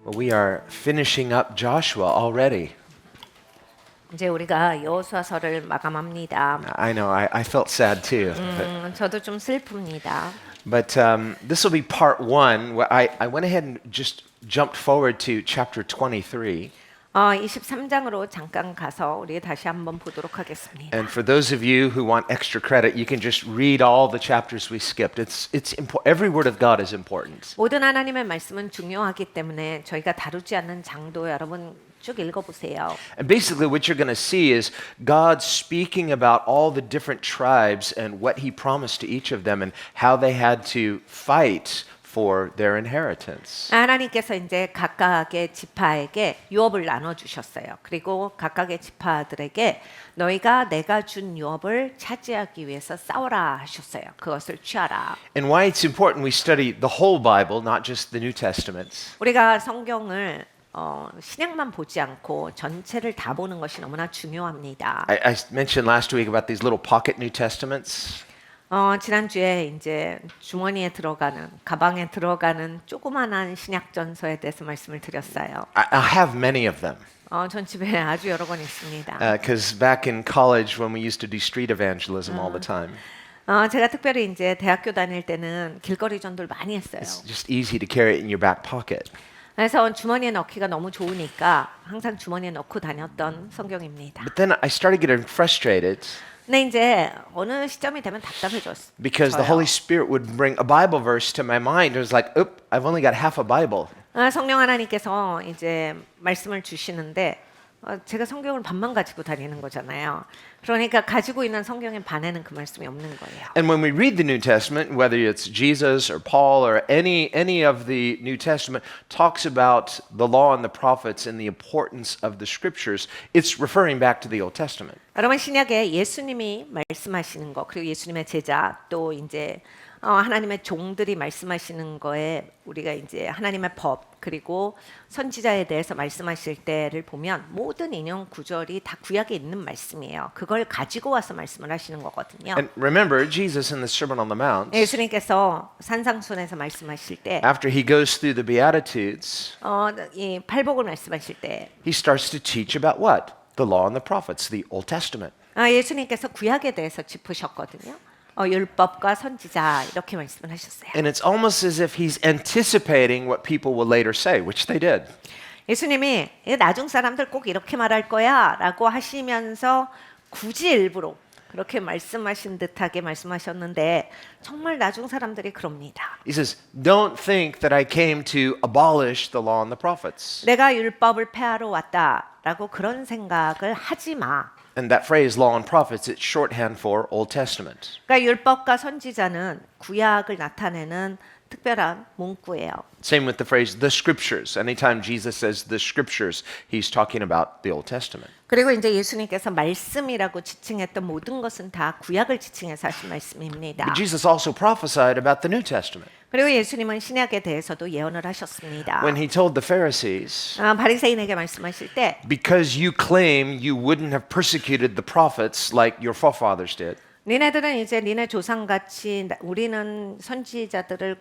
Well, we are finishing up Joshua already. 이제 우리가 여호수아서를 마감합니다. I know, I felt sad too. 저도 좀 슬픕니다. But this will be part one. I went ahead and just jumped forward to chapter 23. 23장으로 잠깐 가서 우리 다시 한번 보도록 하겠습니다. And for those of you who want extra credit, you can just read all the chapters we skipped. Every word of God is important. 모든 하나님의 말씀은 중요하기 때문에 저희가 다루지 않는 장도 여러분 쭉 읽어보세요. And basically what you're going to see is God speaking about all the different tribes and what he promised to each of them and how they had to fight for their inheritance. 하나님께서 이제 각각의 지파에게 유업을 나눠 주셨어요. 그리고 각각의 지파들에게 너희가 내가 준 유업을 차지하기 위해서 싸워라 하셨어요. 그것을 취하라. And why it's important we study the whole Bible, not just the New Testament. 우리가 성경을 신약만 보지 않고 전체를 다 보는 것이 너무나 중요합니다. I mentioned last week about these little pocket New Testaments. 지난주에 이제 주머니에 들어가는 가방에 들어가는 조그만한 신약전서에 대해서 말씀을 드렸어요. I have many of them. 전 집에 아주 여러 권 있습니다. Because back in college when we used to do street evangelism all the time, 제가 특별히 이제 대학교 다닐 때는 길거리 전도를 많이 했어요. it's just easy to carry it in your back pocket. 그래서 주머니에 넣기가 너무 좋으니까 항상 주머니에 넣고 다녔던 성경입니다. But then I started getting frustrated 근데 이제 어느 시점이 되면 답답해졌어요. because the Holy Spirit would bring a Bible verse to my mind. It was like, oop, I've only got half a Bible. 성령 하나님께서 이제 말씀을 주시는데 제가 성경을 반만 가지고 다니는 거잖아요. 그러니까 가지고 있는 성경의 반에는 그 말씀이 없는 거예요. And when we read the New Testament, whether it's Jesus or Paul or any of the New Testament talks about the law and the prophets and the importance of the scriptures, it's referring back to the Old Testament. 여러분 신약에 예수님이 말씀하시는 거 그리고 예수님의 제자 또 이제 하나님의 종들이 말씀하시는 거에 우리가 이제 하나님의 법 그리고 선지자에 대해서 말씀하실 때를 보면 모든 인용 구절이 다 구약에 있는 말씀이에요. 그걸 가지고 와서 말씀을 하시는 거거든요. And remember, Jesus in the Sermon on the Mount, 예수님께서 산상순에서 말씀하실 때 after he goes through the Beatitudes, 이 팔복을 말씀하실 때 he starts to teach about what? The law and the prophets, the Old Testament. 예수님께서 구약에 대해서 짚으셨거든요. 율법과 선지자 이렇게 말씀을 하셨어요. And it's almost as if he's anticipating what people will later say, which they did. 예수님이 나중 사람들 꼭 이렇게 말할 거야라고 하시면서 굳이 일부러 그렇게 말씀하신 듯하게 말씀하셨는데 정말 나중 사람들이 그럽니다. He says, don't think that I came to abolish the law and the prophets. 내가 율법을 폐하러 왔다라고 그런 생각을 하지 마. And that phrase, law and prophets, it's shorthand for Old Testament. 그러니까 율법과 선지자는 구약을 나타내는 특별한 문구예요. Same with the phrase, the scriptures. Anytime Jesus says the scriptures, he's talking about the Old Testament. 그리고 이제 예수님께서 말씀이라고 지칭했던 모든 것은 다 구약을 지칭해서 하신 말씀입니다. But Jesus also prophesied about the New Testament. 그리고 예수님은 신약에 대해서도 예언을 하셨습니다. When he told the Pharisees, 바리새인에게 말씀하실 때 because you claim you wouldn't have persecuted the prophets like your forefathers did, 니네들은 이제 니네 조상같이 우리는 선지자들을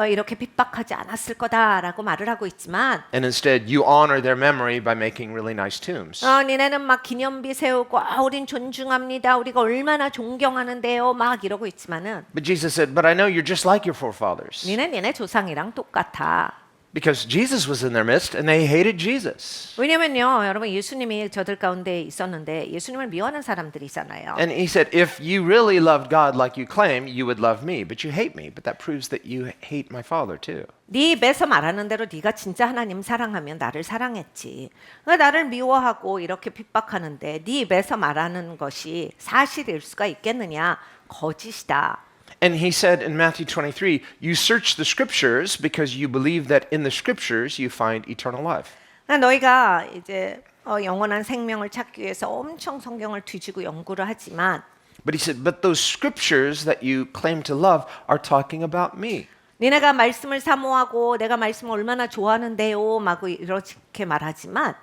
이렇게 핍박하지 않았을 거다라고 말을 하고 있지만 and instead you honor their memory by making really nice tombs. 니네는 막 기념비 세우고 우린 존중합니다. 우리가 얼마나 존경하는데요. 막 이러고 있지만은 But Jesus said, but I know you're just like your forefathers. 니네 조상이랑 똑같아. Because Jesus was in their midst and they hated Jesus. 왜냐면요, 여러분 예수님이 저들 가운데 있었는데 예수님을 미워하는 사람들이잖아요. And he said, if you really loved God like you claim, you would love me, but you hate me. But that proves that you hate my Father too. 네 입에서 말하는 대로 네가 진짜 하나님 사랑하면 나를 사랑했지. 그러니까 나를 미워하고 이렇게 핍박하는데 네 입에서 말하는 것이 사실일 수가 있겠느냐? 거짓이다. And he said in Matthew 23, you search the scriptures because you believe that in the scriptures you find eternal life. 너희가 이제 영원한 생명을 찾기 위해서 엄청 성경을 뒤지고 연구를 하지만 But he said, but those scriptures that you claim to love are talking about me. 니네가 말씀을 사모하고 내가 말씀을 얼마나 좋아하는데요 막 이렇게 말하지만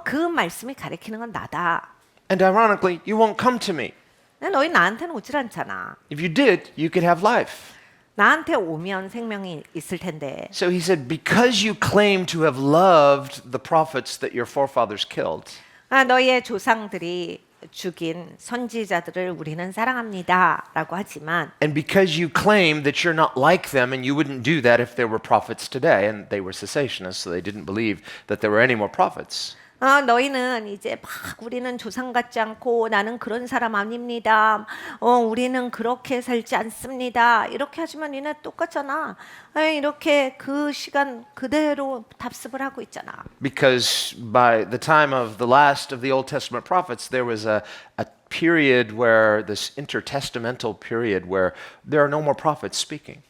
그 말씀이 가리키는 건 나다. And ironically, you won't come to me. 너희 나한테는 오질 않잖아. If you did, you could have life. 나한테 오면 생명이 있을 텐데. So he said, because you claim to have loved the prophets that your forefathers killed, 너희의 조상들이 죽인 선지자들을 우리는 사랑합니다라고 하지만 and because you claim that you're not like them and you wouldn't do that if there were prophets today, and they were cessationists, so they didn't believe that there were any more prophets. 너희는 이제 막 우리는 조상 같지 않고 나는 그런 사람 아닙니다. 우리는 그렇게 살지 않습니다. 이렇게 하지만 니네 똑같잖아. 이렇게 그 시간 그대로 답습을 하고 있잖아. Because by the time of the last of the Old Testament prophets, there was a period where, this intertestamental period, where there are no more prophets speaking.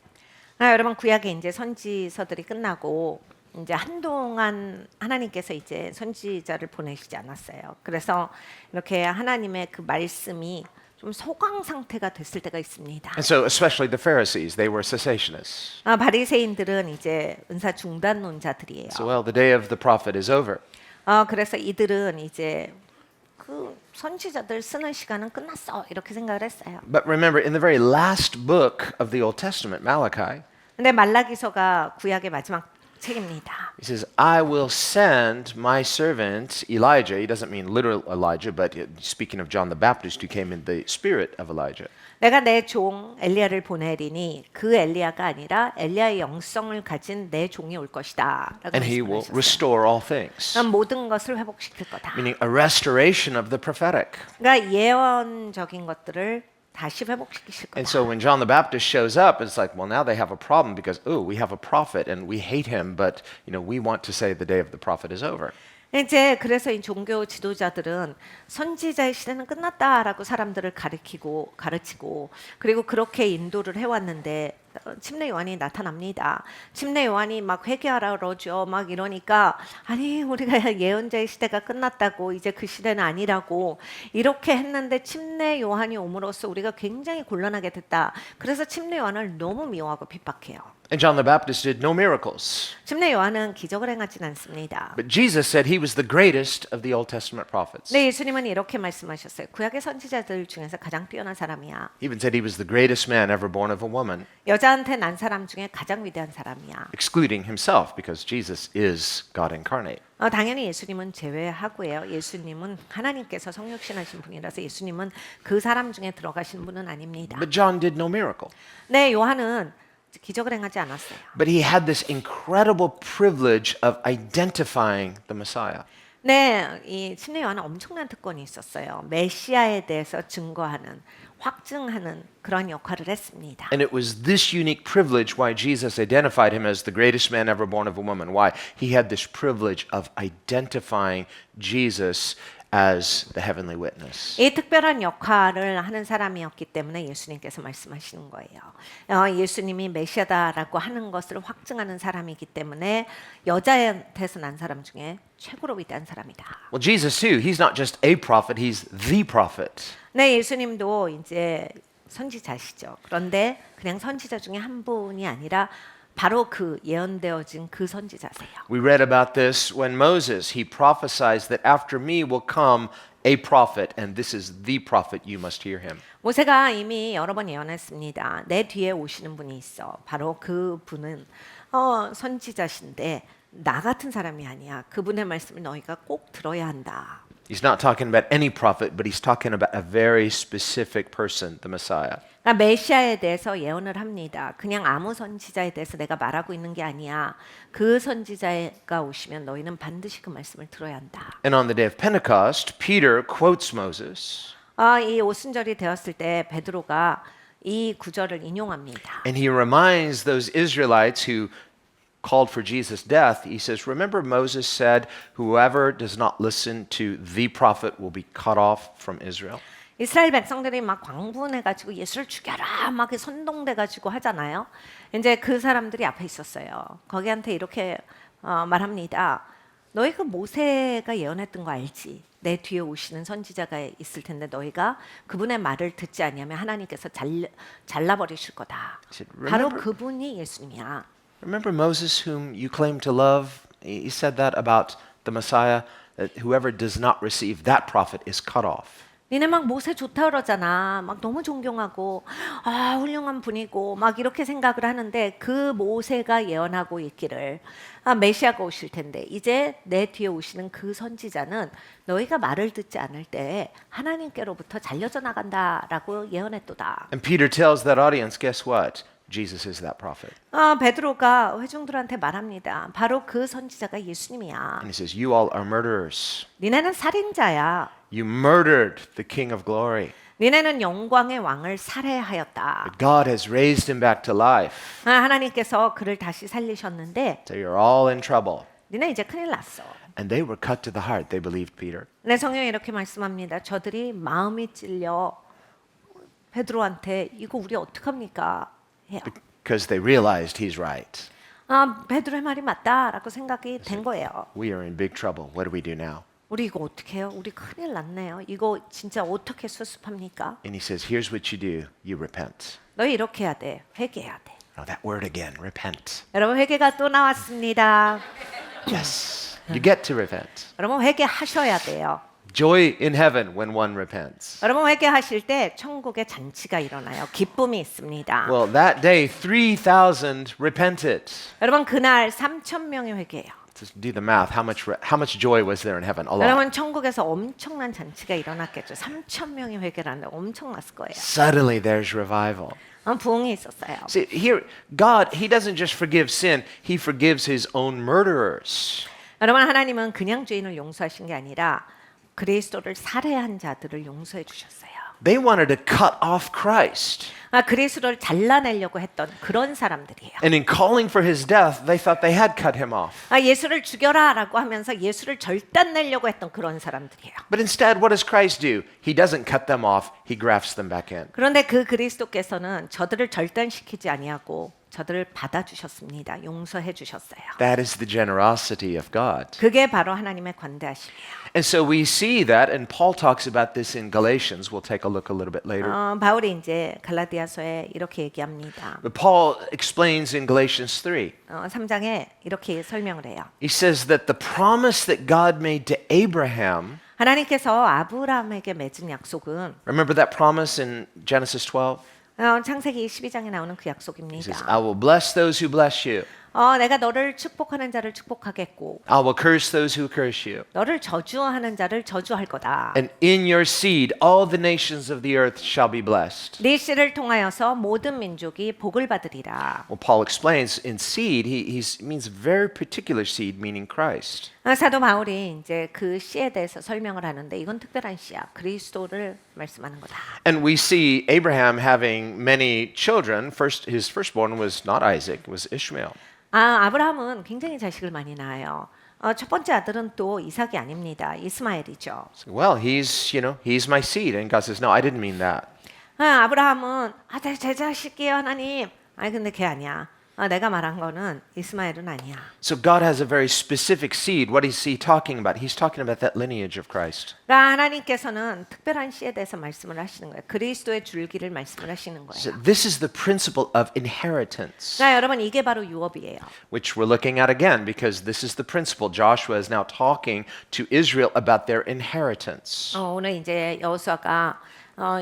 여러분 구약에 이제 선지서들이 끝나고 이제 한동안 하나님께서 이제 선지자를 보내시지 않았어요. 그래서 이렇게 하나님의 그 말씀이 좀 소강 상태가 됐을 때가 있습니다. And so, especially the Pharisees, they were cessationists. 바리새인들은 이제 은사 중단론자들이에요. So, well, the day of the prophet is over. 그래서 이들은 이제 그 선지자들 쓰는 시간은 끝났어 이렇게 생각을 했어요. But remember, in the very last book of the Old Testament, Malachi, 근데 말라기서가 구약의 마지막 책입니다. he says, I will send my servant Elijah. He doesn't mean literal Elijah, but speaking of John the Baptist, who came in the spirit of Elijah. 내가 내 종 엘리야를 보내리니 그 엘리야가 아니라 엘리야의 영성을 가진 내 종이 올 것이다. 라고 And he will 말씀하셨어요. restore all things. 모든 것을 회복시킬 거다. Meaning a restoration of the prophetic. 그러니까 예언적인 것들을 다시 회복시키실 And 거다. so when John the Baptist shows up, it's like, well, now they have a problem because, oh, we have a prophet and we hate him, but we want to say the day of the prophet is over. 이제 그래서 이 종교 지도자들은 선지자의 시대는 끝났다라고 사람들을 가르치고 그리고 그렇게 인도를 해왔는데 침례 요한이 나타납니다. 침례 요한이 막 회개하라 그러죠. 막 이러니까 아니 우리가 예언자의 시대가 끝났다고 이제 그 시대는 아니라고 이렇게 했는데 침례 요한이 옴으로써 우리가 굉장히 곤란하게 됐다. 그래서 침례 요한을 너무 미워하고 핍박해요. And John the Baptist did no miracles. 침례 요한은 기적을 행하진 않습니다. But Jesus said he was the greatest of the Old Testament prophets. 네, 예수님은 이렇게 말씀하셨어요. 구약의 선지자들 중에서 가장 뛰어난 사람이야. He even said he was the greatest man ever born of a woman, 여자한테 난 사람 중에 가장 위대한 사람이야. excluding himself because Jesus is God incarnate. 당연히 예수님은 제외하고요. 예수님은 하나님께서 성육신하신 분이라서 예수님은 그 사람 중에 들어가신 분은 아닙니다. But John did no miracle. 네, 요한은 기적을 행하지 않았어요. But he had this incredible privilege of identifying the Messiah. 네, 이 침례 요한은 엄청난 특권이 있었어요. 메시아에 대해서 증거하는, 확증하는 그런 역할을 했습니다. And it was this unique privilege why Jesus identified him as the greatest man ever born of a woman. Why? He had this privilege of identifying Jesus as the heavenly witness. 이 특별한 역할을 하는 사람이었기 때문에 예수님께서 말씀하시는 거예요. 예수님이 메시아다라고 하는 것을 확증하는 사람이기 때문에 여자한테서 난 사람 중에 최고로 위대한 사람이다. Well, Jesus too, he's not just a prophet, he's the prophet. 네, 예수님도 이제 선지자시죠. 그런데 그냥 선지자 중에 한 분이 아니라 바로 그 예언되어진 그 선지자세요. We read about this when Moses, he prophesies that after me will come a prophet, and this is the prophet, you must hear him. 모세가 이미 여러 번 예언했습니다. 내 뒤에 오시는 분이 있어. 바로 그 분은 선지자신데 나 같은 사람이 아니야. 그분의 말씀을 너희가 꼭 들어야 한다. He's not talking about any prophet, but he's talking about a very specific person, the Messiah. 그러니까 메시아에 대해서 예언을 합니다. 그냥 아무 선지자에 대해서 내가 말하고 있는 게 아니야. 그 선지자가 오시면 너희는 반드시 그 말씀을 들어야 한다. And on the day of Pentecost, Peter quotes Moses, 이 오순절이 되었을 때 베드로가 이 구절을 인용합니다. and he reminds those Israelites who called for Jesus' death. He says, remember Moses said, whoever does not listen to the prophet will be cut off from Israel. 이스라엘 백성들이 막 광분해가지고 예수를 죽여라 막 선동돼가지고 하잖아요. 이제 그 사람들이 앞에 있었어요. 거기한테 이렇게 말합니다. 너희 그 모세가 예언했던 거 알지? 내 뒤에 오시는 선지자가 있을 텐데 너희가 그분의 말을 듣지 않으면 하나님께서 잘라버리실 거다. 바로 그분이 예수님이야. Remember Moses whom you claim to love? He said that about the Messiah, that whoever does not receive that prophet is cut off. 니네 막 모세 좋다 그러잖아. 막 너무 존경하고 아 훌륭한 분이고 막 이렇게 생각을 하는데 그 모세가 예언하고 있기를 메시아가 오실 텐데 이제 내 뒤에 오시는 그 선지자는 너희가 말을 듣지 않을 때 하나님께로부터 잘려져 나간다라고 예언했도다. And Peter tells that audience, guess what? Jesus is that prophet. 베드로가 회중들한테 말합니다. 바로 그 선지자가 예수님이야. And he says, you all are murderers. 니네는 살인자야. You murdered the King of glory. 니네는 영광의 왕을 살해하였다. But God has raised him back to life. 하나님께서 그를 다시 살리셨는데 So you're all in trouble. 니네 이제 큰일 났어. And they were cut to the heart. They believed Peter. 네, 성경이 이렇게 말씀합니다. 저들이 마음이 찔려 베드로한테 이거 우리 어떡합니까? 해요. Because they realized he's right. 베드로의 말이 맞다라고 생각이 된 거예요. We are in big trouble. What do we do now? 우리 이거 어떻게 해요? 우리 큰일 났네요. 이거 진짜 어떻게 수습합니까? And he says, here's what you do. You repent. 너희 이렇게 해야 돼. 회개해야 돼. Oh, that word again, repent. 여러분 회개가 또 나왔습니다. Yes. You get to repent. 여러분 회개하셔야 돼요. Joy in heaven when one repents. 여러분 회개하실 때 천국에 잔치가 일어나요. 기쁨이 있습니다. Well, that day, 3,000 repented. 여러분 그날 3천 명이 회개해요. Just do the math. How much joy was there in heaven? A lot. 여러분 천국에서 엄청난 잔치가 일어났겠죠. 3천 명이 회개를 하는데 엄청났을 거예요. Suddenly there's revival. 부흥이 있었어요. See, here, God, He doesn't just forgive sin, He forgives His own murderers. 여러분 하나님은 그냥 죄인을 용서하신 게 아니라 그리스도를 살해한 자들을 용서해 주셨어요. They wanted to cut off Christ. 그리스도를 잘라내려고 했던 그런 사람들이에요. And in calling for His death, they thought they had cut Him off. 예수를 죽여라라고 하면서 예수를 절단내려고 했던 그런 사람들이에요. But instead, what does Christ do? He doesn't cut them off, He grafts them back in. 그런데 그 그리스도께서는 저들을 절단시키지 아니하고 저들을 받아주셨습니다. 용서해 주셨어요. That is the generosity of God. 그게 바로 하나님의 관대하심이에요. And so we see that, and Paul talks about this in Galatians. We'll take a look a little bit later. 바울이 이제 갈라디아서에 이렇게 얘기합니다. But Paul explains in Galatians 3. 3장에 이렇게 설명을 해요. He says that the promise that God made to Abraham, 하나님께서 아브라함에게 맺은 약속은 remember that promise in Genesis 12? 창세기 12장에 나오는 그 He says, 약속입니다. I will bless those who bless you. 내가 너를 축복하는 자를 축복하겠고 I will curse those who curse you. 너를 저주하는 자를 저주할 거다. And in your seed, all the nations of the earth shall be blessed. 네 씨를 통하여서 모든 민족이 복을 받으리라. Well, Paul explains in seed, he means a very particular seed, meaning Christ. 사도 바울이 이제 그 씨에 대해서 설명을 하는데 이건 특별한 씨야. 그리스도를 말씀하는 거다. And we see Abraham having many children. First, his firstborn was not Isaac, it was Ishmael. 아브라함은 굉장히 자식을 많이 낳아요. 첫 번째 아들은 또 이삭이 아닙니다. 이스마엘이죠. So, well, he's my seed. And God says, no, I didn't mean that. 아브라함은 제 자식이에요 하나님. 아니 근데 걔 아니야. 내가 말한 거는 이스마엘은 아니야. So God has a very specific seed. What is he talking about? He's talking about that lineage of Christ. 그러니까 하나님께서는 특별한 씨에 대해서 말씀을 하시는 거예요. 그리스도의 줄기를 말씀을 하시는 So 거예요. this is the principle of inheritance, 그러니까 여러분 이게 바로 유업이에요. which we're looking at again because this is the principle. Joshua is now talking to Israel about their inheritance. 오늘 이제 여호수아가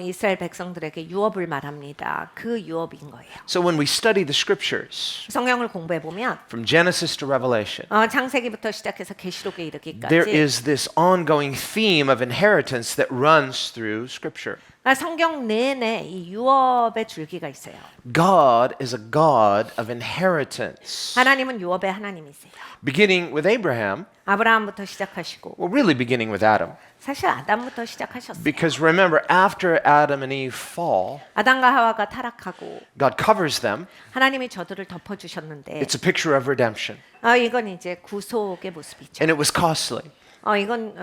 이스라엘 백성들에게 유업을 말합니다. 그 유업인 거예요. So when we study the scriptures, 성경을 공부해 보면 from Genesis to Revelation, 창세기부터 시작해서 계시록에 there 이르기까지 is this ongoing theme of inheritance that runs through scripture. 성경 내내 이 유업의 줄기가 있어요. God is a God of inheritance. 하나님은 유업의 하나님이세요. Beginning with Abraham, 아브라함부터 시작하시고 well, really beginning with Adam. 사실 아담부터 시작하셨어요. Because remember, after Adam and Eve fall, 아담과 하와가 타락하고 God covers them. 하나님이 저들을 덮어주셨는데 It's a picture of redemption. 이건 이제 구속의 모습이죠. And it was costly. 이건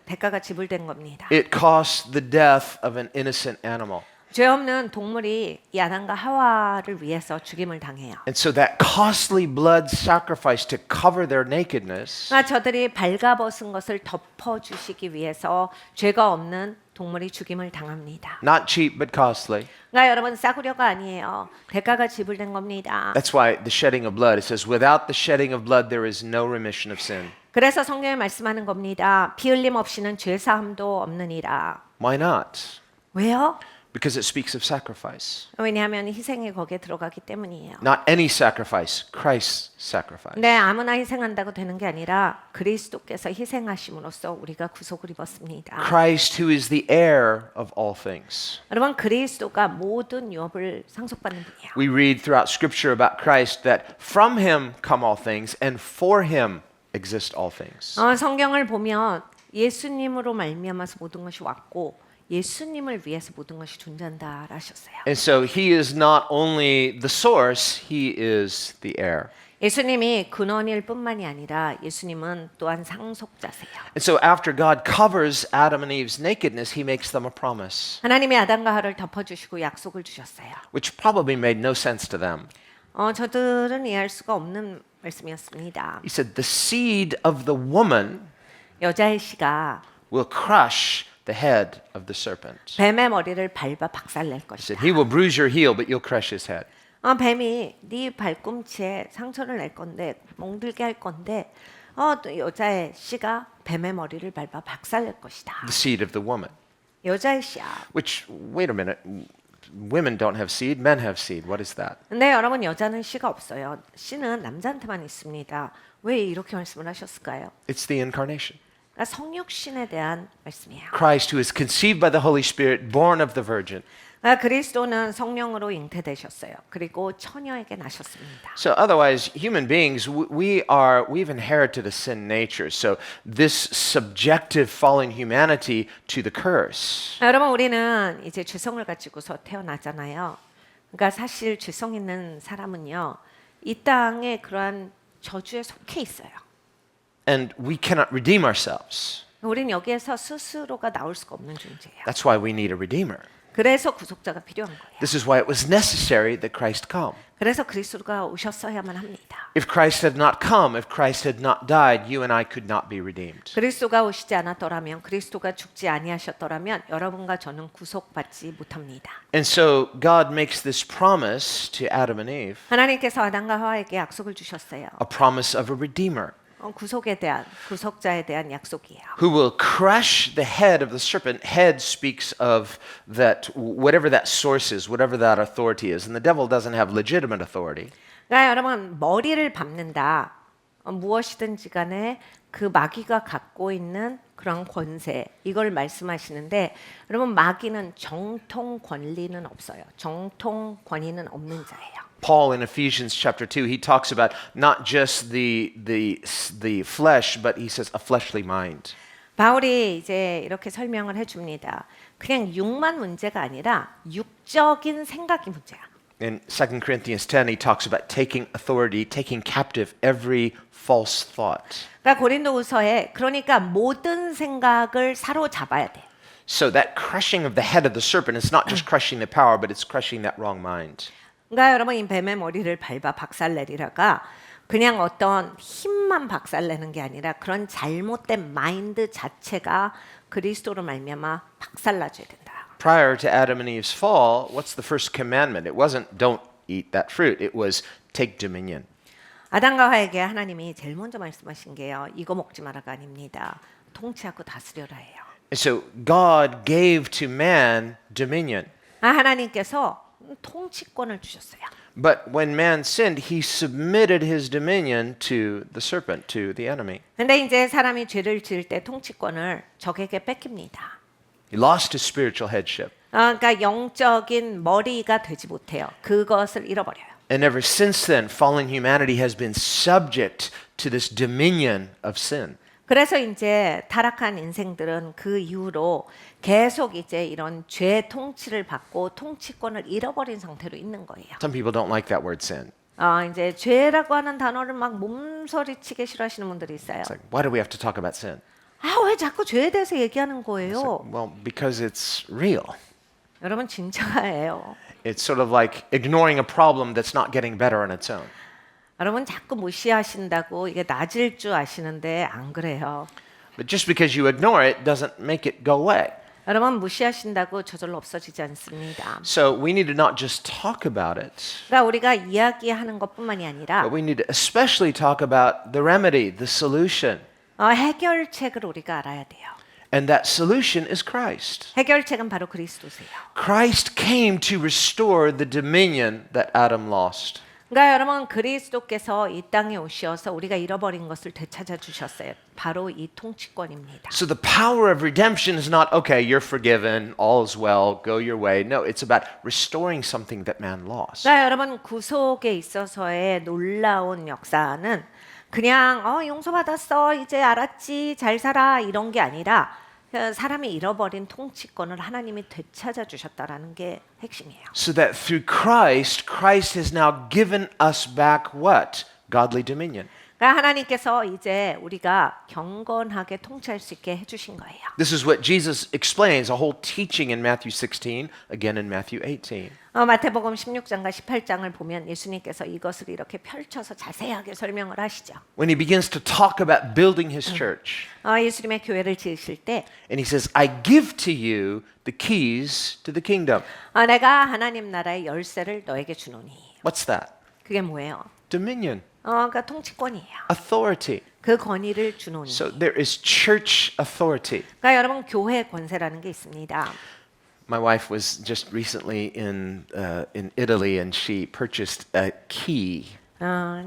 대가가 지불된 겁니다. It cost the death of an innocent animal. 죄 없는 동물이 이 아담과 하와를 위해서 죽임을 당해요. And so that costly blood sacrifice to cover their nakedness 저들이 발가벗은 것을 덮어주시기 위해서 죄가 없는 동물이 죽임을 당합니다. Not cheap, but costly. 그러니까 여러분 싸구려가 아니에요. 대가가 지불된 겁니다. That's why the shedding of blood, it says, without the shedding of blood, there is no remission of sin. 그래서 성경에 말씀하는 겁니다. 피 흘림 없이는 죄 사함도 없느니라. Why not? 왜요? Because it speaks of sacrifice. 왜냐하면 희생이 거기에 들어가기 때문이에요. Not any sacrifice, Christ's sacrifice. 네, 아무나 희생한다고 되는 게 아니라 그리스도께서 희생하심으로써 우리가 구속을 입었습니다. Christ, who is the heir of all things. 여러분 그리스도가 모든 유업을 상속받는 분이에요. We read throughout Scripture about Christ that from him come all things and for him exist all things. 성경을 보면 예수님으로 말미암아서 모든 것이 왔고 예수님을 위해서 모든 것이 존재한다 하셨어요. And so he is not only the source, he is the heir. 예수님이 근원일 뿐만이 아니라 예수님은 또한 상속자세요. And so after God covers Adam and Eve's nakedness, he makes them a promise, 하나님이 아담과 하와를 덮어주시고 약속을 주셨어요. which probably made no sense to them. 저들은 이해할 수가 없는 말씀이었습니다. He said, the seed of the woman 여자의 씨가 will crush the head of the serpent. 뱀의 머리를 밟아 박살낼 He 것이다. said, he will bruise your heel, but you'll crush his head. 뱀이 네 발꿈치에 상처를 낼 건데 멍들게 할 건데 또 여자의 씨가 뱀의 머리를 밟아 박살낼 것이다. The seed of the woman. 여자의 씨야. Which, wait a minute, women don't have seed, men have seed. What is that? 근데 여러분 여자는 씨가 없어요. 씨는 남자한테만 있습니다. 왜 이렇게 말씀을 하셨을까요? It's the incarnation. 그러니까 성육신에 대한 말씀이에요. Christ, who is conceived by the Holy Spirit, born of the Virgin. 그리스도는 성령으로 잉태되셨어요. 그리고 처녀에게 나셨습니다. So otherwise, human beings, we've inherited a sin nature. So this subjective fallen humanity to the curse. 여러분 우리는 이제 죄성을 가지고서 태어나잖아요. 그러니까 사실 죄성 있는 사람은요. 이 땅에 그러한 저주에 속해 있어요. And we cannot redeem ourselves. 우리는 여기에서 스스로가 나올 수가 없는 존재예요. That's why we need a redeemer. 그래서 구속자가 필요한 거예요. This is why it was necessary that Christ come. 그래서 그리스도가 오셨어야만 합니다. If Christ had not come, if Christ had not died, you and I could not be redeemed. 그리스도가 오시지 않았더라면 그리스도가 죽지 아니하셨더라면 여러분과 저는 구속받지 못합니다. And so God makes this promise to Adam and Eve, 하나님께서 아담과 하와에게 약속을 주셨어요. a promise of a redeemer 구속에 대한 구속자에 대한 약속이에요. who will crush the head of the serpent. Head speaks of that, whatever that source is, whatever that authority is. And the devil doesn't have legitimate authority. 그러니까 여러분 머리를 밟는다. 무엇이든지 간에 그 마귀가 갖고 있는 그런 권세 이걸 말씀하시는데 여러분 마귀는 정통 권리는 없어요. 정통 권위는 없는 자예요. Paul in Ephesians chapter 2, he talks about not just the flesh, but he says a fleshly mind. 바울이 이제 이렇게 설명을 해줍니다. 그냥 육만 문제가 아니라 육적인 생각이 문제야. In 2 Corinthians 10, he talks about taking authority, taking captive every false thought. 그러니까 고린도후서에 그러니까 모든 생각을 사로잡아야 돼. So that crushing of the head of the serpent is not just crushing the power, but it's crushing that wrong mind. 그러니까 여러분 이 뱀의 머리를 밟아 박살내리라가 그냥 어떤 힘만 박살내는 게 아니라 그런 잘못된 마인드 자체가 그리스도로 말미암아 박살나줘야 된다. Prior to Adam and Eve's fall, what's the first commandment? It wasn't don't eat that fruit. It was take dominion. 아담과 하와에게 하나님이 제일 먼저 말씀하신 게요. 이거 먹지 마라가 아닙니다. 통치하고 다스려라예요. And so God gave to man dominion. 하나님께서 통치권을 주셨어요. But when man sinned, he submitted his dominion to the serpent, to the enemy. 근데 이제 사람이 죄를 지을 때 통치권을 적에게 뺏깁니다. He lost his spiritual headship. 그러니까 영적인 머리가 되지 못해요. 그것을 잃어버려요. And ever since then, fallen humanity has been subject to this dominion of sin. 그래서 이제 타락한 인생들은 그 이후로 계속 이제 이런 죄 통치를 받고 통치권을 잃어버린 상태로 있는 거예요. Some people don't like that word sin. 이제 죄라고 하는 단어를 막 몸서리치게 싫어하시는 분들이 있어요. It's like, why do we have to talk about sin? 왜 자꾸 죄에 대해서 얘기하는 거예요? Well, because it's real. 여러분 진짜예요. It's sort of like ignoring a problem that's not getting better on its own. 여러분 자꾸 무시하신다고 이게 낮을 줄 아시는데 안 그래요. But just because you ignore it doesn't make it go away. 여러분 무시하신다고 저절로 없어지지 않습니다. So we need to not just talk about it, 그러니까 우리가 이야기하는 것뿐만이 아니라 but we need to especially talk about the remedy, the solution. 해결책을 우리가 알아야 돼요. And that solution is Christ. 해결책은 바로 그리스도세요. Christ came to restore the dominion that Adam lost. 그러니까 여러분 그리스도께서 이 땅에 오셔서 우리가 잃어버린 것을 되찾아 주셨어요. 바로 이 통치권입니다. So the power of redemption is not, okay, you're forgiven, all is well, go your way. No, it's about restoring something that man lost. 그러니까 여러분 구속에 있어서의 놀라운 역사는 그냥 용서받았어 이제 알았지 잘 살아 이런 게 아니라 사람이 잃어버린 통치권을 하나님이 되찾아 주셨다라는 게 핵심이에요. So that through Christ, Christ has now given us back what? Godly dominion. 그러니까 하나님께서 이제 우리가 경건하게 통치할 수 있게 해주신 거예요. This is what Jesus explains, a whole teaching in Matthew 16, again in Matthew 18. 마태복음 16장과 18장을 보면 예수님께서 이것을 이렇게 펼쳐서 자세하게 설명을 하시죠. When he begins to talk about building his church, 예수님의 교회를 지으실 때 and he says, I give to you the keys to the kingdom. 내가 하나님 나라의 열쇠를 너에게 주노니. What's that? 그게 뭐예요? Dominion, 그러니까 통치권이에요. authority. 그 권위를 주노니. So there is church authority. 그러니까 여러분 교회 권세라는 게 있습니다. My wife was just recently in Italy, and she purchased a key.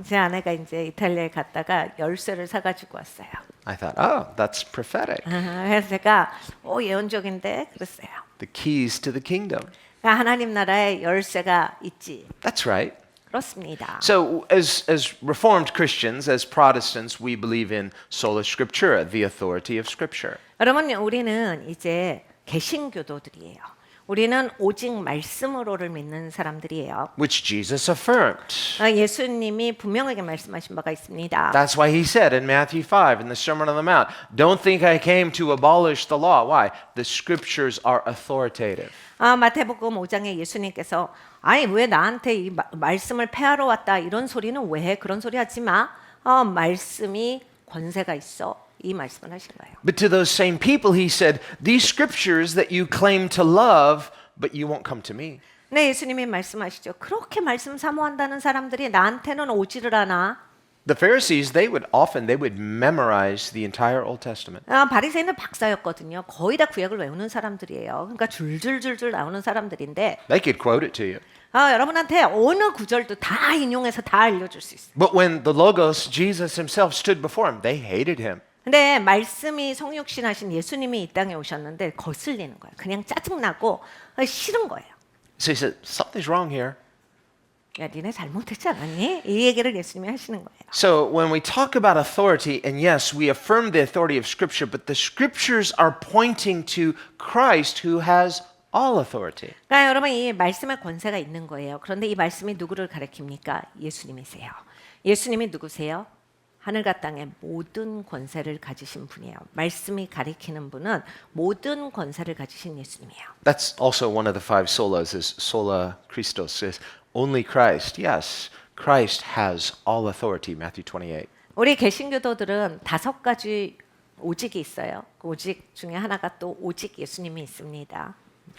제 아내가 이제 이탈리아에 갔다가 열쇠를 사가지고 왔어요. I thought, oh, that's prophetic. 그래서 제가 예언적인데 그랬어요. The keys to the kingdom. 그러니까 하나님 나라의 열쇠가 있지. That's right. 그렇습니다. So, as Reformed Christians, as Protestants, we believe in sola scriptura, the authority of Scripture. 여러분, 우리는 이제 개신교도들이에요. 우리는 오직 말씀으로를 믿는 사람들이에요. Which Jesus affirmed. 예수님이 분명하게 말씀하신 바가 있습니다. That's why he said in Matthew 5 in the Sermon on the Mount, don't think I came to abolish the law. Why? The scriptures are authoritative. 마태복음 5장에 예수님께서 아니 왜 나한테 이 말씀을 폐하러 왔다 이런 소리는 왜 해? 그런 소리 하지 마. 말씀이 권세가 있어. 이 말씀을 하신 거예요. But to those same people he said, these scriptures that you claim to love, but you won't come to me. 네, 예수님이 말씀하시죠. 그렇게 말씀 사모한다는 사람들이 나한테는 오지를 않아. The Pharisees, they would memorize the entire Old Testament. 바리새인은 박사였거든요. 거의 다 구약을 외우는 사람들이에요. 그러니까 줄줄줄줄 나오는 사람들인데 They could quote it to you. 여러분한테 어느 구절도 다 인용해서 다 알려줄 수 있어요. But when the Logos, Jesus himself, stood before him, they hated him. 근데 말씀이 성육신 하신 예수님이 이 땅에 오셨는데 거슬리는 거예요. 그냥 짜증나고 싫은 거예요. So he said, something's wrong here. 야, 니네 잘못했지 않았니? 이 얘기를 예수님이 하시는 거예요. So when we talk about authority, and yes, we affirm the authority of Scripture, but the Scriptures are pointing to Christ who has all authority. 그러니까 여러분 이 말씀의 권세가 있는 거예요. 그런데 이 말씀이 누구를 가리킵니까? 예수님이세요. 예수님이 누구세요? 하늘과 땅의 모든 권세를 가지신 분이에요. 말씀이 가리키는 분은 모든 권세를 가지신 예수님이에요. That's also one of the five solas, is sola Christos, is only Christ. Yes, Christ has all authority, Matthew 28. 우리 개신교도들은 5가지 오직이 있어요. 그 오직 중에 하나가 또 오직 예수님이 있습니다.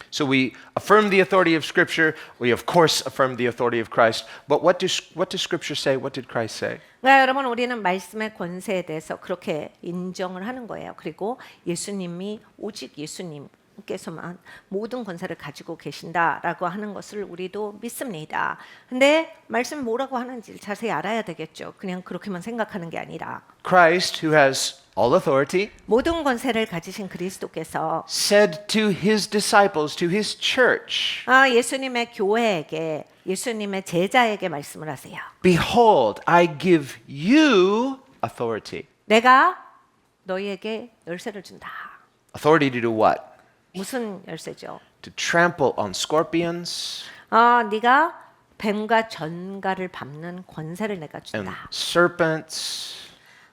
So we affirm the authority of Scripture. We of course affirm the authority of Christ. But what does Scripture say? What did Christ say? 그러니까 여러분 우리는 말씀의 권세에 대해서 그렇게 인정을 하는 거예요. 그리고 예수님이 오직 예수님께서만 모든 권세를 가지고 계신다라고 하는 것을 우리도 믿습니다. 근데 말씀이 뭐라고 하는지 자세히 알아야 되겠죠. 그냥 그렇게만 생각하는 게 아니라 Christ, who has all authority, 모든 권세를 가지신 그리스도께서 said to his disciples, to his church, 예수님의 교회에게 예수님의 제자에게 말씀을 하세요. Behold, I give you authority. 내가 너희에게 열쇠를 준다. Authority to do what? 무슨 열쇠죠? To trample on scorpions 네가 뱀과 전갈을 밟는 권세를 내가 and 준다. serpents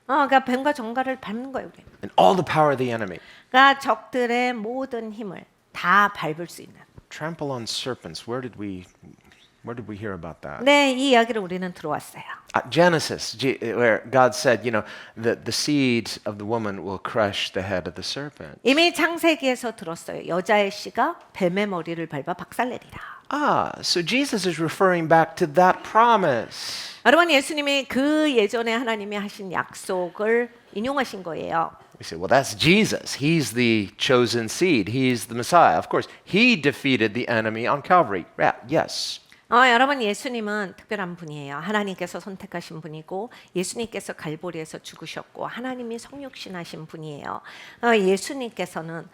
그러니까 뱀과 전갈을 밟는 거예요, 우리. and all the power of the enemy. 그러니까 적들의 모든 힘을 다 밟을 수 있는. Trample on serpents. Where did we Where did we hear about that? 네, 이 이야기를 우리는 들어왔어요. Genesis, where God said, you know, that the seed of the woman will crush the head of the serpent. 이미 창세기에서 들었어요. 여자의 씨가 뱀의 머리를 밟아 박살내리라. So Jesus is referring back to that promise. 여러분, 예수님이 그 예전에 하나님이 하신 약속을 인용하신 거예요. We say, well, that's Jesus. He's the chosen seed. He's the Messiah. Of course, he defeated the enemy on Calvary. Yeah, yes. 여러분, 예수님은 특별한 분이에요. 하나님께서 선택하신 분이고 예수님께서 갈보리에서 죽으셨고 하나님이 성육신하신 분이에요. 예수님께서는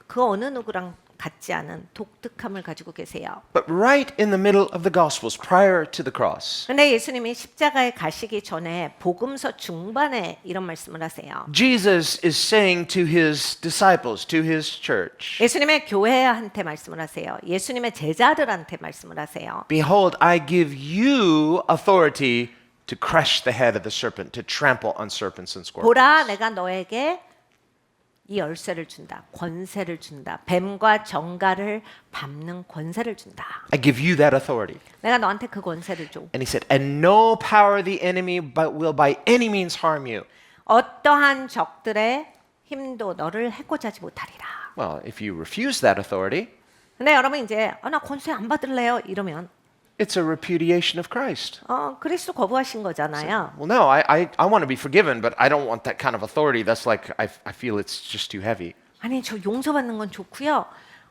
그 어느 누구랑 같지 않은 독특함을 가지고 계세요. But right in the middle of the Gospels, prior to the cross, 근데 예수님이 십자가에 가시기 전에 복음서 중반에 이런 말씀을 하세요. Jesus is saying to his disciples, to his church, 예수님의 교회한테 말씀을 하세요. 예수님의 제자들한테 말씀을 하세요. Behold, I give you authority to crush the head of the serpent, to trample on serpents and scorpions. 보라, 내가 너에게 이 열쇠를 준다. 권세를 준다. 뱀과 정갈을 밟는 권세를 준다. I give you that authority. 내가 너한테 그 권세를 줘. And he said, and no power of the enemy will by any means harm you. 어떠한 적들의 힘도 너를 해코지 하지 못하리라. Well, if you refuse that authority, 근데 여러분 이제 나 권세 안 받을래요 이러면 it's a repudiation of Christ. 그리스도 거부하신 거잖아요. Well, no, I want to be forgiven, but I don't want that kind of authority. That's like, I feel it's just too heavy. 아니 저 용서받는 건 좋고요.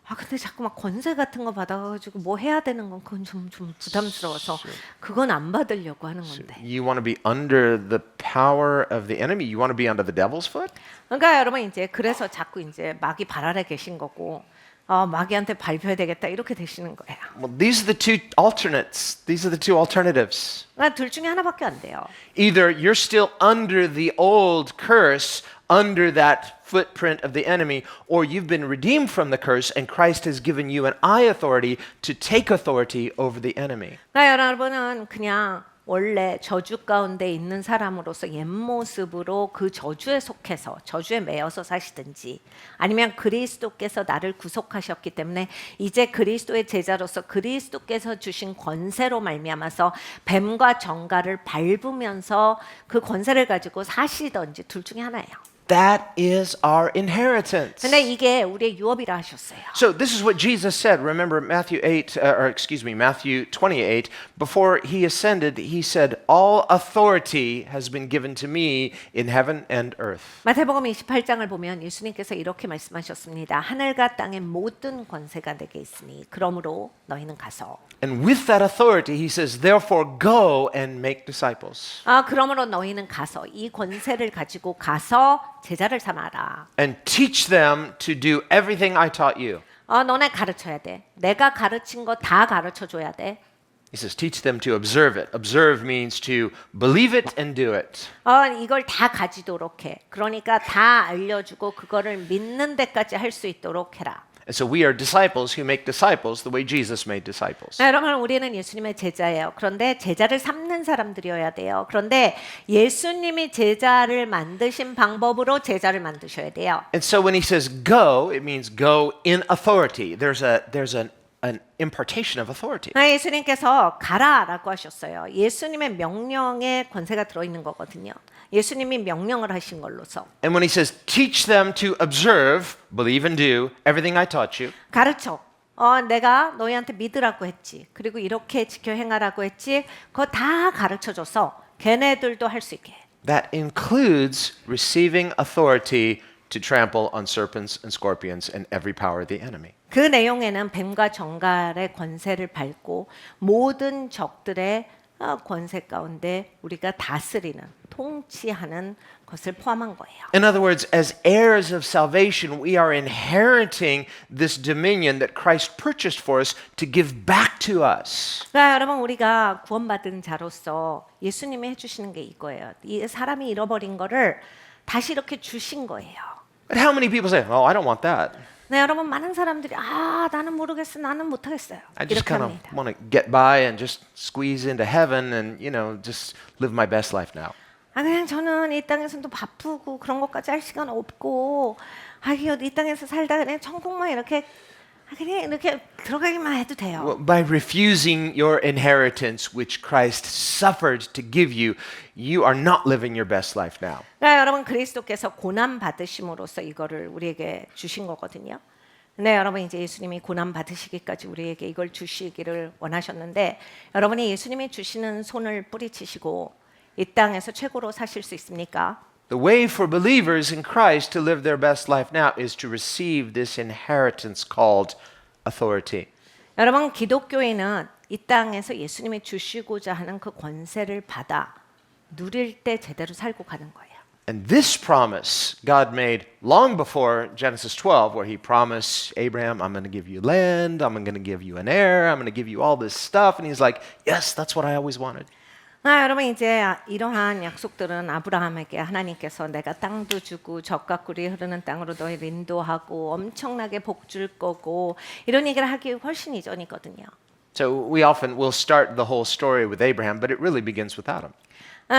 근데 자꾸 막 권세 같은 거 받아가지고 뭐 해야 되는 건 그건 좀 부담스러워서 그건 안 받으려고 하는 건데. You want to be under the power of the enemy? You want to be under the devil's foot? 그러니까 여러분 이제 그래서 자꾸 이제 마귀 발 아래 계신 거고 마귀한테 밟혀야 되겠다 이렇게 되시는 거예요. Well, these are the two alternates. These are the two alternatives. 그러니까 둘 중에 하나밖에 안 돼요. Either you're still under the old curse, under that footprint of the enemy, or you've been redeemed from the curse and Christ has given you an eye authority to take authority over the enemy. 그러니까 여러분은 그냥 원래 저주 가운데 있는 사람으로서 옛 모습으로 그 저주에 속해서 저주에 매여서 사시든지 아니면 그리스도께서 나를 구속하셨기 때문에 이제 그리스도의 제자로서 그리스도께서 주신 권세로 말미암아서 뱀과 정갈을 밟으면서 그 권세를 가지고 사시든지 둘 중에 하나예요. That is our inheritance. 근데 이게 우리의 유업이라 하셨어요. So this is what Jesus said. Remember Matthew 28. Before he ascended, he said, "All authority has been given to me in heaven and earth." 마태복음 28장을 보면 예수님께서 이렇게 말씀하셨습니다. 하늘과 땅의 모든 권세가 내게 있으니 그러므로 너희는 가서. And with that authority, he says, "Therefore go and make disciples." 그러므로 너희는 가서 이 권세를 가지고 가서 제자를 삼아라. And teach them to do everything I taught you. 너네 가르쳐야 돼. 내가 가르친 거 다 가르쳐 줘야 돼. He says, teach them to observe it. Observe means to believe it and do it. 이걸 다 가지도록 해. 그러니까 다 알려주고 그거를 믿는 데까지 할 수 있도록 해라. And so we are disciples who make disciples the way Jesus made disciples. 여러분 우리는 예수님의 제자예요. 그런데 제자를 삼는 사람들이어야 돼요. 그런데 예수님이 제자를 만드신 방법으로 제자를 만드셔야 돼요. And so when he says go, it means go in authority. There's an impartation of authority. 예수님께서 가라라고 하셨어요. 예수님의 명령에 권세가 들어있는 거거든요. 예수님이 명령을 하신 걸로서. And when he says teach them to observe, believe and do everything I taught you. 가르쳐. 내가 너희한테 믿으라고 했지. 그리고 이렇게 지켜 행하라고 했지. 그거 다 가르쳐줘서 걔네들도 할 수 있게 해. That includes receiving authority to trample on serpents and scorpions and every power of the enemy. 그 내용에는 뱀과 정갈의 권세를 밟고 모든 적들의 권세 가운데 우리가 다스리는 통치하는 것을 포함한 거예요. In other words, as heirs of salvation, we are inheriting this dominion that Christ purchased for us to give back to us. 그러니까 여러분 우리가 구원받은 자로서 예수님이 해주시는 게 이거예요. 이 사람이 잃어버린 거를 다시 이렇게 주신 거예요. But how many people say, "Oh, I don't want that. 네, 여러분 많은 사람들이 나는 모르겠어, 나는 못하겠어요. I just 이렇게 kind of 합니다. want to get by and just squeeze into heaven and, just live my best life now." 그냥 저는 이 땅에서는 또 바쁘고 그런 것까지 할 시간 없고 이 땅에서 살다 그냥 천국만 이렇게 그냥 이렇게 들어가기만 해도 돼요. Well, by refusing your inheritance, which Christ suffered to give you, you are not living your best life now. 그러니까 여러분 그리스도께서 고난 받으심으로써 이거를 우리에게 주신 거거든요. 네, 여러분 이제 예수님이 고난 받으시기까지 우리에게 이걸 주시기를 원하셨는데 여러분이 예수님이 주시는 손을 뿌리치시고 이 땅에서 최고로 사실 수 있습니까? The way for believers in Christ to live their best life now is to receive this inheritance called authority. 여러분 기독교인은 이 땅에서 예수님이 주시고자 하는 그 권세를 받아 누릴 때 제대로 살고 가는 거예요. And this promise God made long before Genesis 12, where he promised Abraham, I'm going to give you land, I'm going to give you an heir, I'm going to give you all this stuff. And he's like, yes, that's what I always wanted. 여러분 이제 이러한 약속들은 아브라함에게 하나님께서 내가 땅도 주고 젖과 꿀이 흐르는 땅으로 너희를 인도하고 엄청나게 복 줄 거고 이런 얘기를 하기 훨씬 이전이거든요. So we often will start the whole story with Abraham, but it really begins with Adam.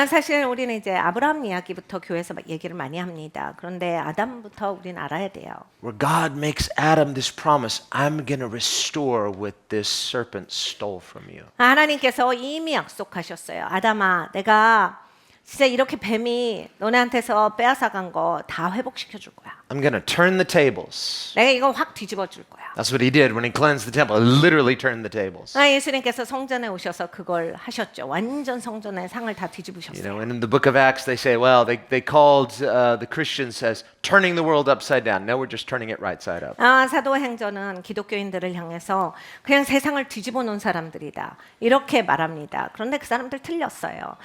사실 우리는 이제 아브라함 이야기부터 교회에서 얘기를 많이 합니다. 그런데 아담부터 우리는 알아야 돼요. Where God makes Adam this promise, I'm going to restore what this serpent stole from you. 하나님께서 이미 약속하셨어요. 아담아, 내가 진짜 이렇게 뱀이 너네한테서 빼앗아간 거 다 회복시켜 줄 거야. I'm going to turn the tables. 내가 이거 확 뒤집어 줄 거야. That's what he did when he cleansed the temple. He literally turned the tables. 예수님께서 성전에 오셔서 그걸 하셨죠. 완전 성전의 상을 다 You 뒤집으셨어요. know, and in the book of Acts, they say, well, they called the Christians as turning the world upside down. No, we're just turning it right side up. 사도행전은 기독교인들을 향해서 그냥 세상을 뒤집어 놓은 사람들이다. 이렇게 말합니다. 그런데 그 사람들 틀렸어요.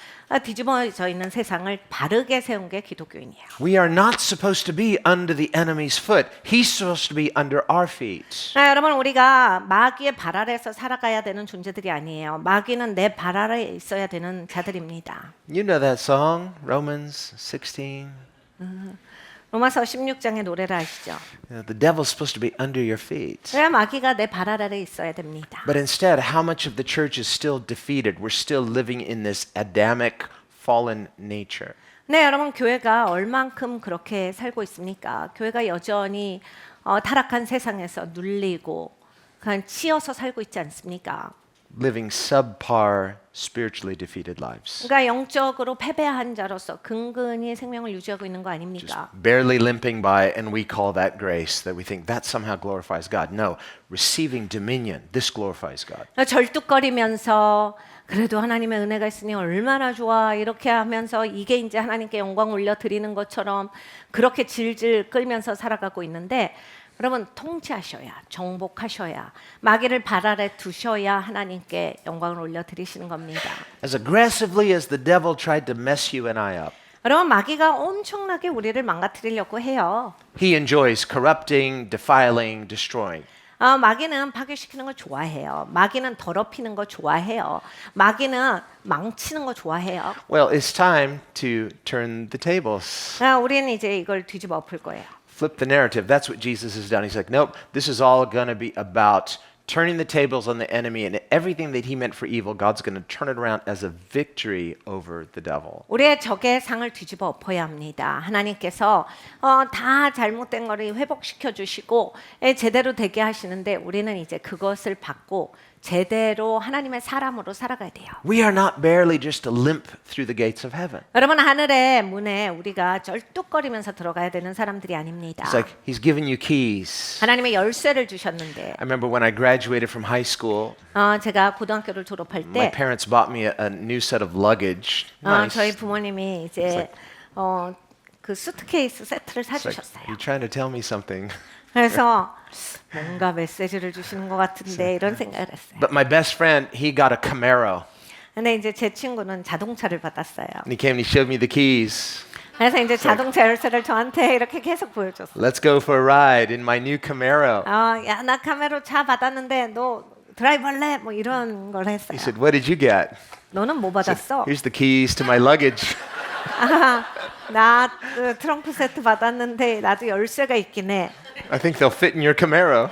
뒤집어져 있는 세상을 바르게 세운 게 기독교인이에요. We are not supposed to be under the enemy's foot. He's supposed to be under our feet. 여러분 우리가 마귀의 발 아래에서 살아가야 되는 존재들이 아니에요. 마귀는 내 발 아래에 있어야 되는 자들입니다. You know that song, Romans 16? 로마서 16장의 노래를 아시죠? The devil's supposed to be under your feet. 왜 마귀가 내 발 아래에 있어야 됩니다. But instead, how much of the church is still defeated? We're still living in this Adamic fallen nature. 네, 여러분 교회가 얼만큼 그렇게 살고 있습니까? 교회가 여전히 타락한 세상에서 눌리고 그냥 치여서 살고 있지 않습니까? Living subpar, spiritually defeated lives. 그러니까 영적으로 패배한 자로서 근근히 생명을 유지하고 있는 거 아닙니까? Barely limping by, and we call that grace, that we think that somehow glorifies God. No, receiving dominion, this glorifies God. 절뚝거리면서 그래도 하나님의 은혜가 있으니 얼마나 좋아 이렇게 하면서 이게 이제 하나님께 영광 올려 드리는 것처럼 그렇게 질질 끌면서 살아가고 있는데 여러분 통치하셔야 정복하셔야 마귀를 발 아래 두셔야 하나님께 영광을 올려 드리시는 겁니다. As aggressively as the devil tried to mess you and I up, 여러분 마귀가 엄청나게 우리를 망가뜨리려고 해요. he enjoys corrupting, defiling, destroying. 마귀는 파괴시키는 걸 좋아해요. 마귀는 더럽히는 거 좋아해요. 마귀는 망치는 거 좋아해요. Well, it's time to turn the tables. 우리는 이제 이걸 뒤집어 엎을 거예요. Flip the narrative. That's what Jesus has done. He's like, nope, this is all going to be about turning the tables on the enemy, and everything that he meant for evil, God's going to turn it around as a victory over the devil. 우리의 적의 상을 뒤집어 엎어야 합니다. 하나님께서 다 잘못된 거를 회복시켜 주시고 제대로 되게 하시는데 우리는 이제 그것을 받고 제대로 하나님의 사람으로 살아가야 돼요. We are not barely just a limp through the gates of heaven. 여러분 하늘의 문에 우리가 절뚝거리면서 들어가야 되는 사람들이 아닙니다. It's like he's given you keys. 하나님의 열쇠를 주셨는데 I remember when I graduated from high school, 제가 고등학교를 졸업할 my 때 parents bought me a new set of luggage. Nice. 저희 부모님이 이제 그 수트케이스 세트를 It's like, 사주셨어요. you're trying to tell me something. 그래서 뭔가 메시지를 주시는 것 같은데 이런 생각을 했어요. But my best friend, he got a Camaro. 근데 이제 제 친구는 자동차를 받았어요. And he came and he showed me the keys. 그래서 이제 자동차 열쇠를 저한테 이렇게 계속 보여줬어요. Let's go for a ride in my new Camaro. 야, 나 카메로 차 받았는데 너 드라이브 할래? 뭐 이런 걸 했어요. He said, what did you get? 너는 뭐 받았어? Here's the keys to my luggage. 나 트렁크 세트 받았는데 나도 열쇠가 있긴 해. I think they'll fit in your Camaro.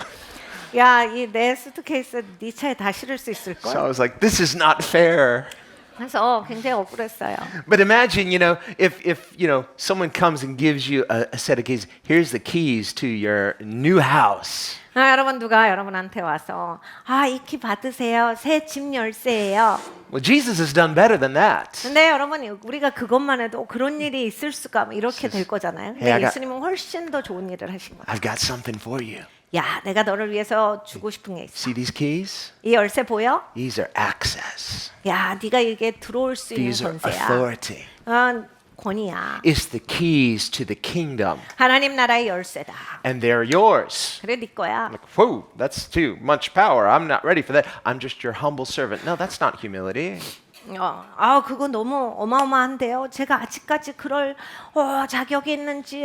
야, 이 내 수트케이스 네 차에 다 실을 수 있을 So I 걸? was like, this is not fair. 그래서 굉장히 억울했어요. But imagine, if someone comes and gives you a set of keys. Here's the keys to your new house. 여러분 누가 여러분한테 와서 이 키 받으세요. 새 집 열쇠예요. Well, Jesus has done better than that. 근데 여러분 우리가 그것만 해도 그런 일이 있을 수가 이렇게 될 거잖아요. 근데 Hey, I got- 예수님은 훨씬 더 좋은 일을 하신 거예요. I've got something for you. 야, 내가 너를 위해서 주고 싶은 게 있어. See these keys? 이 열쇠 보여? These are access. 야, 네가 이게 들어올 수 있는 These are 권세야. authority. 권위야. It's the keys to the kingdom, 하나님 나라의 열쇠다. and they're yours. 그래 네 거야. Like, whoa, that's too much power. I'm not ready for that. I'm just your humble servant. No, that's not humility. 그거 너무 어마어마한데요. 제가 아직까지 그럴 자격이 있는지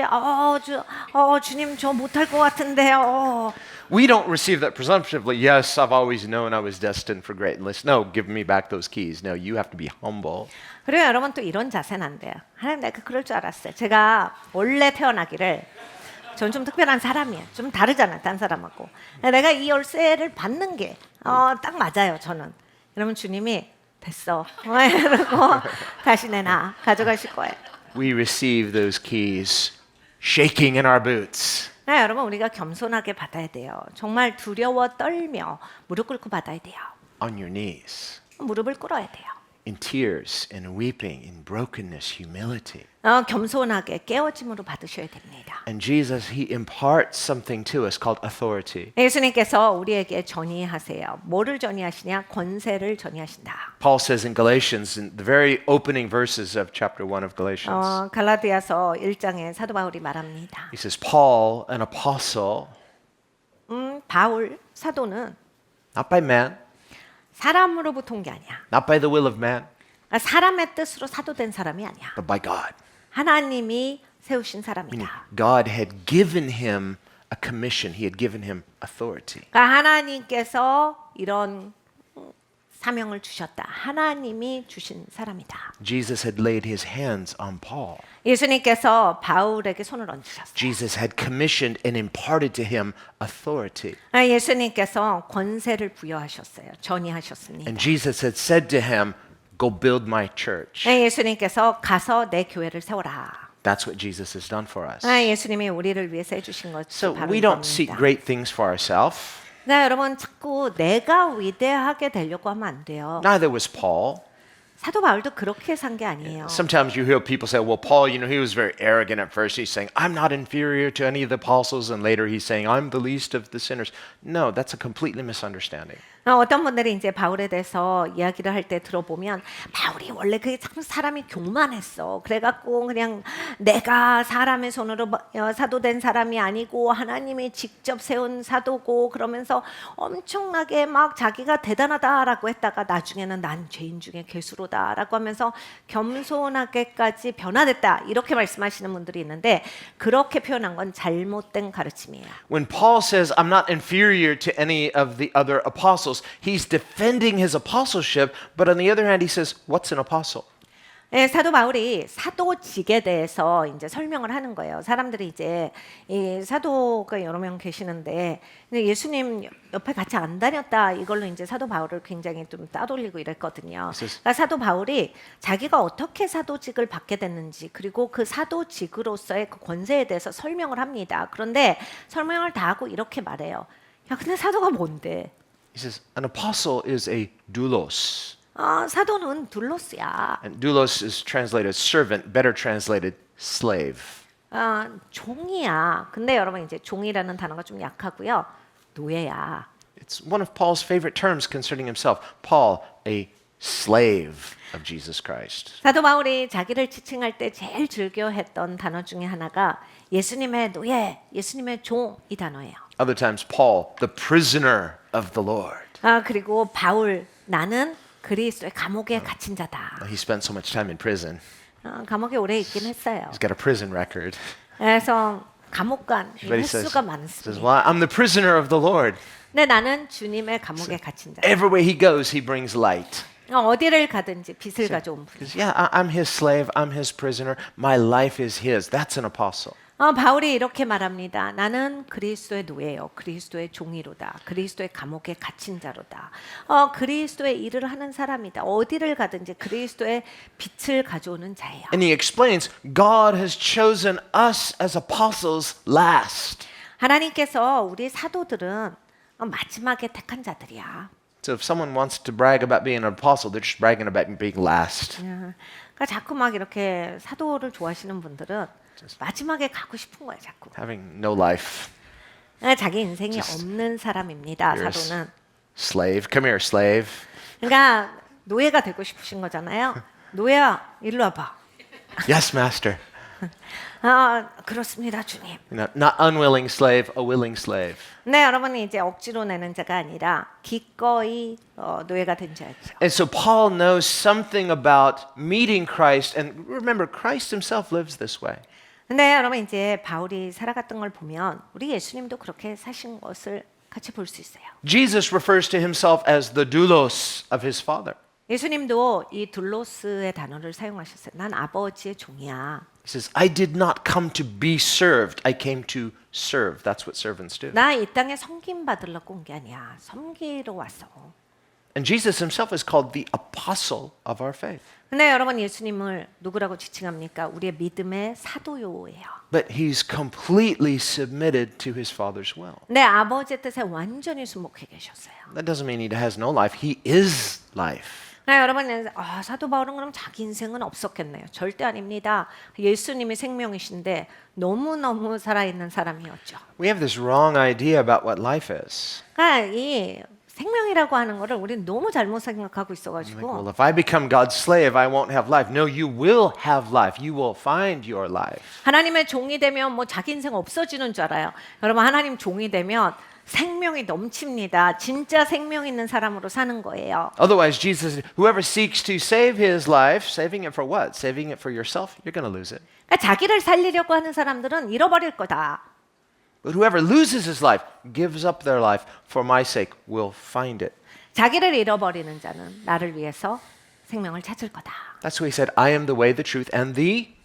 주님 저 못할 것 같은데요. We don't receive that presumptively. Yes, I've always known I was destined for greatness. No, give me back those keys. No, you have to be humble. 그리고 여러분 또 이런 자세는 안 돼요. 하나님 내가 그럴 줄 알았어요. 제가 원래 태어나기를 전 좀 특별한 사람이에요. 좀 다르잖아요, 딴 사람하고. 내가 이 열쇠를 받는 게 딱 맞아요, 저는. 여러분 주님이 됐어. 이러고 다시 내놔 가져가실 거예요. We receive those keys shaking in our boots. 여러분 우리가 겸손하게 받아야 돼요. 정말 두려워 떨며 무릎 꿇고 받아야 돼요. On your knees, 무릎을 꿇어야 돼요. in tears, in weeping, in brokenness, humility. 겸손하게 깨어짐으로 받으셔야 됩니다. And Jesus, He imparts something to us called authority. 예수님께서 우리에게 전이하세요. 뭐를 전이하시냐? 권세를 전이하신다. Paul says in Galatians, in the very opening verses of chapter 1 of Galatians, 갈라디아서 1장에 사도 바울이 말합니다. he says, Paul, an apostle, 바울 사도는 not by man, 사람으로부터 온 게 아니야. not by the will of man, 사람의 뜻으로 사도된 사람이 아니야. but by God. 하나님이 세우신 Meaning 사람이다. God had given him a commission. He had given him authority. 그러니까 하나님께서 이런 사명을 주셨다. 하나님이 주신 사람이다. Jesus had laid his hands on Paul. 예수님께서 바울에게 손을 얹으셨어요. Jesus had commissioned and imparted to him authority. 예수님께서 권세를 부여하셨어요. 전이하셨습니다. And Jesus had said to him, go build my church. 예수님께서 가서 내 교회를 세워라. That's what Jesus has done for us. 예수님이 우리를 위해서 해주신 것이 So 바로 we don't seek 이겁니다. great things for ourselves. 여러분 자꾸 내가 위대하게 되려고 하면 안 돼요. Neither was Paul. 사도 바울도 그렇게 산 게 아니에요. Sometimes you hear people say, well, Paul, he was very arrogant at first. He's saying, I'm not inferior to any of the apostles. And later he's saying, I'm the least of the sinners. No, that's a completely misunderstanding. 어떤 분들이 이제 바울에 대해서 이야기를 할 때 들어보면 바울이 원래 그게 참 사람이 교만했어. 그래갖고 그냥 내가 사람의 손으로 사도된 사람이 아니고 하나님이 직접 세운 사도고 그러면서 엄청나게 막 자기가 대단하다라고 했다가 나중에는 난 죄인 중에 괴수로다라고 하면서 겸손하게까지 변화됐다 이렇게 말씀하시는 분들이 있는데 그렇게 표현한 건 잘못된 가르침이에요. When Paul says, I'm not inferior to any of the other apostles, he's defending his apostleship, but on the other hand, he says, what's an apostle? 사도 바울이 사도직에 대해서 이제 설명을 하는 거예요. 사람들이 이제 이 사도가 여러 명 계시는데 예수님 옆에 같이 안 다녔다 이걸로 이제 사도 바울을 굉장히 좀 따돌리고 이랬거든요. 그러니까 사도 바울이 자기가 어떻게 사도직을 받게 됐는지 그리고 그 사도직으로서의 그 권세에 대해서 설명을 합니다. 그런데 설명을 다 하고 이렇게 말해요. 야, 근데 사도가 뭔데? He says, an apostle is a doulos. 사도는 둘로스야. And doulos is translated servant, better translated slave. 종이야. 근데 여러분 이제 종이라는 단어가 좀 약하고요. 노예야. It's one of Paul's favorite terms concerning himself. Paul, a slave of Jesus Christ. 사도 바울이 자기를 지칭할 때 제일 즐겨했던 단어 중에 하나가 예수님의 노예, 예수님의 종 이 단어예요. Other times, Paul, the prisoner of the Lord. 그리고 바울, 나는 그리스도의 감옥에 갇힌 자다. He spent so much time in prison. 감옥에 오래 있긴 했어요. He's got a prison record. 그래서 감옥간 But he says, 횟수가 says, 많습니다. well, I'm the prisoner of the Lord. 근데 나는 주님의 감옥에 갇힌 자. Everywhere he goes, he brings light. 어디를 가든지 빛을 가져온 분. Because, yeah, I'm his slave. I'm his prisoner. My life is his. That's an apostle. 바울이 이렇게 말합니다. 나는 그리스도의 노예요. 그리스도의 종이로다. 그리스도의 감옥에 갇힌 자로다. 그리스도의 일을 하는 사람이다. 어디를 가든지 그리스도의 빛을 가져오는 자예요. And he explains, God has chosen us as apostles last. 하나님께서 우리 사도들은 마지막에 택한 자들이야. So if someone wants to brag about being an apostle, they're just bragging about being last. 그러니까 자꾸 막 이렇게 사도를 좋아하시는 분들은 마지막에 가고 싶은 거야, 자꾸. Having no life. 자기 인생이 없는 사람입니다, You're a 사도는. slave. Come here, slave. 그러니까 노예가 되고 싶으신 거잖아요. 노예야, 일로 와봐. Yes, master. 그렇습니다, 주님. Not unwilling slave, a willing slave. 네, 여러분이 이제 억지로 내는 자가 아니라 기꺼이 노예가 된 자죠. And so Paul knows something about meeting Christ. And remember, Christ himself lives this way. 근데 여러분 이제 바울이 살아갔던 걸 보면 우리 예수님도 그렇게 사신 것을 같이 볼 수 있어요. Jesus refers to himself as the doulos of his father. 예수님도 이 둘로스의 단어를 사용하셨어요. 난 아버지의 종이야. He says, I did not come to be served. I came to serve. That's what servants do. 나 이 땅에 섬김 받으려고 온 게 아니야. 섬기러 왔어. And Jesus himself is called the apostle of our faith. 근데 여러분 예수님을 누구라고 지칭합니까? 우리의 믿음의 사도요예요. But he's completely submitted to his father's will. 내 아버지의 뜻에 완전히 순복해 계셨어요. That doesn't mean he has no life. He is life. 여러분 사도 바울은 그럼 자기 인생은 없었겠네요. 절대 아닙니다. 예수님이 생명이신데 너무너무 살아있는 사람이었죠. We have this wrong idea about what life is. 그러니까 이 생명이라고 하는 거를 우리는 너무 잘못 생각하고 Like, 있어가지고 well, if I become God's slave, I won't have life. No, you will have life. You will find your life. 하나님의 종이 되면 뭐 자기 인생 없어지는 줄 알아요. 여러분 하나님 종이 되면 생명이 넘칩니다. 진짜 생명 있는 사람으로 사는 거예요. Otherwise, Jesus, whoever seeks to save his life, saving it for what? Saving it for yourself? You're going to lose it. 그러니까 자기를 살리려고 하는 사람들은 잃어버릴 거다. But whoever loses his life, gives up their life for my sake, will find it. 자기를 잃어버리는 자는 나를 위해서 생명을 찾을 거다. That's why he said, I am the way, the truth, and the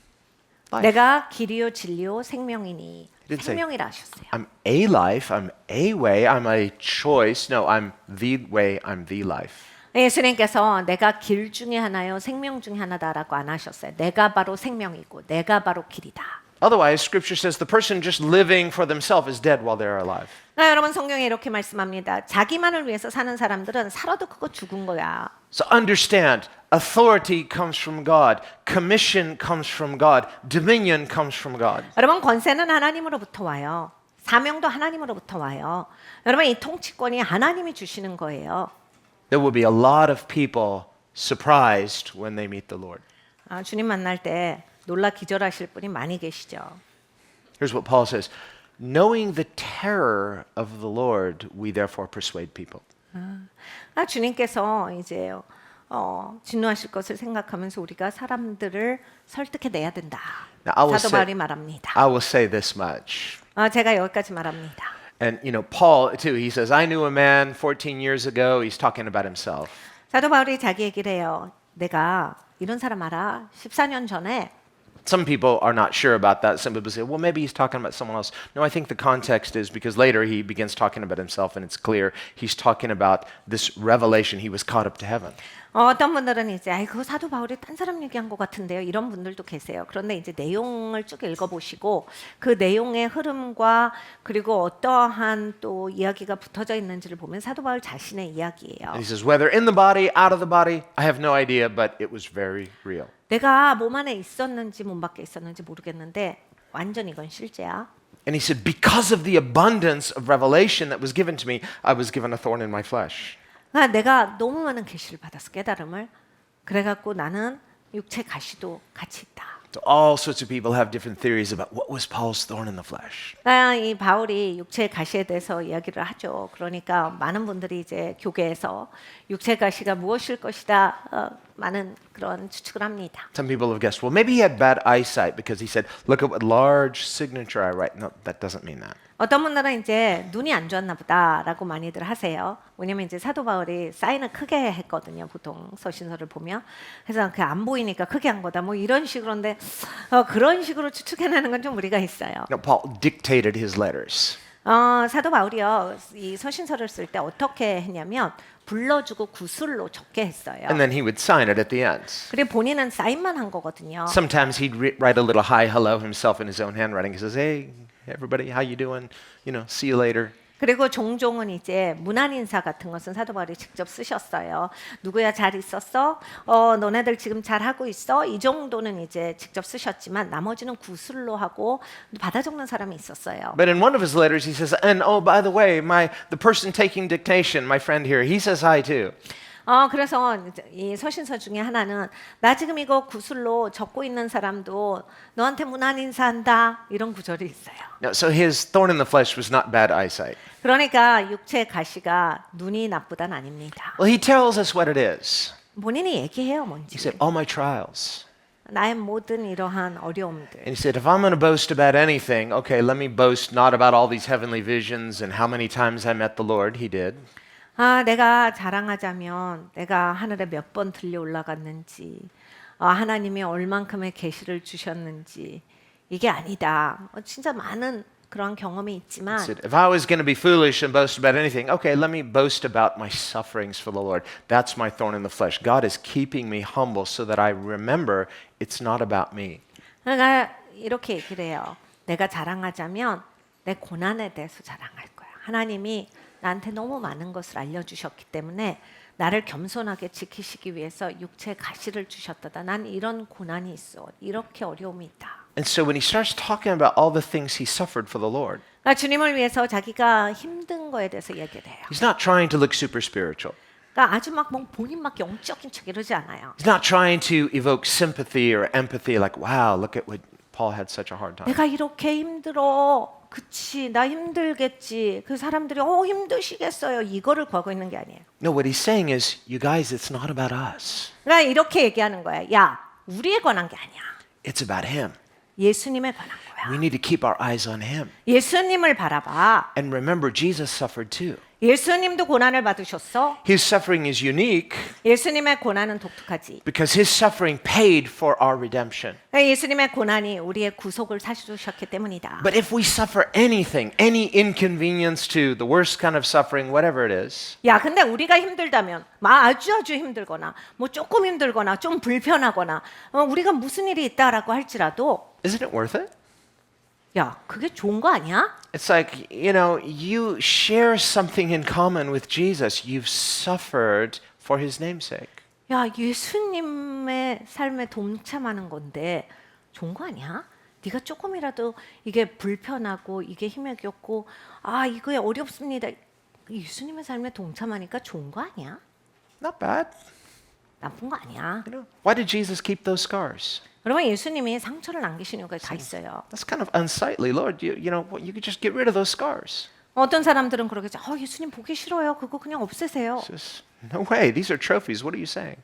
life. 내가 길이요 진리요 생명이니 didn't say- 생명이라 하셨어요. I'm a life, I'm a way, I'm a choice. No, I'm the way, I'm the life. 예수님께서 내가 길 중에 하나요 생명 중에 하나다라고 안 하셨어요. 내가 바로 생명이고 내가 바로 길이다. Otherwise, Scripture says the person just living for themselves is dead while they're alive. 여러분 성경에 이렇게 말씀합니다. 자기만을 위해서 사는 사람들은 살아도 그거 죽은 거야. So understand, authority comes from God, commission comes from God, dominion comes from God. 여러분 권세는 하나님으로부터 와요. 사명도 하나님으로부터 와요. 여러분 이 통치권이 하나님이 주시는 거예요. There will be a lot of people surprised when they meet the Lord. 주님 만날 때 놀라 기절하실 분이 많이 계시죠. Here's what Paul says. Knowing the terror of the Lord, we therefore persuade people. 주님께서 이제 진노하실 것을 생각하면서 우리가 사람들을 설득해내야 된다. Now, I will 사도 say- 바울이 말합니다. I will say this much. 제가 여기까지 말합니다. And Paul too, he says, I knew a man 14 years ago. He's talking about himself. 사도 바울이 자기 얘기를 해요. 내가 이런 사람 알아. 14년 전에 Some people are not sure about that. Some people say, well, maybe he's talking about someone else. No, I think the context is because later he begins talking about himself and it's clear he's talking about this revelation. He was caught up to heaven. 어떤 분들은 이제 그 사도 바울이 딴 사람 얘기한 것 같은데요. 이런 분들도 계세요. 그런데 이제 내용을 쭉 읽어보시고 그 내용의 흐름과 그리고 어떠한 또 이야기가 붙어져 있는지를 보면 사도 바울 자신의 이야기예요. And he says, whether in the body, out of the body, I have no idea, but it was very real. 내가 몸 안에 있었는지 몸 밖에 있었는지 모르겠는데 완전 이건 실제야. And he said, because of the abundance of revelation that was given to me, I was given a thorn in my flesh. 그러니까 내가 너무 많은 계시를 받았어 깨달음을. 그래갖고 나는 육체 가시도 같이 있다. So all sorts of people have different theories about what was Paul's thorn in the flesh. 이 바울이 육체 가시에 대해서 이야기를 하죠. 그러니까 많은 분들이 이제 교계에서 육체 가시가 무엇일 것이다 많은 그런 추측을 합니다. Some people have guessed, well, maybe he had bad eyesight because he said, look at what large signature I write. No, that doesn't mean that. 어떤 분들은 이제 눈이 안 좋았나 보다라고 많이들 하세요. 왜냐면 이제 사도 바울이 사인을 크게 했거든요. 보통 서신서를 보면. 그래서 그 안 보이니까 크게 한 거다. 뭐 이런 식으로인데 그런 식으로 추측해내는 건 좀 무리가 있어요. No, Paul dictated his letters. 사도 바울이요. 이 서신서를 쓸 때 어떻게 했냐면 불러주고 구술로 적게 했어요. And then he would sign it at the end. 그리고 본인은 사인만 한 거거든요. Sometimes he'd write a little hi, hello himself in his own handwriting. He says, hey, everybody, how you doing? You know, see you later. 그리고 종종은 이제 문안 인사 같은 것은 사도 바울이 직접 쓰셨어요. 누구야 잘 있었어? 너네들 지금 잘 하고 있어? 이 정도는 이제 직접 쓰셨지만 나머지는 구술로 하고 받아 적는 사람이 있었어요. But in one of his letters, he says, and oh, by the way, the person taking dictation, my friend here, he says hi too. 그래서 이 서신서 중에 하나는 나 지금 이거 구술로 적고 있는 사람도 너한테 문안 인사한다 이런 구절이 있어요. Now, so his thorn in the flesh was not bad eyesight. 그러니까 육체 가시가 눈이 나쁘단 아닙니다. Well, he tells us what it is. 본인이 얘기해요 He 뭔지. said, all my trials. 나의 모든 이러한 어려움들. And he said, if I'm going to boast about anything, okay, let me boast not about all these heavenly visions and how many times I met the Lord. He did. 내가 자랑하자면 내가 하늘에 몇 번 들려 올라갔는지, 하나님이 얼만큼의 계시를 주셨는지 이게 아니다. 진짜 많은 그런 경험이 있지만 He said, if I was going to be foolish and boast about anything, okay, let me boast about my sufferings for the Lord. That's my thorn in the flesh. God is keeping me humble so that I remember it's not about me. 그러니까 이렇게 얘기를 해요. 내가 자랑하자면 내 고난에 대해서 자랑할 거야. 하나님이 나한테 너무 많은 것을 알려주셨기 때문에 나를 겸손하게 지키시기 위해서 육체의 가시를 주셨다. 난 이런 고난이 있어. 이렇게 어려움이 있다. And so when he starts talking about all the things he suffered for the Lord, 그러니까 주님을 위해서 자기가 힘든 거에 대해서 얘기를 해요. he's not trying to look super spiritual. 그러니까 아주 막 본인 막 영적인 척 이러지 않아요. He's not trying to evoke sympathy or empathy like, wow, look at what Paul had such a hard time. 내가 이렇게 힘들어. 그치, 나 힘들겠지. 그 사람들이 힘드시겠어요. 이거를 구하고 있는 게 아니에요. No, what he's saying is, you guys, it's not about us. 그러니까 이렇게 얘기하는 거야. 야, 우리에 관한 게 아니야. It's about him. 예수님에 관한 We 거야. need to keep our eyes on him. 예수님을 바라봐. And remember, Jesus suffered too. 예수님도 고난을 받으셨어. His suffering is unique 예수님의 고난은 독특하지. because his suffering paid for our redemption. 예수님의 고난이 우리의 구속을 사주셨기 때문이다. But if we suffer anything, any inconvenience to the worst kind of suffering, whatever it is, 야, 근데 우리가 힘들다면, 아주 힘들거나, 뭐 조금 힘들거나, 좀 불편하거나, 우리가 무슨 일이 있다라고 할지라도, isn't it worth it? 야, 그게 좋은 거 아니야? It's like, you know, you share something in common with Jesus. You've suffered for his namesake. 야, 예수님의 삶에 동참하는 건데 좋은 거 아니야? 네가 조금이라도 이게 불편하고 이게 힘이 겼고 이거에 어렵습니다. 예수님의 삶에 동참하니까 좋은 거 아니야? Not bad. 나쁜 거 아니야. You know, why did Jesus keep those scars? 여러분 예수님이 상처를 남기신 이유가 다 있어요. That's kind of unsightly. Lord, you know, you could just get rid of those scars. 어떤 사람들은 그러겠죠. 예수님 보기 싫어요. 그거 그냥 없애세요. Says, no way. These are trophies. What are you saying?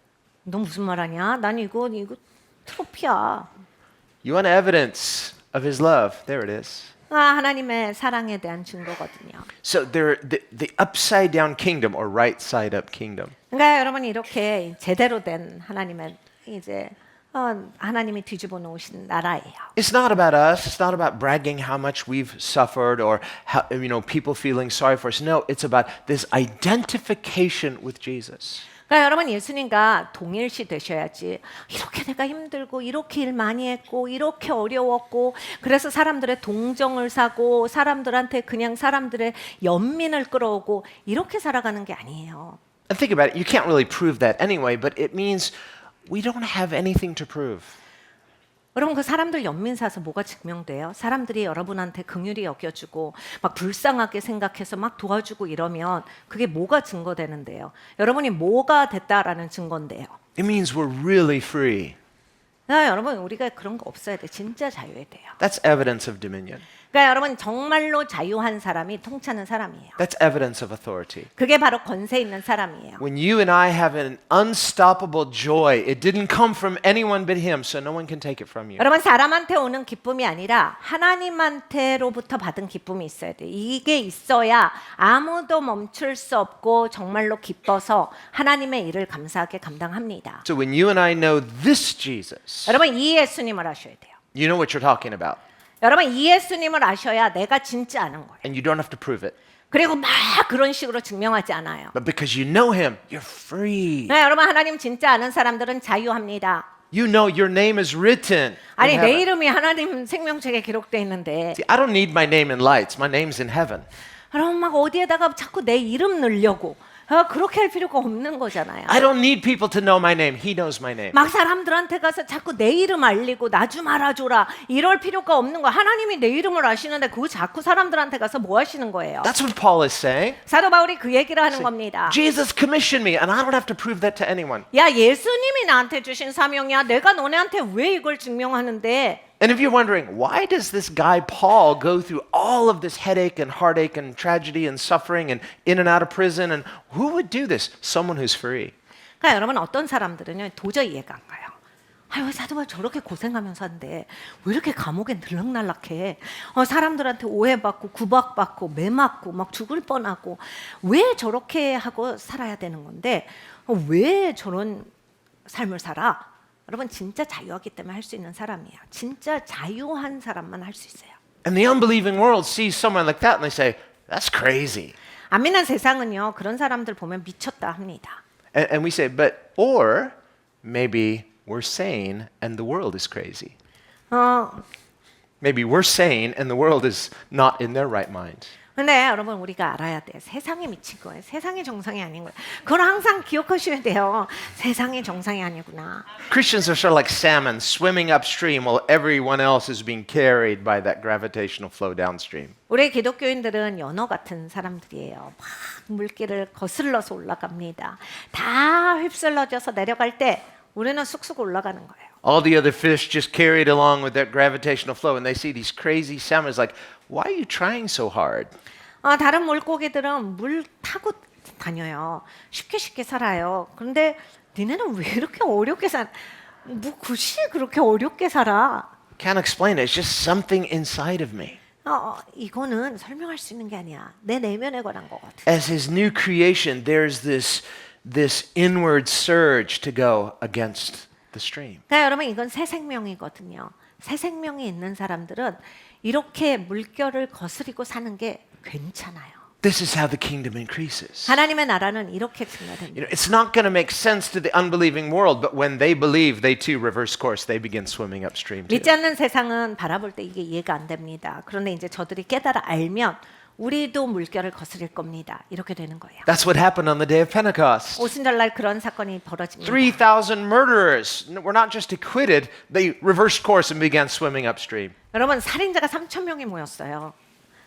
너 무슨 말하냐? 난 이거 트로피야. You want evidence of his love. There it is. 하나님의 사랑에 대한 증거거든요. So the upside down kingdom or right side up kingdom. 그러니까 여러분이 이렇게 제대로 된 하나님의 이제 하나님이 뒤집어 놓으신 나라예요. It's not about us. It's not about bragging how much we've suffered or how, you know, people feeling sorry for us. No, it's about this identification with Jesus. 그러니까 여러분 예수님과 동일시 되셔야지. 이렇게 내가 힘들고 이렇게 일 많이 했고 이렇게 어려웠고 그래서 사람들의 동정을 사고 사람들한테 그냥 사람들의 연민을 끌어오고 이렇게 살아가는 게 아니에요. And think about it. You can't really prove that anyway, but it means we don't have anything to prove. 여러분 그 사람들 연민 사서 뭐가 증명돼요? 사람들이 여러분한테 긍휼히 여겨주고 막 불쌍하게 생각해서 막 도와주고 이러면 그게 뭐가 증거되는데요? 여러분이 뭐가 됐다라는 증거인데요. It means we're really free. 여러분 우리가 그런 거 없어야 돼. 진짜 자유해야 돼요. That's evidence of dominion. 그러니까 여러분 정말로 자유한 사람이 통치하는 사람이에요. That's evidence of authority. 그게 바로 권세 있는 사람이에요. When you and I have an unstoppable joy, it didn't come from anyone but Him, so no one can take it from you. 여러분 사람한테 오는 기쁨이 아니라 하나님한테로부터 받은 기쁨이 있어야 돼. 이게 있어야 아무도 멈출 수 없고 정말로 기뻐서 하나님의 일을 감사하게 감당합니다. So when you and I know this Jesus, 여러분 이 예수님을 아셔야 돼요. you know what you're talking about, 여러분 이 예수님을 아셔야 내가 진짜 아는 거예요. and you don't have to prove it. 그리고 막 그런 식으로 증명하지 않아요. But because you know Him, you're free. 네, 여러분 하나님 진짜 아는 사람들은 자유합니다. You know your name is written. in 아니 내 heaven. 이름이 하나님 생명책에 기록돼 있는데 See, I don't need my name in lights. My name's in heaven. 여러분 막 어디에다가 자꾸 내 이름 넣으려고 그렇게 할 필요가 없는 거잖아요. I don't need people to know my name. He knows my name. 막 사람들한테 가서 자꾸 내 이름 알리고 나 좀 알아줘라 이럴 필요가 없는 거야. 하나님이 내 이름을 아시는데 그거 자꾸 사람들한테 가서 뭐 하시는 거예요? That's what Paul is saying. 사도 바울이 그 얘기를 하는 겁니다. Jesus commissioned me, and I don't have to prove that to anyone. 야 예수님이 나한테 주신 사명이야. 내가 너네한테 왜 이걸 증명하는데? And if you're wondering, why does this guy Paul go through all of this headache and heartache and tragedy and suffering and in and out of prison? And who would do this? Someone who's free. 그러니까 여러분 어떤 사람들은요 도저히 이해가 안 가요. 아유 사도가 저렇게 고생하면서 하는데 왜 이렇게 감옥에 들락날락해? 사람들한테 오해받고 구박받고 매맞고 막 죽을 뻔하고 왜 저렇게 하고 살아야 되는 건데 왜 저런 삶을 살아? 여러분 진짜 자유하기 때문에 할 수 있는 사람이에요. 진짜 자유한 사람만 할 수 있어요. And the unbelieving world sees someone like that and they say, that's crazy. 안 믿는 세상은요 그런 사람들 보면 미쳤다 합니다. And we say, or maybe we're sane and the world is crazy. Maybe we're sane and the world is not in their right mind. 근데 여러분 우리가 알아야 돼. 세상이 미친 거예요. 세상이 정상이 아닌 거예요. 그걸 항상 기억하셔야 돼요. 세상이 정상이 아니구나. Christians are sort of like salmon swimming upstream while everyone else is being carried by that gravitational flow downstream. 우리 기독교인들은 연어 같은 사람들이에요. 막 물길을 거슬러서 올라갑니다. 다 휩쓸러져서 내려갈 때 우리는 쑥쑥 올라가는 거예요. All the other fish just carried along with that gravitational flow, and they see these crazy salmon. It's like, why are you trying so hard? 다른 물고기들은 물 타고 다녀요. 쉽게 살아요. 그런데 니네는 왜 이렇게 어렵게 뭐 굳이 그렇게 어렵게 살아? Can't explain it. It's just something inside of me. 이거는 설명할 수 있는 게 아니야. 내 내면에 관한 거 같아. As His new creation, there's this inward surge to go against the stream. 그러니까 여러분 이건 새 생명이거든요. 새 생명이 있는 사람들은 이렇게 물결을 거스리고 사는 게 괜찮아요. This is how the kingdom increases. 하나님의 나라는 이렇게 증가됩니다. It's not going to make sense to the unbelieving world, but when they believe, they too reverse course. They begin swimming upstream too. 믿지 않는 세상은 바라볼 때 이게 이해가 안 됩니다. 그런데 이제 저들이 깨달아 알면 우리도 물결을 거스릴 겁니다. 이렇게 되는 거예요. That's what happened on the day of Pentecost. 오순절날 그런 사건이 벌어집니다. 3,000 murderers were not just acquitted, they reversed course and began swimming upstream. 여러분 살인자가 3,000명이 모였어요.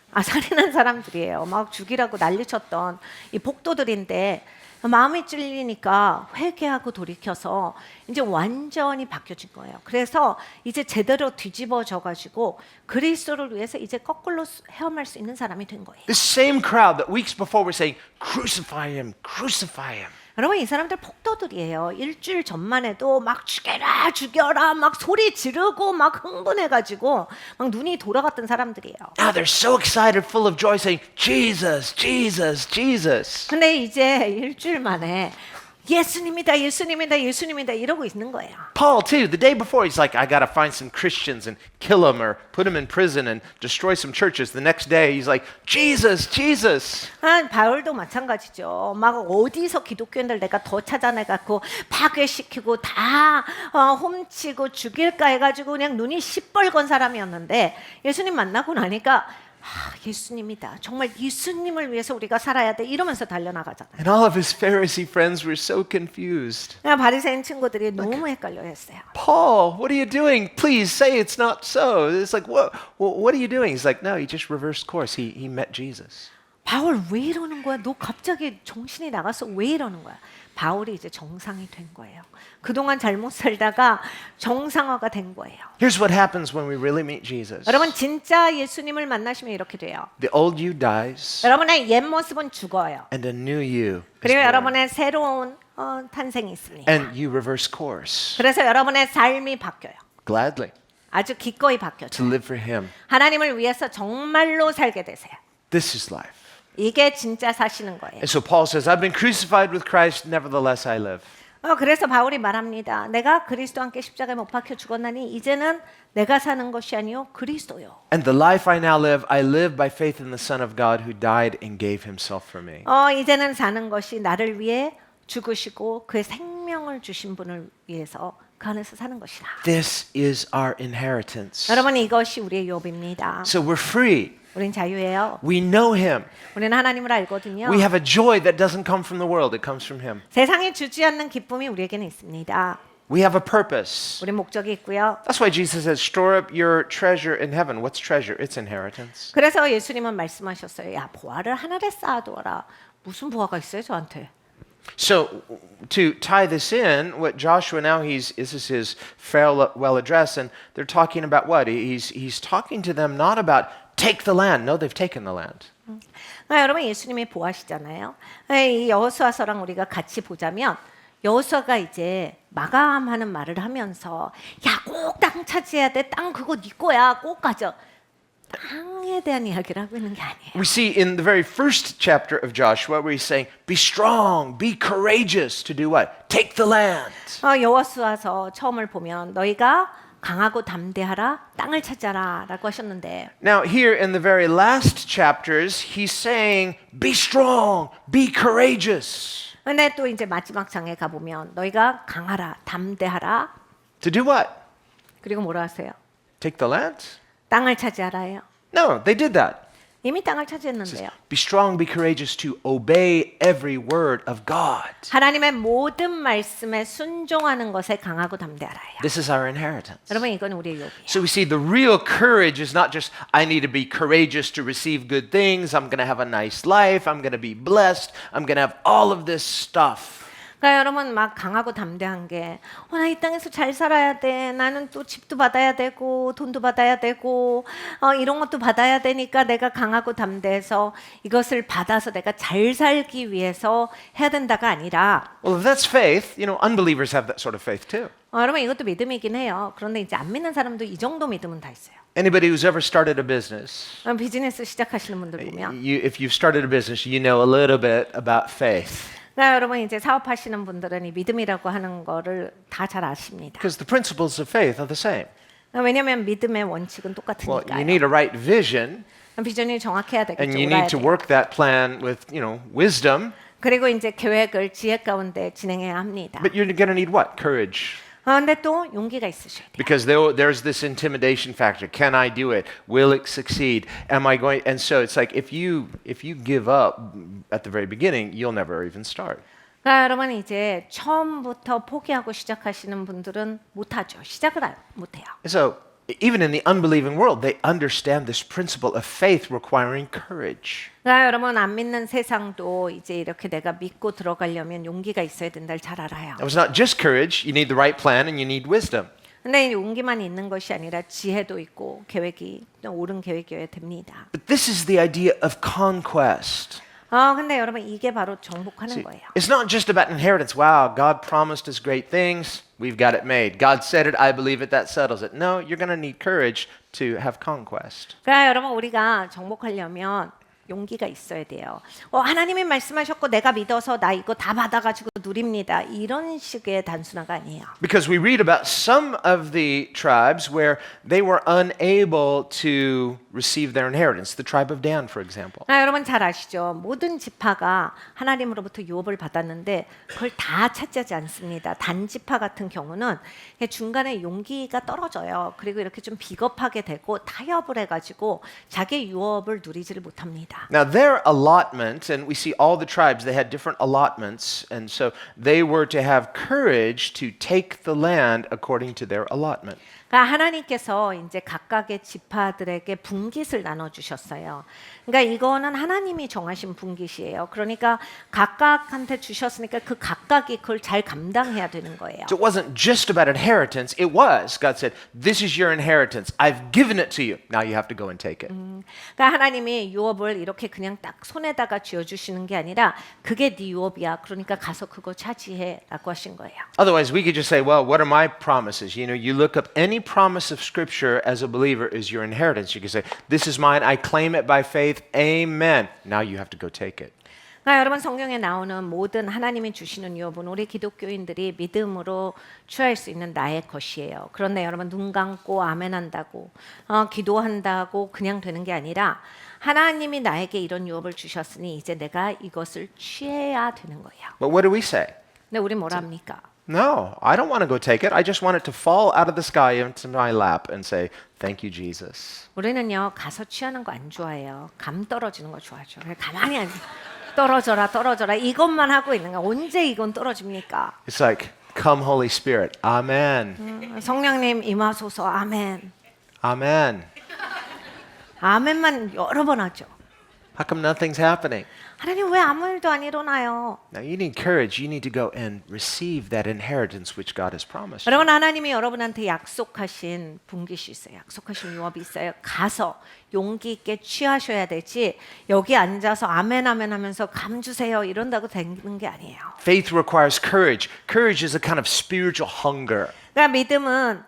살인한 사람들이에요. 막 죽이라고 난리쳤던 이 복도들인데 마음이 찔리니까 회개하고 돌이켜서 이제 완전히 바뀌어진 거예요. 그래서 이제 제대로 뒤집어져 가지고 그리스도를 위해서 이제 거꾸로 헤엄할 수 있는 사람이 된 거예요. The same crowd that weeks before were saying, crucify him, crucify him. 여러분 이 사람들 폭도들이에요. 일주일 전만 해도 막 죽여라 막 소리 지르고 막 흥분해가지고 막 눈이 돌아갔던 사람들이에요. Now they're so excited, full of joy, saying, Jesus, Jesus, Jesus. 근데 이제 일주일 만에 예수님이다, 예수님이다, 예수님이다 이러고 있는 거예요. Paul too, the day before, he's like, I got to find some Christians and kill them or put them in prison and destroy some churches. The next day, he's like, Jesus, Jesus. 바울도 마찬가지죠. 막 어디서 기독교인들 내가 더 찾아내갖고 파괴시키고 다 훔치고 죽일까 해가지고 그냥 눈이 시뻘건 사람이었는데 예수님 만나고 나니까 예수님이다. 정말 예수님을 위해서 우리가 살아야 돼. 이러면서 달려나가잖아요. And all of his Pharisee friends were so confused. 바리새인 친구들이 너무 헷갈려했어요. Paul, what are you doing? Please say it's not so. It's like, what are you doing? He's like, no, he just reversed course. He met Jesus. 바울 왜 이러는 거야? 너 갑자기 정신이 나갔어? 왜 이러는 거야? 바울이 이제 정상이 된 거예요. 그동안 잘못 살다가 정상화가 된 거예요. Here's what happens when we really meet Jesus. 여러분 진짜 예수님을 만나시면 이렇게 돼요. The old you dies 여러분의 옛 모습은 죽어요. and a new you is 그리고 born. 여러분의 새로운 탄생이 있습니다. And you reverse course 그래서 여러분의 삶이 바뀌어요. gladly 아주 기꺼이 to 바뀌어져. live for him. 하나님을 위해서 정말로 살게 되세요. This is life. 이게 진짜 사시는 거예요. And so Paul says, I've been crucified with Christ, nevertheless I live. 그래서 바울이 말합니다. 내가 그리스도와 함께 십자가에 못 박혀 죽었나니 이제는 내가 사는 것이 아니요 그리스도요. And the life I now live, I live by faith in the Son of God who died and gave himself for me. 이제는 사는 것이 나를 위해 죽으시고 그의 생명을 주신 분을 위해서 그 안에서 사는 것이다. This is our inheritance. 여러분 이것이 우리의 유업입니다. So we're free. 우린 자유예요. We know him. 우리는 하나님을 알거든요. We have a joy that doesn't come from the world, it comes from him. 세상이 주지 않는 기쁨이 우리에게는 있습니다. We have a purpose. 우리 목적이 있고요. That's why Jesus says, store up your treasure in heaven. What's treasure? It's inheritance. 그래서 예수님은 말씀하셨어요. 야 보화를 하늘에 쌓아두어라. 무슨 보화가 있어요 저한테? So to tie this in, what Joshua now this is his farewell address, and they're talking about what? He's talking to them not about take the land. No, they've taken the land. 여러분 예수님이 보아시잖아요. 이 여호수아서랑 우리가 같이 보자면 여호수아가 이제 마감하는 말을 하면서 야 꼭 땅 차지해야 돼. 땅 그거 네 거야. 꼭 가져. 땅에 대한 이야기를 하고 있는 게 아니에요. We see in the very first chapter of Joshua where he's saying, be strong, be courageous to do what? Take the land. 여호수아서 처음을 보면 너희가 강하고 담대하라 땅을 찾아라라고 하셨는데 Now here in the very last chapters, he's saying, be strong, be courageous. 근데 또 이제 마지막 장에 가 보면 너희가 강하라 담대하라 To do what? 그리고 뭐라 하세요? Take the land? 땅을 차지하라요. No, they did that. 이미 땅을 차지했는데요. Be strong, be courageous to obey every word of God. 하나님의 모든 말씀에 순종하는 것에 강하고 담대하라요. This is our inheritance. 여러분 이건 우리의 욕이에요. So we see the real courage is not just, I need to be courageous to receive good things, I'm going to have a nice life, I'm going to be blessed, I'm going to have all of this stuff. 그러니까 여러분 막 강하고 담대한 게 나 이 땅에서 잘 살아야 돼. 나는 또 집도 받아야 되고 돈도 받아야 되고 이런 것도 받아야 되니까 내가 강하고 담대해서 이것을 받아서 내가 잘 살기 위해서 해야 된다가 아니라 Well, if that's faith, unbelievers have that sort of faith too. 여러분 이것도 믿음이긴 해요. 그런데 이제 안 믿는 사람도 이 정도 믿음은 다 있어요. Anybody who's ever started a business, 비즈니스 시작하시는 분들 보면 if you've started a business, you know a little bit about faith. 그러니까 여러분 이제 사업하시는 분들은 이 믿음이라고 하는 거를 다 잘 아십니다. Because the principles of faith are the same. 왜냐하면 믿음의 원칙은 Well, you 똑같으니까요. need a right vision, 비전이 정확해야 되겠죠. and you 옳아야 need to 돼요. work that plan with, wisdom. 그리고 이제 계획을 지혜 가운데 진행해야 합니다. But you're going to need what? Courage. 그런데 또 용기가 있으셔야 돼요. Because there's this intimidation factor. Can I do it? Will it succeed? Am I going? And so it's like if you give up at the very beginning, you'll never even start. 그러니까 여러분 이제 처음부터 포기하고 시작하시는 분들은 못하죠. 시작을 못해요. So even in the unbelieving world, they understand this principle of faith requiring courage. 그러니까 여러분 안 믿는 세상도 이제 이렇게 내가 믿고 들어가려면 용기가 있어야 된다를 잘 알아요. It was not just courage. You need the right plan and you need wisdom. 근데 용기만 있는 것이 아니라 지혜도 있고 계획이 옳은 계획이어야 됩니다. But this is the idea of conquest. 근데 여러분 이게 바로 정복하는 See, 거예요. it's not just about inheritance. Wow, God promised us great things. We've got it made. God said it. I believe it. That settles it. No, you're going to need courage to have conquest. 그러니까 여러분 우리가 정복하려면 용기가 있어야 돼요. 하나님이 말씀하셨고 내가 믿어서 나 이거 다 받아가지고 누립니다. 이런 식의 단순화가 아니에요. Because we read about some of the tribes where they were unable to receive their inheritance. The tribe of Dan, for example. 여러분 잘 아시죠? 모든 지파가 하나님으로부터 유업을 받았는데 그걸 다 차지하지 않습니다. 단 지파 같은 경우는 중간에 용기가 떨어져요. 그리고 이렇게 좀 비겁하게 되고 타협을 해가지고 자기 유업을 누리지를 못합니다. Now their allotment, and we see all the tribes, they had different allotments, and so they were to have courage to take the land according to their allotment. 그러니까 하나님께서 이제 각각의 지파들에게 분깃을 나눠 주셨어요. 그러니까 이거는 하나님이 정하신 분깃이에요. 그러니까 각각한테 주셨으니까 그 각각이 그걸 잘 감당해야 되는 거예요. So it wasn't just about inheritance. It was. God said, this is your inheritance. I've given it to you. Now you have to go and take it. 그러니까 하나님이 유업을 이렇게 그냥 딱 손에다가 쥐어 주시는 게 아니라 그게 네 유업이야. 그러니까 가서 그거 차지해라고 하신 거예요. Otherwise, we could just say, well, what are my promises? You know, you look up any promise of Scripture as a believer is your inheritance. You can say, this is mine. I claim it by faith. Amen. Now you have to go take it. 그러니까 여러분 성경에 나오는 모든 하나님이 주시는 유업은 우리 기독교인들이 믿음으로 취할 수 있는 나의 것이에요. 그런데 여러분 눈 감고 아멘한다고 기도한다고 그냥 되는 게 아니라 하나님이 나에게 이런 유업을 주셨으니 이제 내가 이것을 취해야 되는 거예요. But what do we say? 근데 우리 뭐라 합니까? No, I don't want to go take it. I just want it to fall out of the sky into my lap and say, thank you, Jesus. 우리는요 가서 취하는 거 안 좋아해요. 감 떨어지는 거 좋아하죠. 그냥 가만히 앉아 떨어져라 이것만 하고 있는 거야. 언제 이건 떨어집니까? It's like, come, Holy Spirit. Amen. 성령님 임하소서. 아멘. Amen. 아멘만 여러 번 하죠. How come nothing's happening? 하나님 왜 아무 일도 안 일어나요? Now you need courage. You need to go and receive that inheritance which God has promised. you. 여러분 하나님이 여러분한테 약속하신 분깃이 있어요. 약속하신 유업이 있어요. 가서 용기 있게 취하셔야 되지 여기 앉아서 아멘 아멘 하면서 감 주세요 이런다고 되는 게 아니에요. Faith requires courage. Courage is a kind of spiritual hunger. 그러니까 믿음은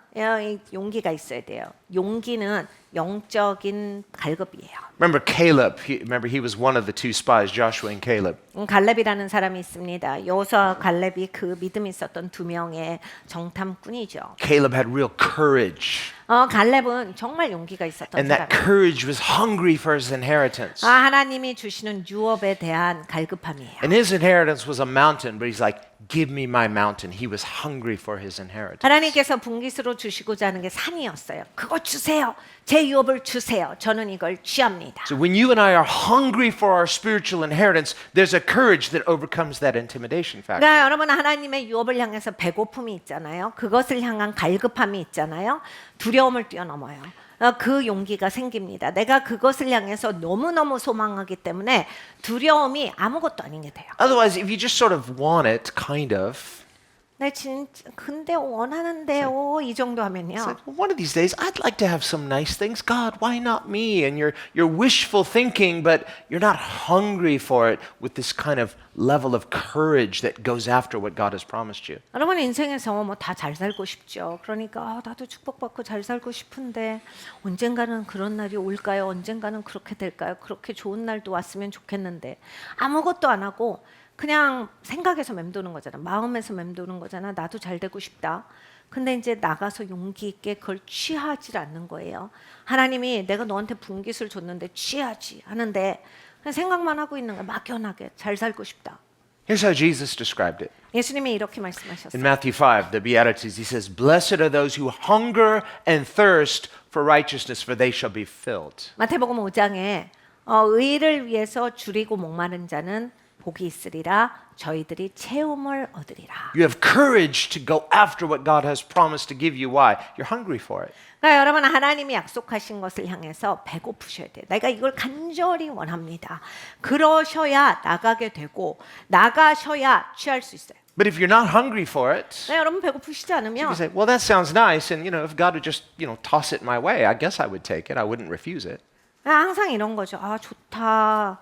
용기가 있어야 돼요. 용기는 영적인 갈급이에요. Remember Caleb. Remember he was one of the two spies, Joshua and Caleb. 갈렙이라는 사람이 있습니다. 여호수아 갈렙이 그 믿음이 있었던 두 명의 정탐꾼이죠. Caleb had real courage. 갈렙은 정말 용기가 있었던 And that 사람이에요. courage was hungry for his inheritance. 하나님이 주시는 유업에 대한 갈급함이에요. And his inheritance was a mountain, but he's like, give me my mountain. He was hungry for his inheritance. 하나님께서 분깃으로 주시고자 하는 게 산이었어요. 그거 주세요. 제 유업을 주세요. 저는 이걸 취합니다. So when you and I are hungry for our spiritual inheritance, there's a courage that overcomes that intimidation factor. 그러니까 여러분 하나님의 유업을 향해서 배고픔이 있잖아요. 그것을 향한 갈급함이 있잖아요. 두려움을 뛰어넘어요. 그 용기가 생깁니다. 내가 그것을 향해서 너무너무 소망하기 때문에 두려움이 아무것도 아닌 게 돼요. Otherwise, if you just sort of want it, kind of, 네, 진짜 근데 원하는데요. 이 정도 하면요. it's like, well, one of these days, I'd like to have some nice things. God, why not me? And you're wishful thinking, but you're not hungry for it with this kind of level of courage that goes after what God has promised you. 여러분 인생에서 뭐 다 잘 살고 싶죠. 그러니까 나도 축복받고 잘 살고 싶은데 언젠가는 그런 날이 올까요? 언젠가는 그렇게 될까요? 그렇게 좋은 날도 왔으면 좋겠는데 아무것도 안 하고 그냥 생각에서 맴도는 거잖아. 마음에서 맴도는 거잖아. 나도 잘 되고 싶다. 근데 이제 나가서 용기 있게 그걸 취하지 않는 거예요. 하나님이 내가 너한테 분깃을 줬는데 취하지 하는데 그냥 생각만 하고 있는 거야. 막연하게 잘 살고 싶다. Here's how Jesus described it. 예수님이 이렇게 In 말씀하셨어요. Matthew 5, the Beatitudes, he says, Blessed are those who hunger and thirst for righteousness, for they shall be filled. 마태복음 5장에 의를 위해서 줄이고 목마른 자는 복이 있으리라 저희들이 체험을 얻으리라. You have courage to go after what God has promised to give you. Why? You're hungry for it. 그러니까 여러분 하나님이 약속하신 것을 향해서 배고프셔야 돼요. 내가 이걸 간절히 원합니다. 그러셔야 나가게 되고 나가셔야 취할 수 있어요. But if you're not hungry for it, 네, 여러분 배고프시지 you 않으면 can say, well, that sounds nice. And, if God would just, toss it my way, I guess I would take it. I wouldn't refuse it. 항상 이런 거죠. 좋다.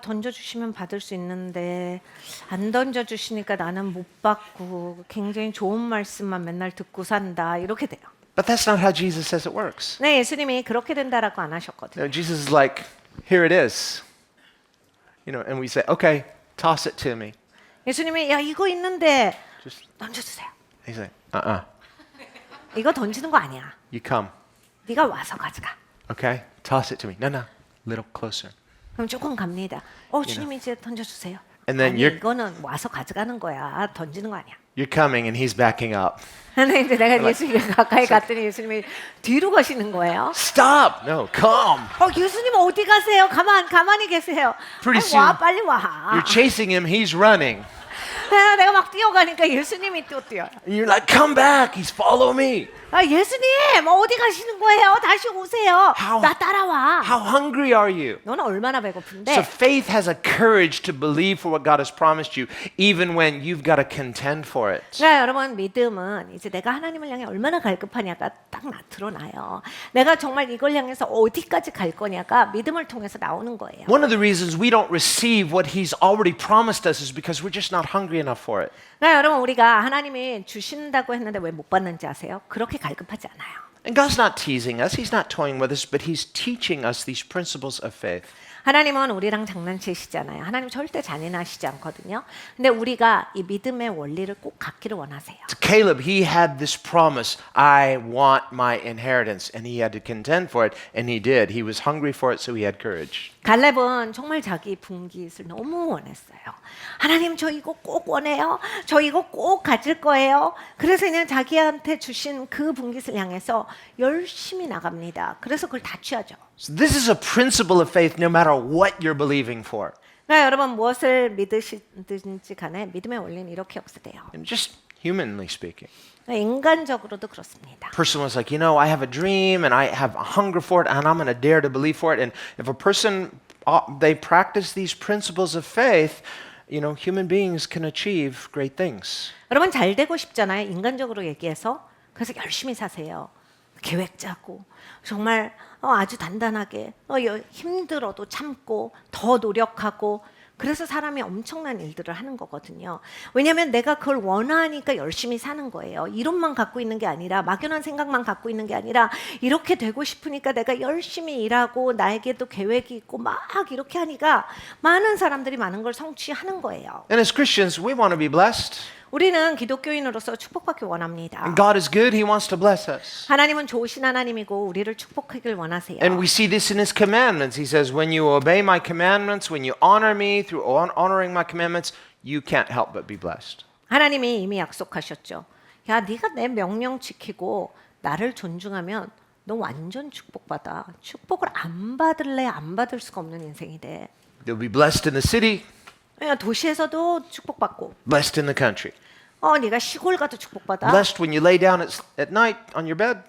던져주시면 받을 수 있는데 안 던져주시니까 나는 못 받고 굉장히 좋은 말씀만 맨날 듣고 산다. 이렇게 돼요. But that's not how Jesus says it works. 네, 예수님이 그렇게 된다라고 안 하셨거든요. Jesus is like, here it is. And we say, okay, toss it to me. 예수님이 야 이거 있는데 Just, 던져주세요. he's like, 이거 던지는 거 아니야. you come. 네가 와서 가져가. Okay, toss it to me. No, little closer. 그럼 조금 갑니다. 주님 이제 던져주세요. And then 아니 you're- 이거는 와서 가져가는 거야. 던지는 거 아니야. You're coming and he's backing up. 근데 이제 내가 예수님 가까이 갔더니 예수님이 뒤로 가시는 거예요. Stop! No, come. 예수님 어디 가세요? 가만히 계세요. Pretty 아니, 와 soon, 빨리 와. You're chasing him, he's running. 내가 막 뛰어가니까 예수님이 또 뛰어요. And you're like, come back, he's follow me. 아, 예수님 어디 가시는 거예요? 다시 오세요. How- 나 따라와. How hungry are you? 너는 얼마나 So 배고픈데? faith has a courage to believe for what God has promised you, even when you've got to contend for it. 그러니까 여러분 믿음은 이제 내가 하나님을 향해 얼마나 갈급하냐가 딱 드러나요. 내가 정말 이걸 향해서 어디까지 갈 거냐가 믿음을 통해서 나오는 거예요. One of the reasons we don't receive what He's already promised us is because we're just not hungry enough for it. 그러니까 여러분 우리가 하나님이 주신다고 했는데 왜 못 받는지 아세요? 그렇게 갈급하지 않아요. And God's not teasing us, He's not toying with us, but He's teaching us these principles of faith. 하나님은 우리랑 장난치시잖아요. 하나님 절대 잔인하시지 않거든요. 근데 우리가 이 믿음의 원리를 꼭 갖기를 원하세요. To Caleb, he had this promise, I want my inheritance, and he had to contend for it, and he did. He was hungry for it, so he had courage. 갈렙은 정말 자기 분깃을 너무 원했어요. 하나님 저 이거 꼭 원해요. 저 이거 꼭 가질 거예요. 그래서 그냥 자기한테 주신 그 분깃을 향해서 열심히 나갑니다. 그래서 그걸 다 취하죠. So this is a principle of faith no matter what you're believing for. 그러니까 여러분 무엇을 믿으시든지 간에 믿음의 원리는 이렇게 역사돼요. And just humanly speaking. 인간적으로도 그렇습니다. Person was like, I have a dream and I have a hunger for it and I'm going to dare to believe for it. And if a person, they practice these principles of faith, human beings can achieve great things. 여러분 잘 되고 싶잖아요. 인간적으로 얘기해서. 그래서 열심히 사세요. 계획 짜고 정말 아주 단단하게 힘들어도 참고 더 노력하고 그래서 사람이 엄청난 일들을 하는 거거든요. 왜냐하면 내가 그걸 원하니까 열심히 사는 거예요. 이론만 갖고 있는 게 아니라 막연한 생각만 갖고 있는 게 아니라 이렇게 되고 싶으니까 내가 열심히 일하고 나에게도 계획이 있고 막 이렇게 하니까 많은 사람들이 많은 걸 성취하는 거예요. And as Christians, we want to be blessed. 우리는 기독교인으로서 축복받기 원합니다. And God is good. He wants to bless us. 하나님은 좋으신 하나님이고 우리를 축복하길 원하세요. And we see this in His commandments. He says, when you obey my commandments, when you honor me through honoring my commandments, you can't help but be blessed. 하나님이 이미 약속하셨죠. 야, 네가 내 명령 지키고 나를 존중하면 너 완전 축복받아. 축복을 안 받을래 안 받을 수가 없는 인생이 돼. You'll be blessed in the city, 도시에서도 축복받고 blessed in the country. 네가 시골 가도 축복받아. Blessed when you lay down at night on your bed.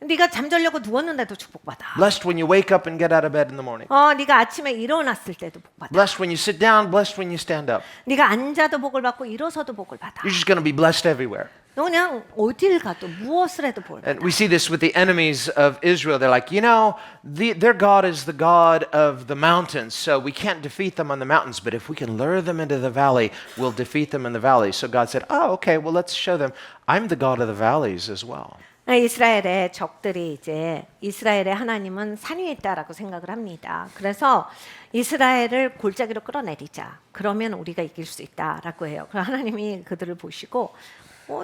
네가 잠자려고 누웠는데도 축복받아. Blessed when you wake up and get out of bed in the morning. 네가 아침에 일어났을 때도 복받아. Blessed when you sit down, blessed when you stand up. 네가 앉아도 복을 받고 일어서도 복을 받아. You're just going to be blessed everywhere. 너 그냥 어딜 가도 무엇을 해도 복을 받아. And we see this with the enemies of Israel. They're like, their God is the God of the mountains, so we can't defeat them on the mountains, but if we can lure them into the valley, we'll defeat them in the valley. So God said, okay, well, let's show them I'm the God of the valleys as well. 이스라엘의 적들이 이제 이스라엘의 하나님은 산 위에 있다라고 생각을 합니다. 그래서 이스라엘을 골짜기로 끌어내리자. 그러면 우리가 이길 수 있다라고 해요. 그래서 하나님이 그들을 보시고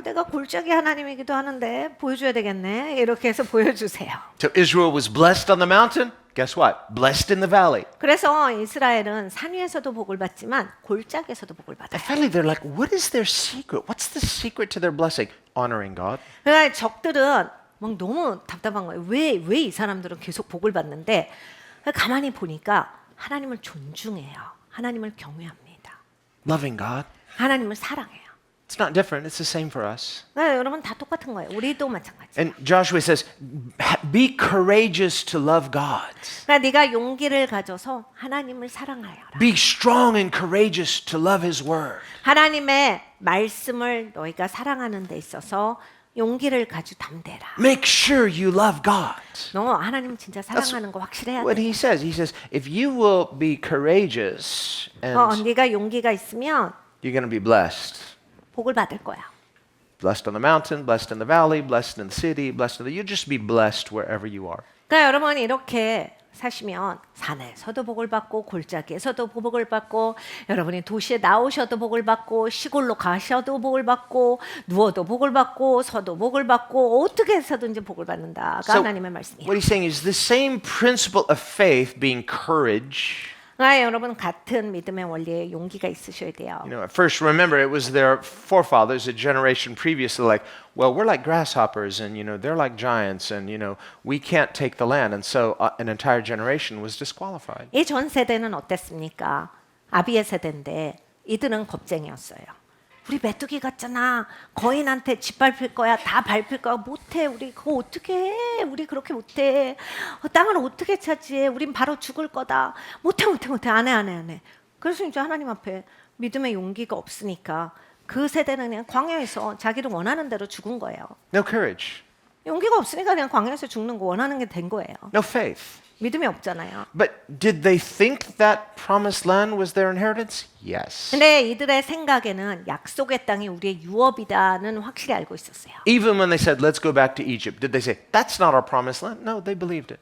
내가 골짜기 하나님이기도 하는데 보여줘야 되겠네. 이렇게 해서 보여주세요. So Israel was blessed on the mountain. Guess what? Blessed in the valley. 그래서 이스라엘은 산 위에서도 복을 받지만 골짜기에서도 복을 받아요. And finally, they're like, what is their secret? What's the secret to their blessing? Honoring God. 그러니까 적들은 막 너무 답답한 거예요. 왜 이 사람들은 계속 복을 받는데 가만히 보니까 하나님을 존중해요. 하나님을 경외합니다. Loving God. 하나님을 사랑해요. It's not different. It's the same for us. 여러분 다 똑같은 거예요. 우리도 마찬가지. And Joshua says, be courageous to love God. 그러니까 네가 용기를 가져서 하나님을 사랑하여라. Be strong and courageous to love His word. 하나님의 말씀을 너희가 사랑하는 데 있어서 용기를 가지고 담대라. Make sure you love God. 너 하나님 진짜 사랑하는 거 확실해야 What 돼. He says, He says, if you will be courageous and 네가 용기가 있으면 you're going to be blessed. 복을 받을 거야. Blessed on the mountain, blessed in the valley, blessed in the city, blessed in the... You just be blessed wherever you are. 그러니까 여러분 이렇게 사시면 산에서도 복을 받고 골짜기에서도 복을 받고 여러분이 도시에 나오셔도 복을 받고 시골로 가셔도 복을 받고 누워도 복을 받고 서도 복을 받고 어떻게 해서든지 복을 받는다가 하나님의 말씀이에요. What he's saying is the same principle of faith being courage. 여러분 같은 믿음의 원리에 용기가 있으셔야 돼요. At first, remember, it was their forefathers, a generation previously, like, well, we're like grasshoppers, and they're like giants, and we can't take the land, and so an entire generation was disqualified. 이 전 세대는 어땠습니까? 아비의 세대인데 이들은 겁쟁이였어요. 우리 메뚜기 같잖아. 거인한테 짓밟힐 거야. 다 밟힐 거야. 못해. 우리 그거 어떻게 해? 우리 그렇게 못해. 땅을 어떻게 차지해? 우린 바로 죽을 거다. 못해. 안 해. 그래서 이제 하나님 앞에 믿음의 용기가 없으니까 그 세대는 그냥 광야에서 자기를 원하는 대로 죽은 거예요. No courage. 용기가 없으니까 그냥 광야에서 죽는 거 원하는 게 된 거예요. No faith. 믿음이 없잖아요. But did they think that promised land was their inheritance? Yes. 근데 이들의 생각에는 약속의 땅이 우리의 유업이다는 확실히 알고 있었어요. Even when they said, let's go back to Egypt, did they say, that's not our promised land? No, they believed it.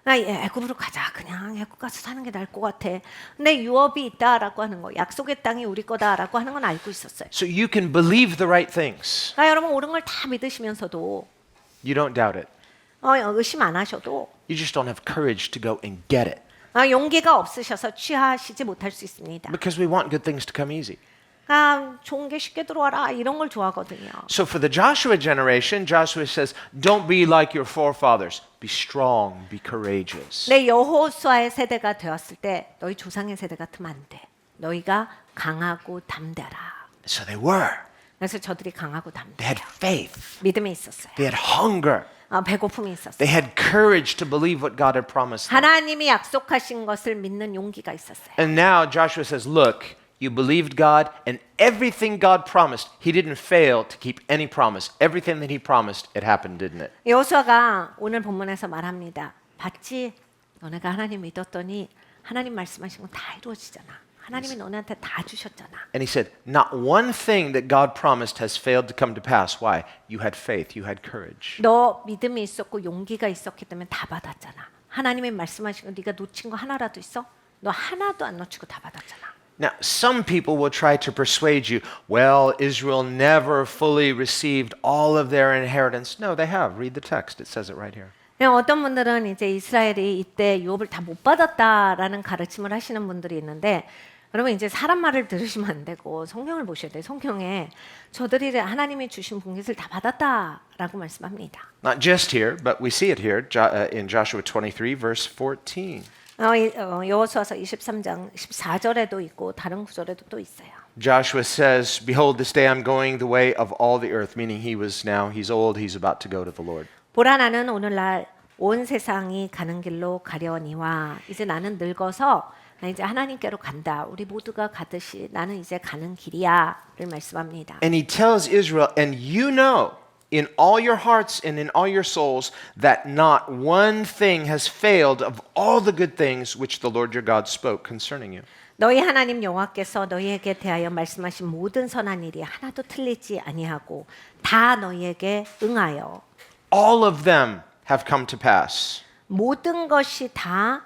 애굽으로 가자. 그냥 애굽 가서 사는 게 나을 것 같아. 근데 유업이 있다라고 하는 거, 약속의 땅이 우리 거다라고 하는 건 알고 있었어요. So you can believe the right things. 그러니까 여러분 옳은 걸 다 믿으시면서도 You don't doubt it. 의심 안 하셔도 You just don't have courage to go and get it. 용기가 없으셔서 취하시지 못할 수 있습니다. Because we want good things to come easy. 좋은 게 쉽게 들어와라 이런 걸 좋아하거든요. So for the Joshua generation, Joshua says, don't be like your forefathers. Be strong, be courageous. 내 여호수아의 세대가 되었을 때 너희 조상의 세대 같으면 안 돼. 너희가 강하고 담대라. So they were. 그래서 저들이 강하고 They 담대해요. had faith. 믿음이 있었어요. They had hunger. 배고픔이 있었어요. They had courage to believe what God had promised them. 하나님이 약속하신 것을 믿는 용기가 있었어요. And now Joshua says, look, you believed God and everything God promised, he didn't fail to keep any promise. Everything that he promised, it happened, didn't it? 여호수아가 오늘 본문에서 말합니다. 봤지? 너네가 하나님 믿었더니 하나님 말씀하신 건 다 이루어지잖아. 하나님이 너네한테 다 주셨잖아. And he said, not one thing that God promised has failed to come to pass. Why? You had faith, you had courage. 너 믿음이 있었고 용기가 있었기 때문에 다 받았잖아. 하나님이 말씀하신 거 네가 놓친 거 하나라도 있어? 너 하나도 안 놓치고 다 받았잖아. Now, some people will try to persuade you, well, Israel never fully received all of their inheritance. No, they have. Read the text. It says it right here. 어떤 분들은 이제 이스라엘이 이때 유업을 다 못 받았다라는 가르침을 하시는 분들이 있는데 여러분 이제 사람 말을 들으시면 안 되고 성경을 보셔야 돼요. 성경에 저들이 하나님이 주신 복깃을 다 받았다라고 말씀합니다. Not just here, but we see it here in Joshua 23, verse 14. 여호수아서 23장 14절에도 있고 다른 구절에도 또 있어요. Joshua says, behold, this day I'm going the way of all the earth, meaning he's old, he's about to go to the Lord. 보라 나는 오늘날 온 세상이 가는 길로 가려니와 이제 나는 늙어서 나 이제 하나님께로 간다. 우리 모두가 가듯이 나는 이제 가는 길이야를 말씀합니다. And he tells Israel, and you know in all your hearts and in all your souls that not one thing has failed of all the good things which the Lord your God spoke concerning you. 너희 하나님 여호와께서 너희에게 대하여 말씀하신 모든 선한 일이 하나도 틀리지 아니하고 다 너희에게 응하여 All of them have come to pass. 모든 것이 다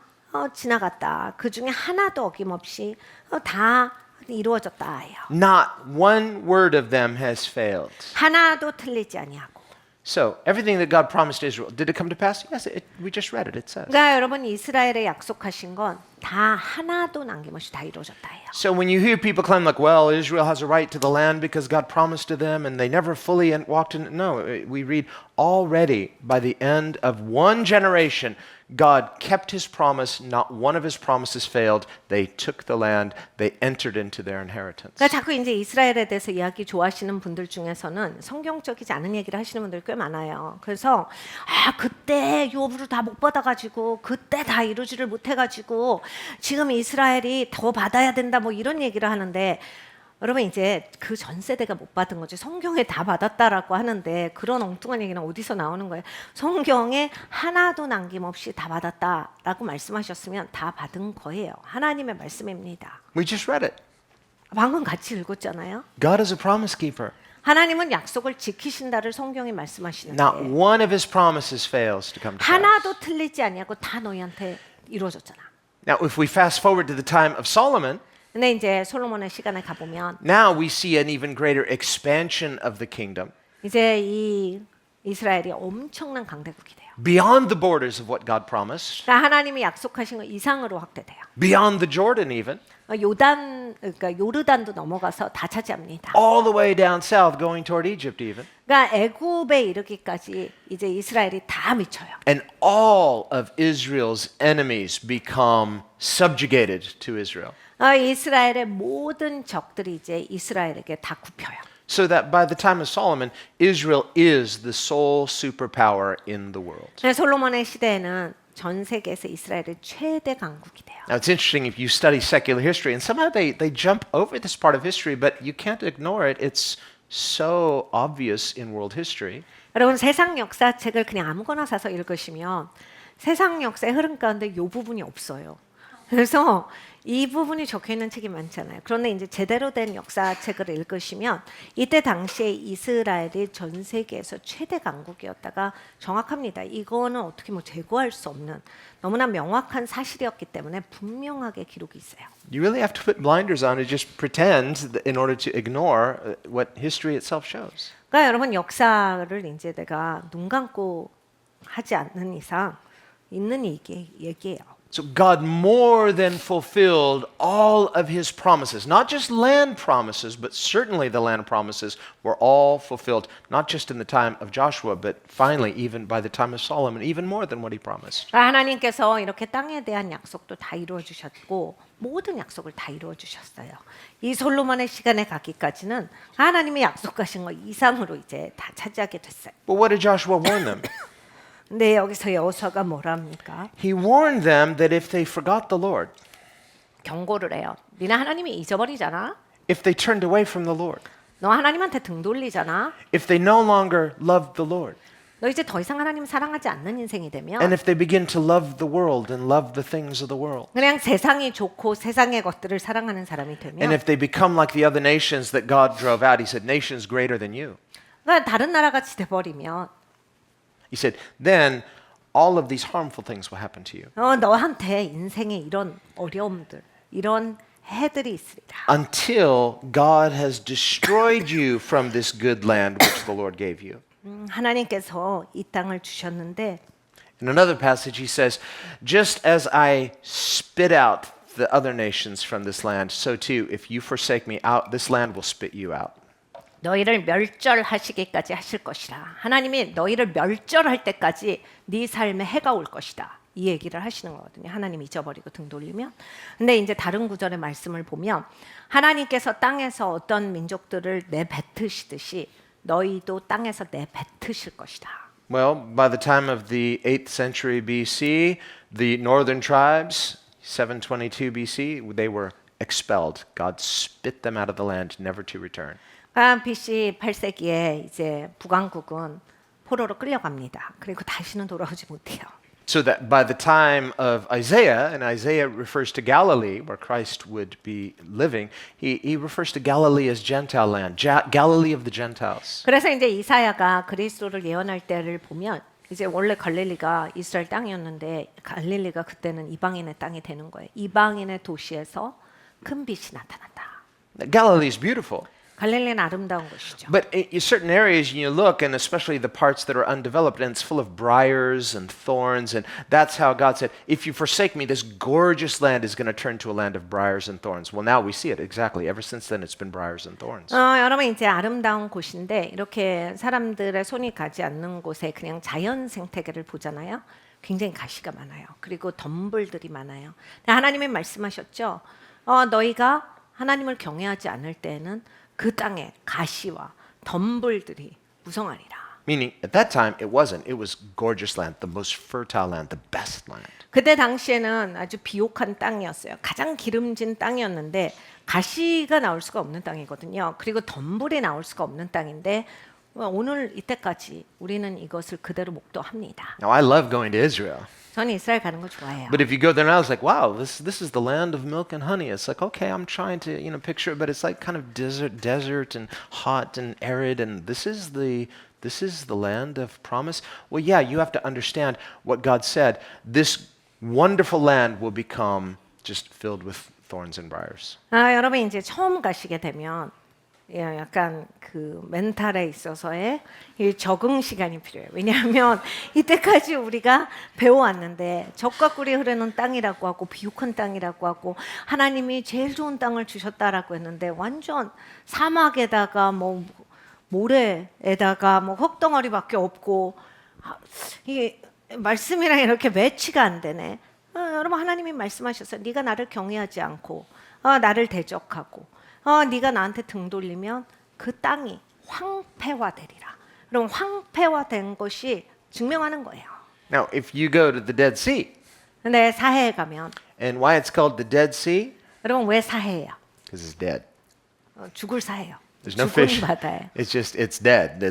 지나갔다. 그 중에 하나도 어김없이 다 이루어졌다 해요. Not one word of them has failed. 하나도 틀리지 아니하고. So, everything that God promised Israel, did it come to pass? Yes, we just read it. It says. 그러니까 여러분 이스라엘에 약속하신 건 다 하나도 남김없이 다 이루어졌다 해요. So when you hear people claim like, well, Israel has a right to the land because God promised to them and they never fully walked in it. No, we read already by the end of one generation, God kept his promise. Not one of his promises failed. They took the land. They entered into their inheritance. 그러니까 자꾸 이제 이스라엘에 대해서 이야기 좋아하시는 분들 중에서는 성경적이지 않은 얘기를 하시는 분들 꽤 많아요. 그래서 그때 유업으로 다 못 받아가지고 그때 다 이루지를 못해가지고 지금 이스라엘이 더 받아야 된다 뭐 이런 얘기를 하는데 여러분 이제 그 전 세대가 못 받은 거지 성경에 다 받았다라고 하는데 그런 엉뚱한 얘기는 어디서 나오는 거예요? 성경에 하나도 남김없이 다 받았다라고 말씀하셨으면 다 받은 거예요. 하나님의 말씀입니다. We just read it. 방금 같이 읽었잖아요. God is a promise keeper. 하나님은 약속을 지키신다를 성경이 말씀하시는데 Not one of his promises fails to come to pass. 하나도 틀리지 아니하고 다 너희한테 이루어졌잖아. Now, if we fast forward to the time of Solomon, 근데 이제 솔로몬의 시간에 가보면 now we see an even greater expansion of the kingdom. 이제 이 이스라엘이 엄청난 강대국이 돼요. beyond the borders of what God promised, 그러니까 하나님이 약속하신 것 이상으로 확대돼요. beyond the Jordan even, 그러니까 요르단도 넘어가서 다 차지합니다. all the way down south going toward Egypt even. 그러니까 애굽에 이르기까지 이제 이스라엘이 다 미쳐요. And all of Israel's enemies become subjugated to Israel. 이스라엘의 모든 적들이 이제 이스라엘에게 다 굽혀요. So that by the time of Solomon, Israel is the sole superpower in the world. 솔로몬의 시대에는 전 세계에서 이스라엘의 최대 강국이 돼요. Now it's interesting if you study secular history, and somehow they jump over this part of history, but you can't ignore it. It's so obvious in world history. 여러분 세상 역사책을 그냥 아무거나 사서 읽으시면 세상 역사의 흐름 가운데 이 부분이 없어요. 그래서 이 부분이 적혀 있는 책이 많잖아요. 그런데 이제 제대로 된 역사책을 읽으시면 이때 당시에 이스라엘이 전 세계에서 최대 강국이었다가 정확합니다. 이거는 어떻게 뭐 제거할 수 없는 너무나 명확한 사실이었기 때문에 분명하게 기록이 있어요. You really have to put blinders on and just pretend in order to ignore what history itself shows. 그러니까 여러분 역사를 이제 내가 눈 감고 하지 않는 이상 있는 얘기예요. So God more than fulfilled all of his promises, not just land promises, but certainly the land promises were all fulfilled, not just in the time of Joshua, but finally even by the time of Solomon, even more than what he promised. 하나님께서 이렇게 땅에 대한 약속도 다 이루어 주셨고 모든 약속을 다 이루어 주셨어요. 이 솔로몬의 시간에 가기까지는 하나님이 약속하신 것 이상으로 이제 다 차지하게 됐어요. But what did Joshua warn them? 근데 여기서 여호수아가 뭐라 합니까? He warned them that if they forgot the Lord, 경고를 해요. 니네 하나님이 잊어버리잖아. if they turned away from the Lord, 너 하나님한테 등 돌리잖아. if they no longer loved the Lord, 너 이제 더 이상 하나님 사랑하지 않는 인생이 되면 and if they begin to love the world and love the things of the world, 그냥 세상이 좋고 세상의 것들을 사랑하는 사람이 and 되면 if they become like the other nations that God drove out, he said, nations greater than you. 그러니까 다른 나라 같이 돼버리면 He said, then all of these harmful things will happen to you 너한테 인생에 이런 어려움들, 이런 해들이 있으리라. until God has destroyed you from this good land which the Lord gave you. 하나님께서 이 땅을 주셨는데 In another passage, he says, just as I spit out the other nations from this land, so too, if you forsake me out, this land will spit you out. 너희를 멸절하시기까지 하실 것이라. 하나님이 너희를 멸절할 때까지 네 삶에 해가 올 것이다. 이 얘기를 하시는 거거든요. 하나님 잊어버리고 등 돌리면. 근데 이제 다른 구절의 말씀을 보면 하나님께서 땅에서 어떤 민족들을 내뱉으시듯이 너희도 땅에서 내뱉으실 것이다. Well, by the time of the 8th century BC, the northern tribes, 722 BC, they were expelled. God spit them out of the land, never to return. BC 8세기에 이제 북왕국은 포로로 끌려갑니다. 그리고 다시는 돌아오지 못해요. So that by the time of Isaiah, and Isaiah refers to Galilee, where Christ would be living, he refers to Galilee as Gentile land, Galilee of the Gentiles. 그래서 이제 이사야가 그리스도를 예언할 때를 보면 이제 원래 갈릴리가 이스라엘 땅이었는데 갈릴리가 그때는 이방인의 땅이 되는 거예요. 이방인의 도시에서 큰 빛이 나타난다. Galilee is beautiful. 갈릴리는 아름다운 곳이죠. But in certain areas you look, and especially the parts that are undeveloped, and it's full of briars and thorns, and that's how God said, if you forsake me, this gorgeous land is going to turn to a land of briars and thorns. Well, now we see it exactly. Ever since then, it's been briars and thorns. 여러분 이제 아름다운 곳인데 이렇게 사람들의 손이 가지 않는 곳에 그냥 자연 생태계를 보잖아요. 굉장히 가시가 많아요. 그리고 덤불들이 많아요. 하나님이 말씀하셨죠. 너희가 하나님을 경외하지 않을 때에는 그 땅에 가시와 덤불들이 무성하리라. Meaning, at that time, it wasn't. It was gorgeous land, the most fertile land, the best land. 그때 당시에는 아주 비옥한 땅이었어요. 가장 기름진 땅이었는데 가시가 나올 수가 없는 땅이거든요. 그리고 덤불이 나올 수가 없는 땅인데 오늘 이때까지 우리는 이것을 그대로 목도합니다. Now, I love going to Israel. 저는 이스라엘 가는 거 좋아해요. But if you go there now, it's like, wow, this is the land of milk and honey. It's like, okay, I'm trying to picture it, but it's like kind of desert and hot and arid, and this is the land of promise. Well, yeah, you have to understand what God said. This wonderful land will become just filled with thorns and briars. 여러분 이제 처음 가시게 되면 약간 그 멘탈에 있어서의 이 적응 시간이 필요해요. 왜냐하면 이때까지 우리가 배워왔는데 적과 꿀이 흐르는 땅이라고 하고 비옥한 땅이라고 하고 하나님이 제일 좋은 땅을 주셨다라고 했는데 완전 사막에다가 뭐 모래에다가 뭐 흙덩어리밖에 없고 이게 말씀이랑 이렇게 매치가 안 되네. 여러분 하나님이 말씀하셨어요. 네가 나를 경외하지 않고 나를 대적하고 네가 나한테 등 돌리면 그 땅이 황폐화되리라. 그럼 황폐화된 것이 증명하는 거예요. Now, if you go to the Dead Sea, 근데 사해에 가면 and why it's called the Dead Sea? 여러분 왜 사해예요? Because it's dead. 죽을 사해요. There's no 죽은 fish. 바다예요. It's dead.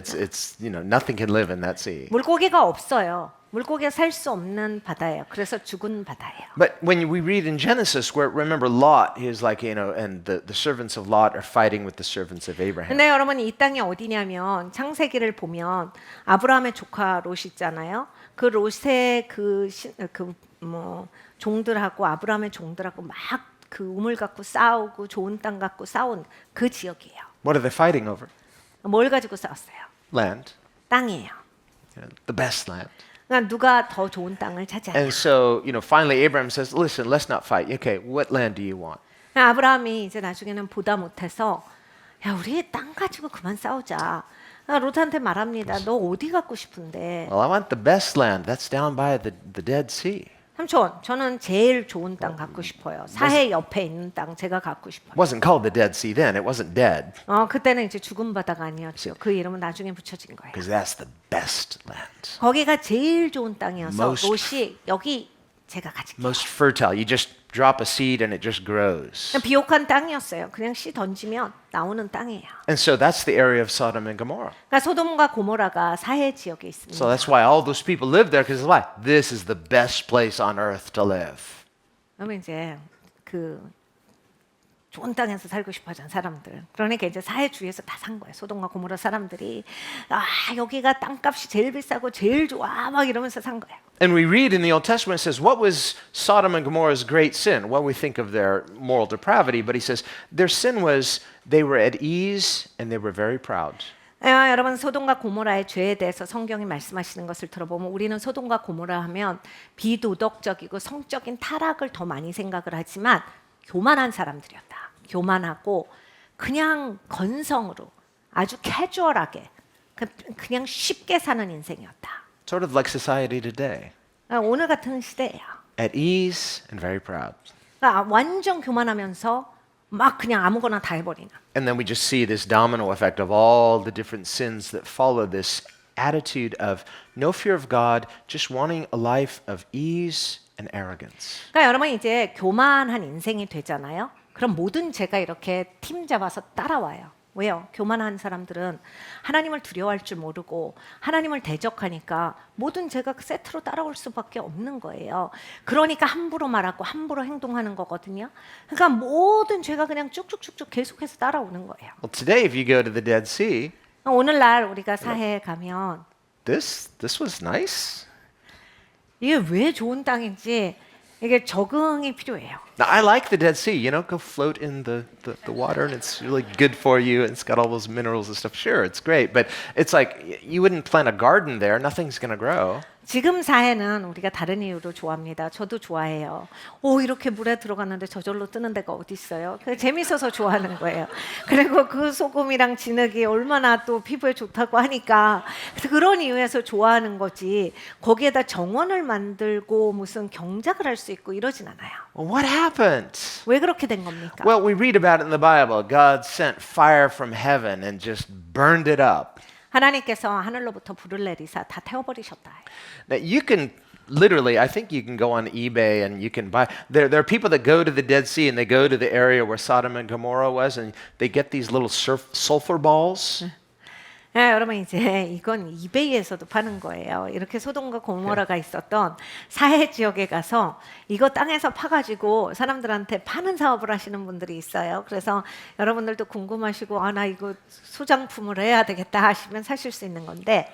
Nothing can live in that sea. 물고기가 없어요. 물고기가 살 수 없는 바다예요. 그래서 죽은 바다예요. But when we read in Genesis, where remember Lot, he's like, and the servants of Lot are fighting with the servants of Abraham. 근데 여러분 이 땅이 어디냐면 창세기를 보면 아브라함의 조카 롯 있잖아요. 그 롯의 뭐 종들하고 아브라함의 종들하고 막 그 우물 갖고 싸우고 좋은 땅 갖고 싸운 그 지역이에요. What are they fighting over? 뭘 가지고 싸웠어요? Land. 땅이에요. The best land. 그러니까 누가 더 좋은 땅을 차지하냐. And so, finally Abraham says, listen, let's not fight. Okay, what land do you want? 아브라함이 이제 나중에는 보다 못해서 야 우리 땅 가지고 그만 싸우자. 롯한테 말합니다. 너 어디 갖고 싶은데? Well, I want the best land. That's down by the Dead Sea. 삼촌, 저는 제일 좋은 땅 갖고 싶어요. 사해 옆에 있는 땅 제가 갖고 싶어요. It wasn't called the Dead Sea then. It wasn't dead. 그때는 이제 죽은 바다가 아니었죠. 그 이름은 나중에 붙여진 거예요. Because that's the best land. 거기가 제일 좋은 땅이어서 Most- 롯이 여기 제가 가질게요. Most fertile. You just drop a seed and it just grows. 그냥 비옥한 땅이었어요. 그냥 씨 던지면 나오는 땅이에요. And so that's the area of Sodom and Gomorrah. 그러니까 소돔과 고모라가 사해 지역에 있습니다. So that's why all those people live there, because why? This is the best place on earth to live. 그러면 이제 그 좋은 땅에서 살고 싶어하는 사람들. 그러니까 이제 사해 주위에서 다 산 거예요. 소돔과 고모라 사람들이 여기가 땅값이 제일 비싸고 제일 좋아 막 이러면서 산 거예요. And we read in the Old Testament, it says, what was Sodom and Gomorrah's great sin? Well, we think of their moral depravity, but he says their sin was they were at ease and they were very proud. 여러분 소돔과 고모라의 죄에 대해서 성경이 말씀하시는 것을 들어보면 우리는 소돔과 고모라 하면 비도덕적이고 성적인 타락을 더 많이 생각을 하지만 교만한 사람들이었다. 교만하고 그냥 건성으로 아주 캐주얼하게 그냥 쉽게 사는 인생이었다. Sort of like society today. 오늘 같은 시대예요. At ease and very proud. 그러니까 완전 교만하면서 막 그냥 아무거나 다 해버리는. And then we just see this domino effect of all the different sins that follow this attitude of no fear of God, just wanting a life of ease and arrogance. 그러니까 여러분 이제 교만한 인생이 되잖아요. 그럼 모든 죄가 이렇게 팀 잡아서 따라와요. 왜요? 교만한 사람들은 하나님을 두려워할 줄 모르고 하나님을 대적하니까 모든 죄가 세트로 따라올 수밖에 없는 거예요. 그러니까 함부로 말하고 함부로 행동하는 거거든요. 그러니까 모든 죄가 그냥 쭉쭉쭉쭉 계속해서 따라오는 거예요. Well, today, if you go to the Dead Sea, 오늘날 우리가 사해에 가면 this was nice. 이게 왜 좋은 땅인지 이게 적응이 필요해요. Now, I like the Dead Sea. Go float in the water, and it's really good for you, and it's got all those minerals and stuff. Sure, it's great, but it's like you wouldn't plant a garden there. Nothing's going to grow. 지금 사해는 우리가 다른 이유로 좋아합니다. 저도 좋아해요. 이렇게 물에 들어갔는데 저절로 뜨는 데가 어디 있어요? 그 재밌어서 좋아하는 거예요. 그리고 그 소금이랑 진흙이 얼마나 또 피부에 좋다고 하니까 그런 이유에서 좋아하는 거지. 거기에다 정원을 만들고 무슨 경작을 할 수 있고 이러진 않아요. Well, what happened? 왜 그렇게 된 겁니까? Well, we read about it in the Bible. God sent fire from heaven and just burned it up. 하나님께서 하늘로부터 불을 내리사 다 태워버리셨다. Now, you can literally, I think you can go on eBay and you can buy. There are people that go to the Dead Sea and they go to the area where Sodom and Gomorrah was, and they get these little sulfur balls. 여러분 이제 이건 이베이에서도 파는 거예요. 이렇게 소돔과 고모라가 있었던 사해 지역에 가서 이거 땅에서 파가지고 사람들한테 파는 사업을 하시는 분들이 있어요. 그래서 여러분들도 궁금하시고 나 이거 소장품을 해야 되겠다 하시면 사실 수 있는 건데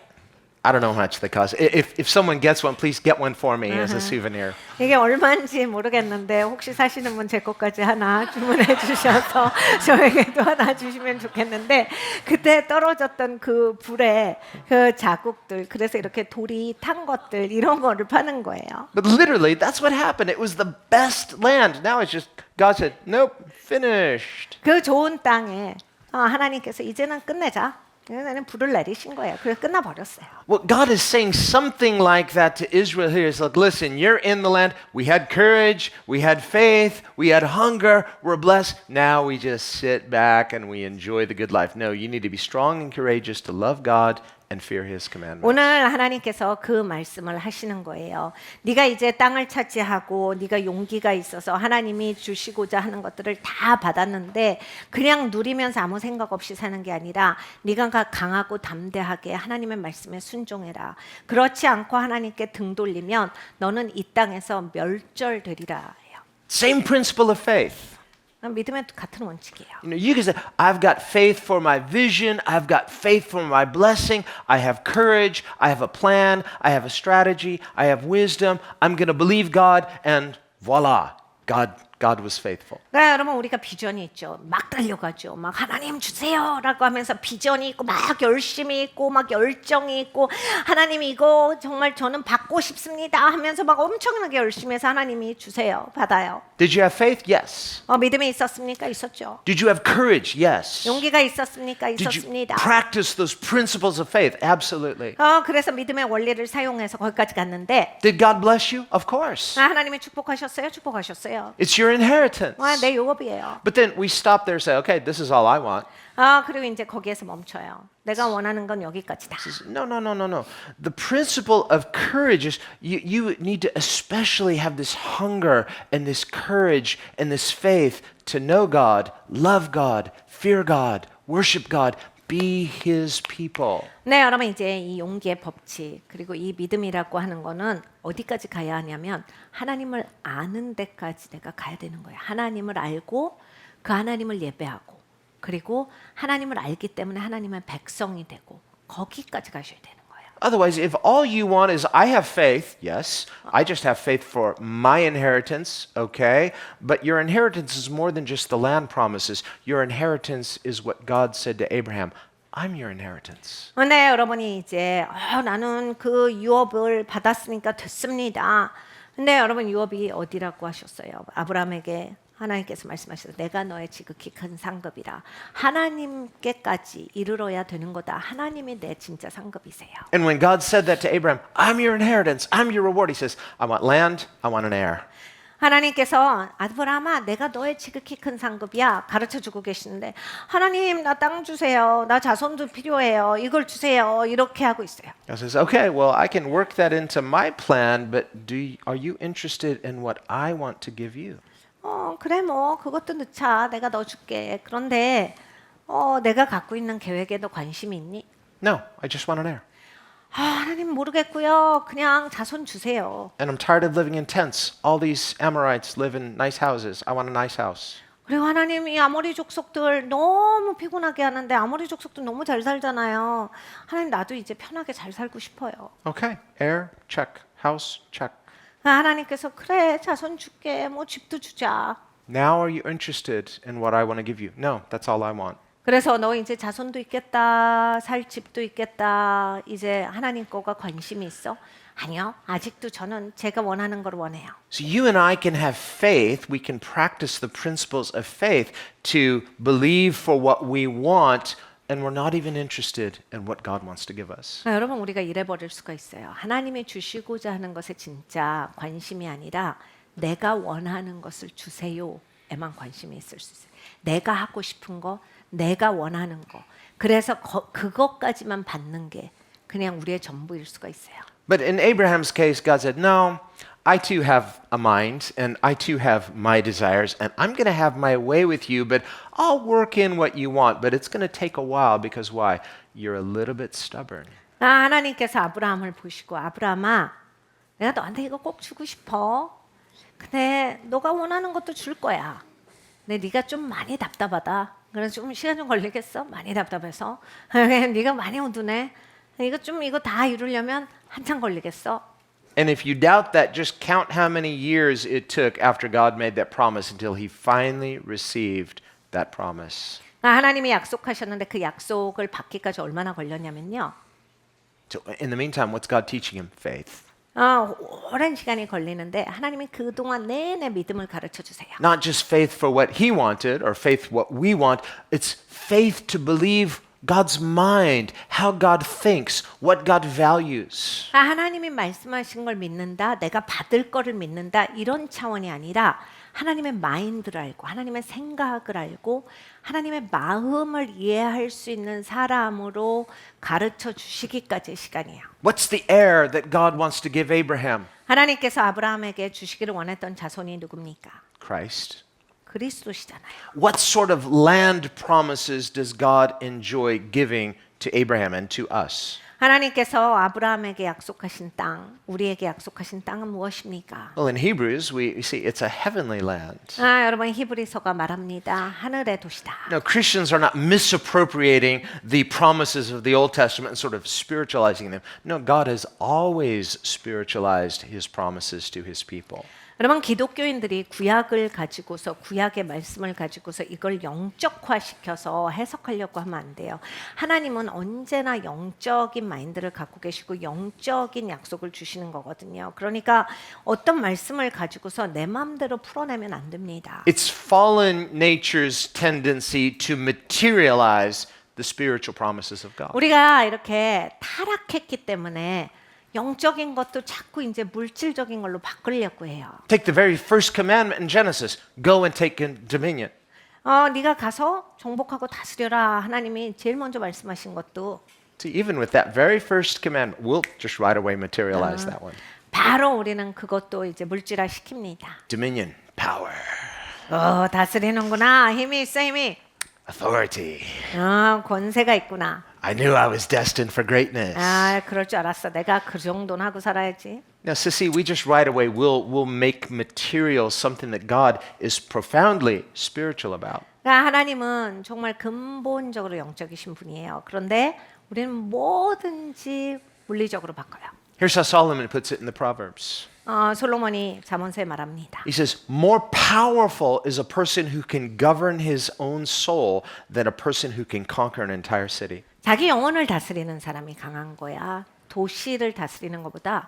I don't know how much they cost. If someone gets one, please get one for me as a souvenir. 이게 얼마인지 모르겠는데 혹시 사시는 분 제 것까지 하나 주문해 주셔서 저에게도 하나 주시면 좋겠는데 그때 떨어졌던 그 불에 그 자국들 그래서 이렇게 돌이 탄 것들 이런 거를 파는 거예요. But literally, that's what happened. It was the best land. Now it's just God said, "Nope, finished." 그 좋은 땅에 하나님께서 이제는 끝내자. 나는 불을 내리신 거예요. 그래서 끝나 버렸어요. Well, God is saying something like that to Israel here. It's like, listen, you're in the land. We had courage, we had faith, we had hunger, we're blessed. Now we just sit back and we enjoy the good life. No, you need to be strong and courageous to love God and fear His commandments. 오늘 하나님께서 그 말씀을 하시는 거예요. 네가 이제 땅을 차지하고 네가 용기가 있어서 하나님이 주시고자 하는 것들을 다 받았는데 그냥 누리면서 아무 생각 없이 사는 게 아니라 네가 강하고 담대하게 하나님의 말씀에 순종해라. 그렇지 않고 하나님께 등 돌리면 너는 이 땅에서 멸절되리라 해요. Same principle of faith. 믿음의 같은 원칙이에요. You know, you can say, I've got faith for my vision, I've got faith for my blessing, I have courage, I have a plan, I have a strategy, I have wisdom, I'm going to believe God, and voila, God was faithful. 그러니까 여러분 우리가 비전이 있죠. 막 달려가죠. 막 하나님 주세요라고 하면서 비전이 있고 막 열심히 있고 막 열정이 있고 하나님 이거 정말 저는 받고 싶습니다 하면서 막 엄청나게 열심히 해서 하나님이 주세요. 받아요. Did you have faith? Yes. 믿음이 있었습니까? 있었죠. Did you have courage? Yes. 용기가 있었습니까? Did you 있었습니다. practice those principles of faith? Absolutely. 그래서 믿음의 원리를 사용해서 거기까지 갔는데 Did God bless you? Of course. 하나님이 축복하셨어요? 축복하셨어요. It's your inheritance. 내 요업이에요. But then we stop there and say, okay, this is all I want. 그리고 이제 거기에서 멈춰요. 내가 원하는 건 여기까지다. No. The principle of courage is you need to especially have this hunger and this courage and this faith to know God, love God, fear God, worship God, be His people. 네, 여러분 이제 이 용기의 법칙 그리고 이 믿음이라고 하는 거는 어디까지 가야 하냐면 하나님을 아는 데까지 내가 가야 되는 거예요. 하나님을 알고 그 하나님을 예배하고 그리고 하나님을 알기 때문에 하나님의 백성이 되고 거기까지 가셔야 되는 거예요. Otherwise, if all you want is, I have faith, yes, I just have faith for my inheritance, okay, but your inheritance is more than just the land promises. Your inheritance is what God said to Abraham, I'm your inheritance. 네, 여러분이 이제 나는 그 유업을 받았으니까 됐습니다. 근데 여러분 유업이 어디라고 하셨어요? 아브라함에게 하나님께서 말씀하셨어요. 내가 너의 지극히 큰 상급이라. 하나님께까지 이르러야 되는 거다. 하나님이 내 진짜 상급이세요. And when God said that to Abraham, I'm your inheritance, I'm your reward, he says, I want land, I want an heir. 하나님께서 아브라함아 내가 너의 지극히 큰 상급이야 가르쳐주고 계시는데 하나님 나 땅 주세요. 나 자손도 필요해요. 이걸 주세요. 이렇게 하고 있어요. God says, okay, well, I can work that into my plan, but are you interested in what I want to give you? 그래 뭐 그것도 넣자. 내가 넣어줄게. 그런데 내가 갖고 있는 계획에 너 관심이 있니? No, I just want an heir. 하나님 모르겠고요. 그냥 자손 주세요. And I'm tired of living in tents. All these Amorites live in nice houses. I want a nice house. 그리고 하나님이 아모리 족속들 너무 피곤하게 하는데 아모리 족속들 너무 잘 살잖아요. 하나님 나도 이제 편하게 잘 살고 싶어요. Okay, heir, check. House, check. 하나님께서 그래 자손 줄게 뭐 집도 주자. Now are you interested in what I want to give you? No, that's all I want. 그래서 너 이제 자손도 있겠다, 살 집도 있겠다. 이제 하나님 거가 관심이 있어? 아니요, 아직도 저는 제가 원하는 걸 원해요. So you and I can have faith. We can practice the principles of faith to believe for what we want, and we're not even interested in what God wants to give us. 여러분 우리가 잃어버릴 수가 있어요. 하나님이 주시고자 하는 것에 진짜 관심이 아니라 내가 원하는 것을 주세요에만 관심이 있을 수 있어요. 내가 하고 싶은 거, 내가 원하는 거. 그래서 그것까지만 받는 게 그냥 우리의 전부일 수가 있어요. But in Abraham's case, God said, no, I too have a mind, and I too have my desires, and I'm going to have my way with you, but I'll work in what you want, but it's going to take a while, because why? You're a little bit stubborn. 하나님께서 아브라함을 보시고 아브라함아 내가 너한테 이거 꼭 주고 싶어. 근데 너가 원하는 것도 줄 거야. 근데 네가 좀 많이 답답하다. 그래서 좀 시간 좀 걸리겠어. 많이 답답해서. 네가 많이 어두네. 이거 다 이루려면 한참 걸리겠어. And if you doubt that, just count how many years it took after God made that promise until he finally received that promise. 하나님이 약속하셨는데 그 약속을 받기까지 얼마나 걸렸냐면요. So in the meantime, what's God teaching him? Faith. 오랜 시간이 걸리는데 하나님이 그동안 내내 믿음을 가르쳐 주세요. Not just faith for what he wanted or faith what we want. It's faith to believe God's mind, how God thinks, what God values. 하나님이 말씀하신 걸 믿는다, 내가 받을 거를 믿는다 이런 차원이 아니라 하나님의 마인드를 알고 하나님의 생각을 알고 하나님의 마음을 이해할 수 있는 사람으로 가르쳐 주시기까지의 시간이에요. What's the heir that God wants to give Abraham? 하나님께서 아브라함에게 주시기를 원했던 자손이 누굽니까? Christ. 그리스도시잖아요. What sort of land promises does God enjoy giving to Abraham and to us? 하나님께서 아브라함에게 약속하신 땅, 우리에게 약속하신 땅은 무엇입니까? Well, in Hebrews, we see it's a heavenly land. 여러분 히브리서가 말합니다. 하늘의 도시다. Now, Christians are not misappropriating the promises of the Old Testament and sort of spiritualizing them. No, God has always spiritualized his promises to his people. 여러분 기독교인들이 구약을 가지고서 구약의 말씀을 가지고서 이걸 영적화시켜서 해석하려고 하면 안 돼요. 하나님은 언제나 영적인 마인드를 갖고 계시고 영적인 약속을 주시는 거거든요. 그러니까 어떤 말씀을 가지고서 내 마음대로 풀어내면 안 됩니다. It's fallen nature's tendency to materialize the spiritual promises of God. 우리가 이렇게 타락했기 때문에 영적인 것도 자꾸 이제 물질적인 걸로 바꾸려고 해요. Take the very first commandment in Genesis, go and take dominion. 네가 가서 정복하고 다스려라. 하나님이 제일 먼저 말씀하신 것도 See, even with that very first commandment, we'll just right away materialize that one. 바로 우리는 그것도 이제 물질화 시킵니다. Dominion, power, 다스리는구나. 힘이 있어 힘이. authority. 권세가 있구나. I knew I was destined for greatness. 그럴 줄 알았어. 내가 그 정도는 하고 살아야지. Now, Sissy, we just right away will make material something that God is profoundly spiritual about. 그러니까 하나님은 정말 근본적으로 영적이신 분이에요. 그런데 우리는 뭐든지 물리적으로 바꿔요. Here's how Solomon puts it in the Proverbs. 솔로몬이 잠언서에 말합니다. He says, more powerful is a person who can govern his own soul than a person who can conquer an entire city. 자기 영혼을 다스리는 사람이 강한 거야. 도시를 다스리는 것보다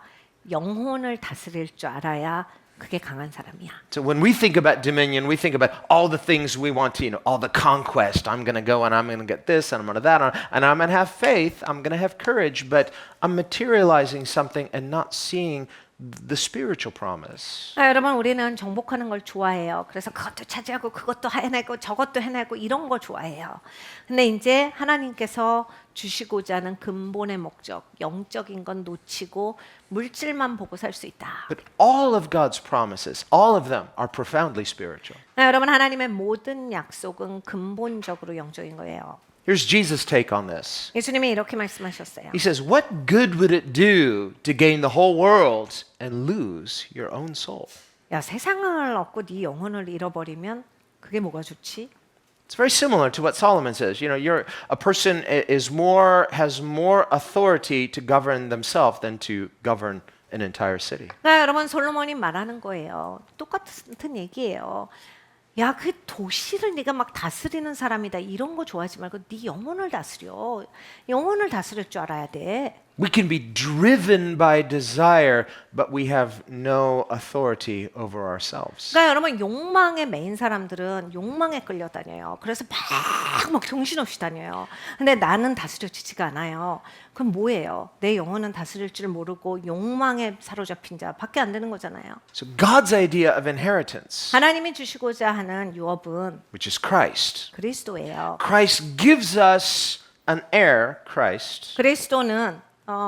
영혼을 다스릴 줄 알아야 그게 강한 사람이야. So when we think about dominion, we think about all the things we want to, all the conquest. I'm going to go and I'm going to get this and I'm going to that and I'm going to have faith. I'm going to have courage, but I'm materializing something and not seeing the spiritual promise. 여러분 우리는 정복하는 걸 좋아해요. 그래서 그것도 차지하고 그것도 해내고 저것도 해내고 이런 거 좋아해요. 근데 이제 하나님께서 주시고자 하는 근본의 목적, 영적인 건 놓치고 물질만 보고 살 수 있다. But all of God's promises, all of them are profoundly spiritual. 여러분 하나님의 모든 약속은 근본적으로 영적인 거예요. Here's Jesus' take on this. 예수님이 이렇게 말씀하셨어요. He says, what good would it do to gain the whole world and lose your own soul? 야, 세상을 얻고 네 영혼을 잃어버리면 그게 뭐가 좋지? It's very similar to what Solomon says. You know, a person has more authority to govern themselves than to govern an entire city. 그러니까 여러분 솔로몬이 말하는 거예요. 똑같은 얘기예요. 야, 그 도시를 네가 막 다스리는 사람이다. 이런 거 좋아하지 말고 네 영혼을 다스려. 영혼을 다스릴 줄 알아야 돼. We can be driven by desire, but we have no authority over ourselves. 그러니까 여러분 욕망에 매인 사람들은 욕망에 끌려다녀요. 그래서 막 정신없이 다녀요. 근데 나는 다스려지지가 않아요. 그럼 뭐예요? 내 영혼은 다스릴 줄 모르고 욕망에 사로잡힌 자 밖에 안 되는 거잖아요. So God's idea of inheritance, 하나님이 주시고자 하는 유업은 which is Christ. 그리스도예요. Christ gives us an heir, Christ. 그리스도는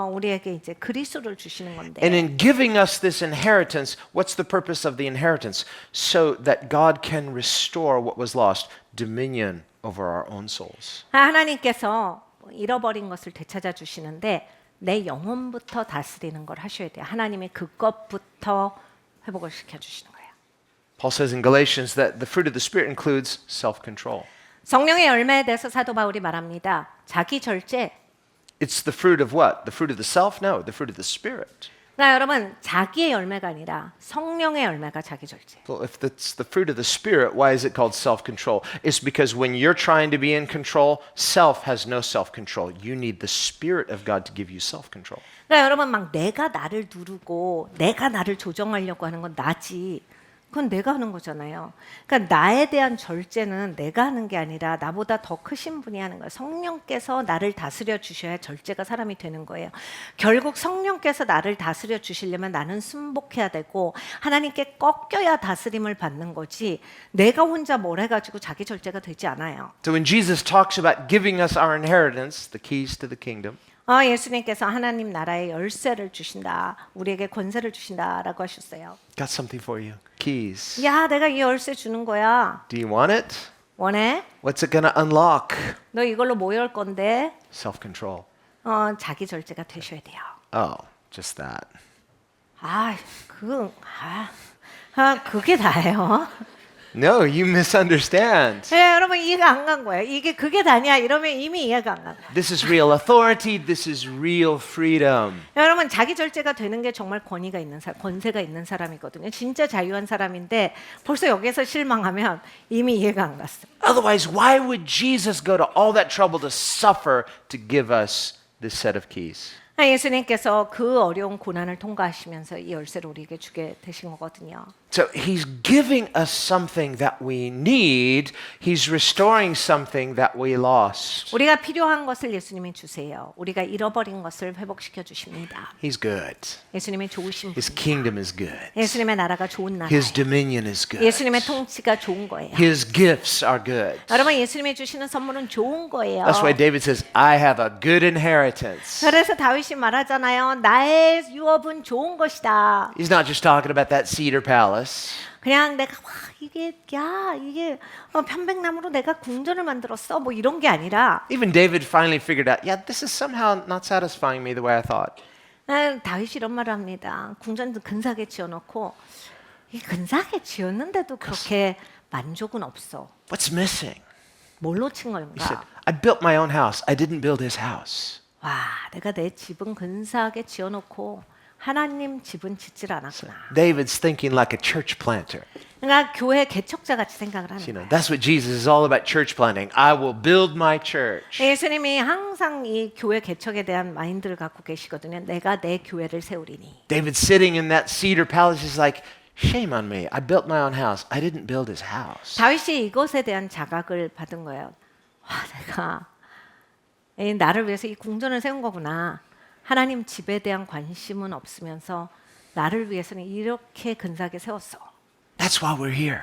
우리에게 이제 그리스도를 주시는 건데. And in giving us this inheritance, what's the purpose of the inheritance? So that God can restore what was lost, dominion over our own souls. 하나님께서 잃어버린 것을 되찾아 주시는데 내 영혼부터 다스리는 걸 하셔야 돼요. 하나님이 그것부터 회복을 시켜 주시는 거예요. Paul says in Galatians that the fruit of the Spirit includes self-control. 성령의 열매에 대해서 사도 바울이 말합니다. 자기 절제, It's the fruit of what? The fruit of the self? No, the fruit of the Spirit. 그러니까 여러분 자기의 열매가 아니라 성령의 열매가 자기 절제. Well, if that's the fruit of the Spirit, why is it called self-control? It's because when you're trying to be in control, self has no self-control. You need the Spirit of God to give you self-control. 그러니까 여러분 막 내가 나를 누르고 내가 나를 조정하려고 하는 건 나지. 그건 내가 하는 거잖아요. 그러니까 나에 대한 절제는 내가 하는 게 아니라 나보다 더 크신 분이 하는 거예요. 성령께서 나를 다스려 주셔야 절제가 사람이 되는 거예요. 결국 성령께서 나를 다스려 주시려면 나는 순복해야 되고 하나님께 꺾여야 다스림을 받는 거지 내가 혼자 뭘 해가지고 자기 절제가 되지 않아요. So when Jesus talks about giving us our inheritance, the keys to the kingdom, 예수님께서 하나님 나라의 열쇠를 주신다. 우리에게 권세를 주신다라고 하셨어요. got something for you. Keys. 야, 내가 이 열쇠 주는 거야. Do you want it? 원해? What's it going to unlock? 너 이걸로 뭐 열 건데? Self-control. 자기 절제가 되셔야 돼요. Oh, just that. 그게 다예요. No, you misunderstand. 네, 여러분 이해가 안 간 거예요. 이게 그게 다냐 이러면 이미 이해가 안 간 거예요. This is real authority. This is real freedom. 여러분 자기 절제가 되는 게 정말 권위가 있는 사람, 권세가 있는 사람이거든요. 진짜 자유한 사람인데 벌써 여기서 실망하면 이미 이해가 안 갔어. Otherwise, why would Jesus go to all that trouble to suffer to give us this set of keys? 예수님께서 그 어려운 고난을 통과하시면서 이 열쇠를 우리에게 주게 되신 거거든요. So he's giving us something that we need. He's restoring something that we lost. 우리가 필요한 것을 예수님이 주세요. 우리가 잃어버린 것을 회복시켜 주십니다. He's good. 예수님이 좋으신 His 분이에요. kingdom is good. 예수님의 나라가 좋은 나라예요. His dominion is good. 예수님의 통치가 좋은 거예요. His gifts are good. 여러분 예수님이 주시는 선물은 좋은 거예요. That's why David says, I have a good inheritance. 그래서 다윗이 말하잖아요. 나의 유업은 좋은 것이다. He's not just talking about that cedar palace. 그냥 내가 이게 편백나무로 내가 궁전을 만들었어. 뭐 이런 게 아니라 Even David finally figured out, yeah, this is somehow not satisfying me the way I thought. 다윗이 이런 말을 합니다. 궁전도 근사하게 지어놓고 이 근사하게 지었는데도 그렇게 만족은 없어. What's missing? 뭘로 친 He said, 건가? I built my own house. I didn't build his house. 와, 내가 내 집은 근사하게 지어놓고 하나님 집은 짓질 않았구나. David's thinking like a church planter. 그러니까 교회 개척자 같이 생각을 하는 You know, 거예요. that's what Jesus is all about, church planting. I will build my church. 예수님이 항상 이 교회 개척에 대한 마인드를 갖고 계시거든요. 내가 내 교회를 세우리니. David sitting in that cedar palace is like, shame on me. I built my own house. I didn't build his house. 다윗이 이것에 대한 자각을 받은 거예요. 와, 내가 나를 위해서 이 궁전을 세운 거구나. 하나님 집에 대한 관심은 없으면서 나를 위해서는 이렇게 근사하게 세웠어. That's why we're here.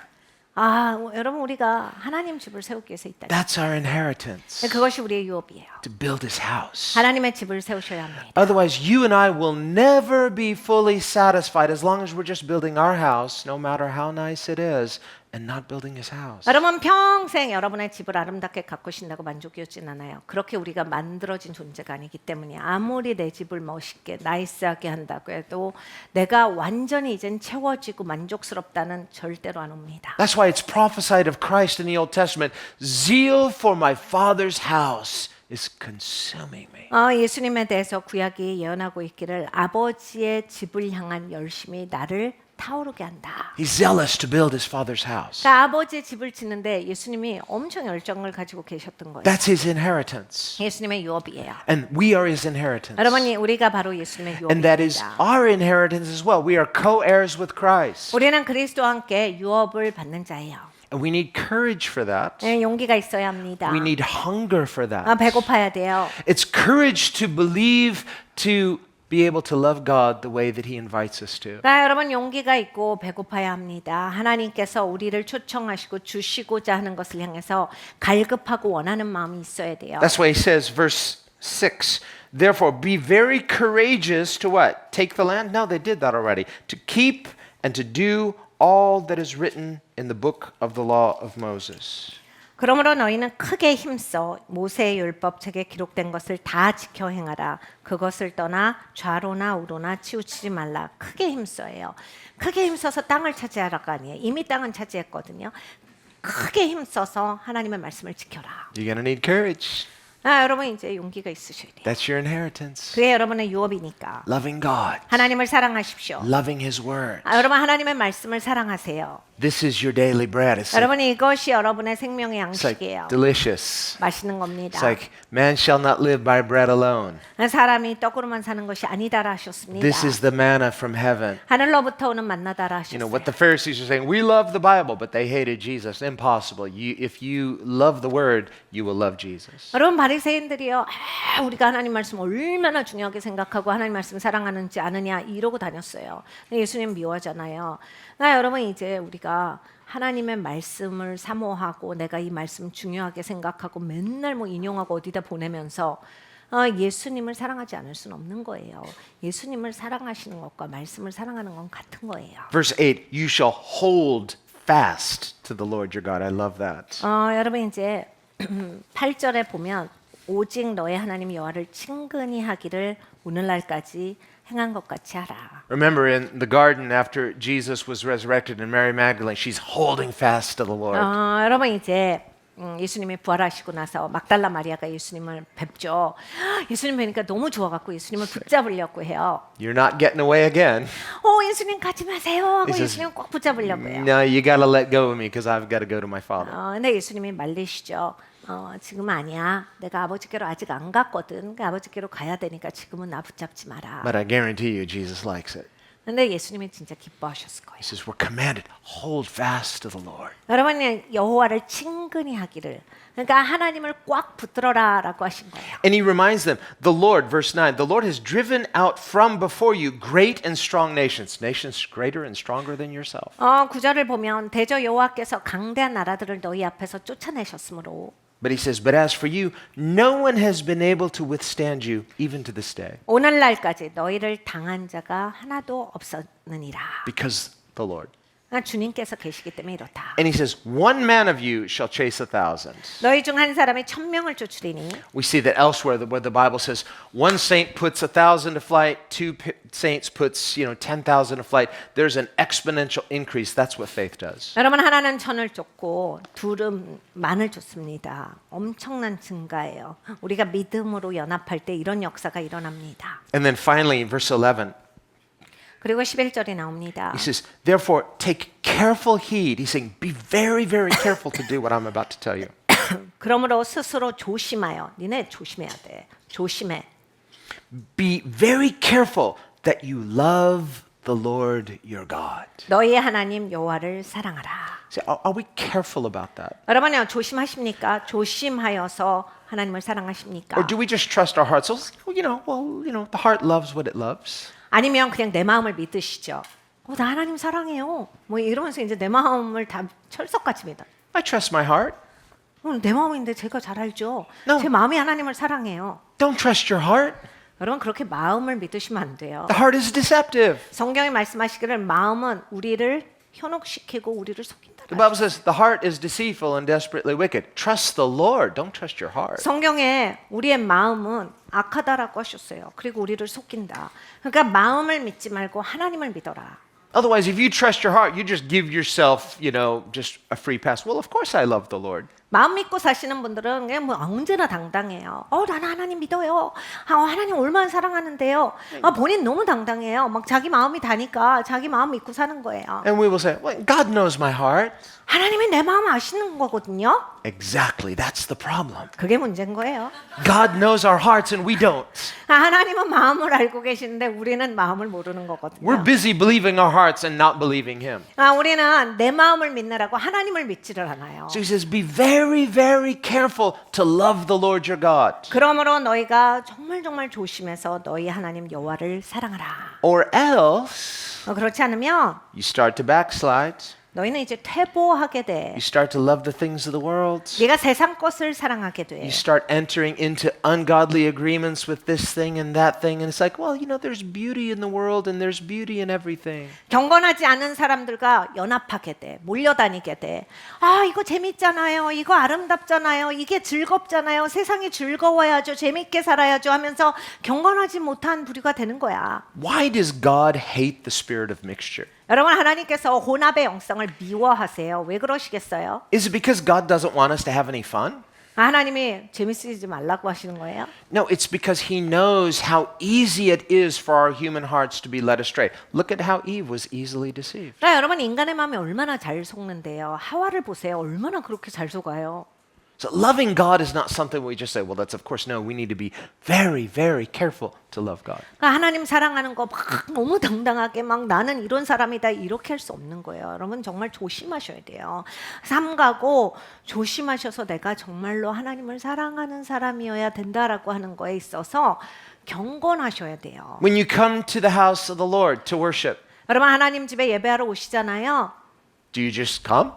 여러분 우리가 하나님 집을 세우기 위해서 있다. That's our inheritance. 그것이 우리의 유업이에요. To build his house. 하나님의 집을 세우셔야 합니다. Otherwise, you and I will never be fully satisfied as long as we're just building our house, no matter how nice it is, and not building his house. 여러분 평생 여러분의 집을 아름답게 가꾸신다고 만족이 오진 않아요. 그렇게 우리가 만들어진 존재가 아니기 때문에 아무리 내 집을 멋있게 나이스하게 한다고 해도 내가 완전히 이젠 채워지고 만족스럽다는 절대로 안 옵니다. That's why it's prophesied of Christ in the Old Testament. Zeal for my Father's house is consuming me. 예수님에 대해서 구약이 예언하고 있기를 아버지의 집을 향한 열심이 나를 타오르게 한다. He's zealous to build his Father's house. 그러니까 아버지의 집을 짓는데 예수님이 엄청 열정을 가지고 계셨던 거예요. That's his inheritance. 예수님의 유업이에요. And we are his inheritance. 여러분 우리가 바로 예수님의 And that is 유업입니다. our inheritance as well. We are co-heirs with Christ. 우리는 그리스도와 함께 유업을 받는 자예요. And we need courage for that. 용기가 있어야 합니다. We need hunger for that. 배고파야 돼요. It's courage to believe, to be able to love God the way that He invites us to. 여러분 용기가 있고 배고파야 합니다. 하나님께서 우리를 초청하시고 주시고자 하는 것을 향해서 갈급하고 원하는 마음이 있어야 돼요. That's why He says, verse 6, therefore be very courageous to what? Take the land? No, they did that already. To keep and to do all that is written in the book of the law of Moses. 그러므로 너희는 크게 힘써 모세의 율법책에 기록된 것을 다 지켜 행하라. 그것을 떠나 좌로나 우로나 치우치지 말라. 크게 힘써예요. 크게 힘써서 땅을 차지하라가 아니에요. 이미 땅은 차지했거든요. 크게 힘써서 하나님의 말씀을 지켜라. You're going to need courage. 여러분 이제 용기가 있으셔야 돼요. That's your inheritance. 그게 여러분의 유업이니까. Loving God, 하나님을 사랑하십시오. loving His Word. 여러분 하나님의 말씀을 사랑하세요. This is your daily bread. It's like, 여러분 이것이 여러분의 생명의 it's like 양식이에요. delicious. 맛있는 겁니다. It's like man shall not live by bread alone. 사람이 떡으로만 사는 것이 아니다라 하셨습니다. This is the manna from heaven. 하늘로부터 오는 만나다라 You know 하셨어요. what the Pharisees are saying, we love the Bible, but they hated Jesus. Impossible. If you love the Word, you will love Jesus. 여러분 바리새인들이요, 우리가 하나님 말씀 얼마나 중요하게 생각하고 하나님 말씀 사랑하는지 아느냐 이러고 다녔어요. 근데 예수님 미워하잖아요. 여러분 이제 우리가 하나님의 말씀을 사모하고 내가 이 말씀 중요하게 생각하고 맨날 뭐 인용하고 어디다 보내면서 예수님을 사랑하지 않을 수는 없는 거예요. 예수님을 사랑하시는 것과 말씀을 사랑하는 건 같은 거예요. Verse 8, you shall hold fast to the Lord your God. I love that. 여러분 이제 8절에 보면 오직 너의 하나님 여호와를 친근히 하기를 오늘날까지 행한 것 같이 하라. Remember in the garden after Jesus was resurrected and Mary Magdalene, she's holding fast to the Lord. 여러분 이제 예수님이 부활하시고 나서 막달라 마리아가 예수님을 뵙죠. 예수님 뵈니까 너무 좋아갖고 예수님을 붙잡으려고 해요. You're not getting away again. 예수님 가지 마세요 하고 He says, 예수님 꼭 붙잡으려고 해요. No, you got to let go of me because I've got to go to my Father. 근데 예수님이 말리시죠. 지금 아니야. 내가 아버지께로 아직 안 갔거든. 그러니까 아버지께로 가야 되니까 지금은 나 붙잡지 마라. But I guarantee you, Jesus likes it. 근데 예수님이 진짜 기뻐하셨을 거예요. He says, we're commanded, hold fast to the Lord. 여러분이 여호와를 친근히 하기를. 그러니까 하나님을 꽉 붙들어라라고 하신 거예요. And he reminds them, the Lord, verse 9, the Lord has driven out from before you great and strong nations, nations greater and stronger than yourself. 9절을 보면 대저 여호와께서 강대한 나라들을 너희 앞에서 쫓아내셨으므로 But he says, but as for you, no one has been able to withstand you even to this day 오늘날까지 너희를 당한 자가 하나도 없었느니라. because the Lord. 주님께서 계시기 때문에 이렇다. And he says, one man of you shall chase 1,000. 너희 중 한 사람이 1,000명을 쫓으리니 We see that elsewhere where the Bible says one saint puts 1,000 to flight, two saints puts 10,000 to flight. There's an exponential increase. That's what faith does. 여러분 하나는 1,000을 쫓고 둘은 만을 쫓습니다. 엄청난 증가예요. 우리가 믿음으로 연합할 때 이런 역사가 일어납니다. And then finally, verse 11, 그리고 11절이 나옵니다. he says, therefore take careful heed. He's saying, be very, very careful to do what I'm about to tell you. 그러므로 스스로 조심하여. 니네 조심해야 돼. 조심해. Be very careful that you love the Lord your God. 너희의 하나님 여호와를 사랑하라. See, are we careful about that? 여러분요 조심하십니까? 조심하여서 하나님을 사랑하십니까? Or do we just trust our hearts? The heart loves what it loves. 아니면 그냥 내 마음을 믿으시죠. 나 하나님 사랑해요. 뭐 이러면서 이제 내 마음을 다 철석같이 믿어. I trust my heart. 내 마음인데 제가 잘 알죠. No. 제 마음이 하나님을 사랑해요. Don't trust your heart. 여러분 그렇게 마음을 믿으시면 안 돼요. The heart is deceptive. 성경이 말씀하시기를 마음은 우리를 현혹시키고 우리를 속인다. The Bible says the heart is deceitful and desperately wicked. Trust the Lord. Don't trust your heart. 성경에 우리의 마음은 악하다라고 하셨어요. 그리고 우리를 속인다. 그러니까 마음을 믿지 말고 하나님을 믿어라. Otherwise, if you trust your heart, you just give yourself, just a free pass. Well, of course I love the Lord. 마음 믿고 사시는 분들은 그냥 뭐 언제나 당당해요. 나는 하나님 믿어요. 하나님 얼마나 사랑하는데요. 본인 너무 당당해요. 막 자기 마음이 다니까 자기 마음 믿고 사는 거예요. And we will say, well, God knows my heart. 하나님이 내 마음 아시는 거거든요. Exactly. That's the problem. 그게 문제인 거예요. God knows our hearts and we don't. 하나님은 마음을 알고 계시는데 우리는 마음을 모르는 거거든요. We're busy believing our hearts and not believing Him. 우리는 내 마음을 믿느라고 하나님을 믿지를 않아요. So He says, be very, very careful to love the Lord your God. 그러므로 너희가 정말 조심해서 너희 하나님 여호와를 사랑하라. Or else, 그렇지 않으면 you start to backslide. 너희는 이제 퇴보하게 돼. You start to love the things of the world. 네가 세상 것을 사랑하게 돼. You start entering into ungodly agreements with this thing and that thing. And it's like, well, there's beauty in the world and there's beauty in everything. 경건하지 않은 사람들과 연합하게 돼. 몰려다니게 돼. 이거 재밌잖아요. 이거 아름답잖아요. 이게 즐겁잖아요. 세상이 즐거워야죠. 재밌게 살아야죠 하면서 경건하지 못한 부류가 되는 거야. Why does God hate the spirit of mixture? 여러분 하나님께서 혼합의 영성을 미워하세요. 왜 그러시겠어요? Is it because God doesn't want us to have any fun? 하나님이 재밌으지 말라고 하시는 거예요? No, it's because he knows how easy it is for our human hearts to be led astray. Look at how Eve was easily deceived. 그러니까 여러분 인간의 마음이 얼마나 잘 속는데요. 하와를 보세요. 얼마나 그렇게 잘 속아요. So loving God is not something we just say, well, that's of course, no, we need to be very, very careful to love God. 그러니까 하나님 사랑하는 거 막 너무 당당하게 막 나는 이런 사람이다 이렇게 할 수 없는 거예요. 여러분 정말 조심하셔야 돼요. 삼가고 조심하셔서 내가 정말로 하나님을 사랑하는 사람이어야 된다라고 하는 거에 있어서 경건하셔야 돼요. When you come to the house of the Lord to worship, 여러분 하나님 집에 예배하러 오시잖아요. do you just come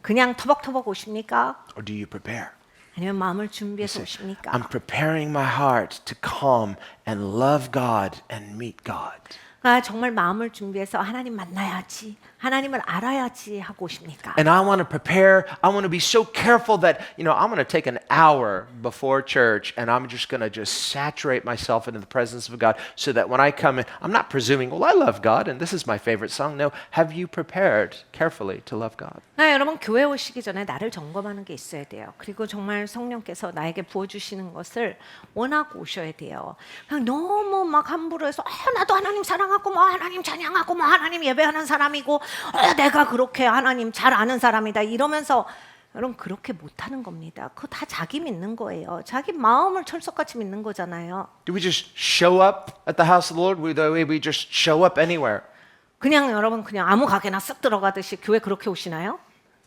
그냥 터벅터벅 오십니까? or do you prepare? 아니면 마음을 준비해서 Say, 오십니까? I'm preparing my heart to come and love God and meet God. 그러니까 정말 마음을 준비해서 하나님 만나야지, 하나님을 알아야지 하고 오십니까? And I want to prepare, I want to be so careful that, I'm going to take an hour before church and I'm just going to just saturate myself into the presence of God so that when I come in, I'm not presuming, well, I love God and this is my favorite song. No, have you prepared carefully to love God? 여러분 교회 오시기 전에 나를 점검하는 게 있어야 돼요. 그리고 정말 성령께서 나에게 부어주시는 것을 원하고 오셔야 돼요. 그냥 너무 막 함부로 해서 나도 하나님 사랑하고 뭐 하나님 찬양하고 뭐 하나님 예배하는 사람이고 내가 그렇게 하나님 잘 아는 사람이다 이러면서 여러분 그렇게 못하는 겁니다. 그거 다 자기 믿는 거예요. 자기 마음을 철석같이 믿는 거잖아요. Do we just show up at the house of the Lord the way we just show up anywhere? 그냥 여러분 그냥 아무 가게나 쓱 들어가듯이 교회 그렇게 오시나요?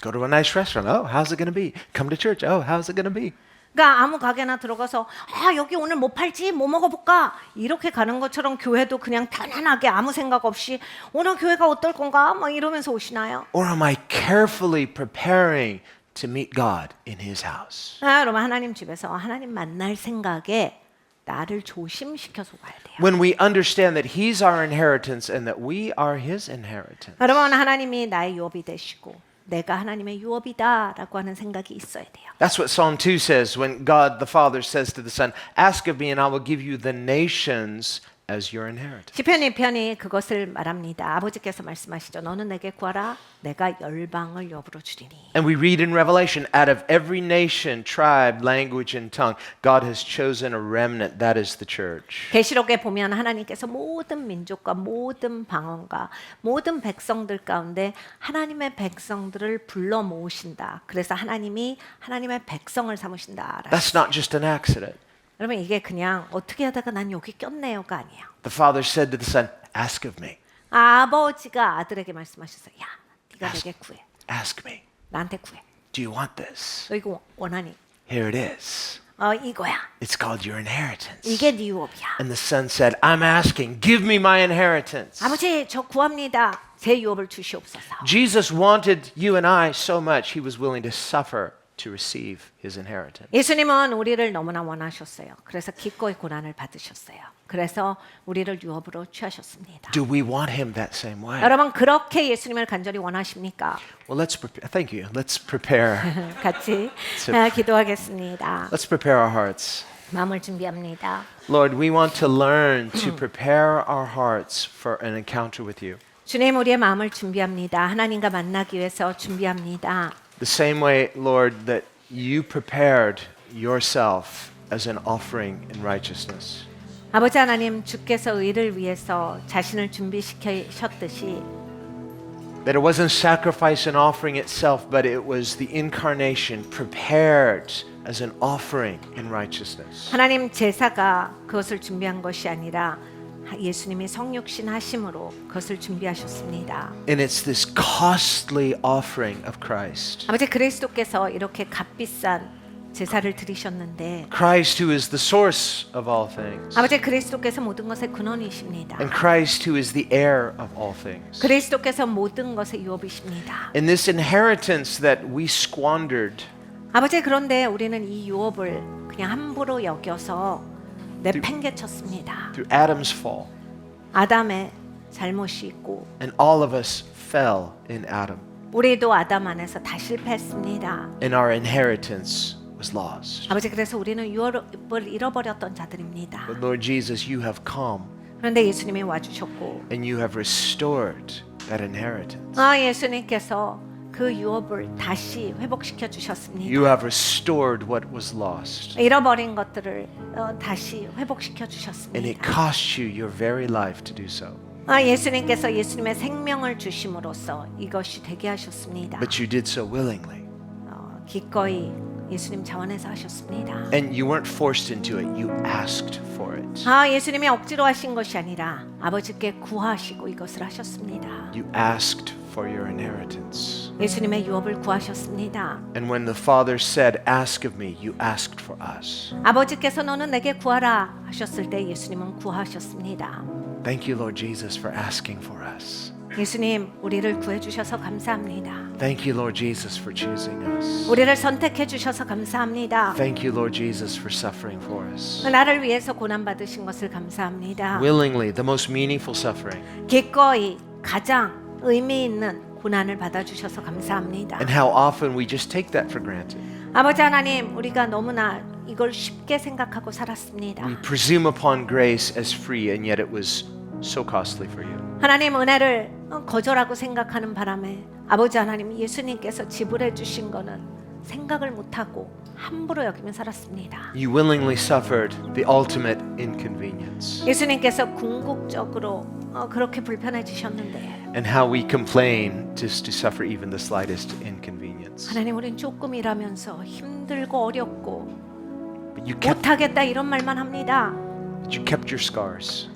Go to a nice restaurant. Oh, how's it going to be? Come to church. Oh, how's it going to be? 그러니까 아무 가게나 들어가서 여기 오늘 뭐 팔지? 뭐 먹어볼까? 이렇게 가는 것처럼 교회도 그냥 편안하게 아무 생각 없이 오늘 교회가 어떨 건가? 막 이러면서 오시나요? Or am I carefully preparing to meet God in His house? 여러분 하나님 집에서 하나님 만날 생각에 나를 조심시켜서 가야 돼요. When we understand that He's our inheritance and that we are His inheritance. 여러분 하나님이 나의 유업이 되시고 내가 하나님의 유업이다라고 하는 생각이 있어야 돼요. That's what Psalm 2 says when God the Father says to the Son, ask of me and I will give you the nations as your inheritance. 시편 1편이 그것을 말합니다. 아버지께서 말씀하시죠. 너는 내게 구하라. 내가 열방을 유업으로 주리니. And we read in Revelation, out of every nation, tribe, language, and tongue, God has chosen a remnant. That is the church. 계시록에 보면 하나님께서 모든 민족과 모든 방언과 모든 백성들 가운데 하나님의 백성들을 불러 모으신다. 그래서 하나님이 하나님의 백성을 삼으신다. That's not just an accident. 여러분 이게 그냥 어떻게 하다가 난 여기 꼈네요가 아니에요. The Father said to the Son, ask of me. 아버지가 아들에게 말씀하셨어요. 야, 네가 내게 구해. Ask me. 나한테 구해. Do you want this? 너 이거 원하니? Here it is. 이거야. It's called your inheritance. 이게 네 유업이야. And the Son said, I'm asking, give me my inheritance. 아버지 저 구합니다. 제 유업을 주시옵소서. Jesus wanted you and I so much, He was willing to suffer to receive His inheritance. 예수님은 우리를 너무나 원하셨어요. 그래서 기꺼이 고난을 받으셨어요. 그래서 우리를 유업으로 취하셨습니다. Do we want Him that same way? 여러분 그렇게 예수님을 간절히 원하십니까? Well, let's prepare. Thank you. Let's prepare. 같이 기도하겠습니다. Let's prepare our hearts. 마음을 준비합니다. Lord, we want to learn to prepare our hearts for an encounter with you. 주님 우리의 마음을 준비합니다. 하나님과 만나기 위해서 준비합니다. The same way, Lord, that you prepared yourself as an offering in righteousness. 아버지 하나님 주께서 의를 위해서 자신을 준비시키셨듯이 That it wasn't sacrifice and offering itself, but it was the incarnation prepared as an offering in righteousness. 하나님 제사가 그것을 준비한 것이 아니라 예수님이 성육신 하심으로 그것을 준비하셨습니다. And it's this costly offering of Christ. 아버지 그리스도께서 이렇게 값비싼 제사를 드리셨는데 Christ who is the source of all things. 아버지 그리스도께서 모든 것의 근원이십니다. And Christ who is the heir of all things. 그리스도께서 모든 것의 유업이십니다. In this inheritance that we squandered 아버지 그런데 우리는 이 유업을 그냥 함부로 여겨서 내팽개쳤습니다. through Adam's fall. 아담의 잘못이 있고 And all of us fell in Adam. 우리도 아담 안에서 다 실패했습니다. And our inheritance was lost. 아버지 그래서 우리는 유업을 잃어버렸던 자들입니다. But Lord Jesus, you have come 그런데 예수님이 와주셨고 and you have restored that inheritance. 예수님께서 그 유업을 다시 회복시켜 주셨습니다. You have restored what was lost. 잃어버린 것들을 다시 회복시켜 And it 주셨습니다. cost you your very life to do so. 예수님께서 예수님의 생명을 주심으로써 이것이 되게 하셨습니다. But you did so willingly. 기꺼이 예수님 자원해서 하셨습니다. And you weren't forced into it. You asked for it. 예수님이 억지로 하신 것이 아니라 아버지께 구하시고 이것을 하셨습니다. You asked for your inheritance. 예수님의 유업을 구하셨습니다. And when the Father said, ask of me, you asked for us. 아버지께서 너는 내게 구하라 하셨을 때 예수님은 구하셨습니다. Thank you, Lord Jesus, for asking for us. 예수님, 우리를 구해 주셔서 감사합니다. Thank you, Lord Jesus, for choosing us. 우리를 선택해 주셔서 감사합니다. Thank you, Lord Jesus, for suffering for us. 나를 위해서 고난 받으신 것을 감사합니다. Willingly, the most meaningful suffering. 기꺼이 가장 의미 있는 고난을 받아 주셔서 감사합니다. And how often we just take that for granted. 아버지 하나님, 우리가 너무나 이걸 쉽게 생각하고 살았습니다. We presume upon grace as free, and yet it was so costly for you. 하나님 은혜를 거절하고 생각하는 바람에 아버지 하나님 예수님께서 지불해 주신 거는 생각을 못하고 함부로 여기며 살았습니다. You willingly suffered the ultimate inconvenience. 예수님께서 궁극적으로 그렇게 불편해지셨는데 And how we complain just to suffer even the slightest inconvenience. 하나님 우린 조금 일하면서 힘들고 어렵고 But you kept, 못하겠다 이런 말만 합니다. but you kept your scars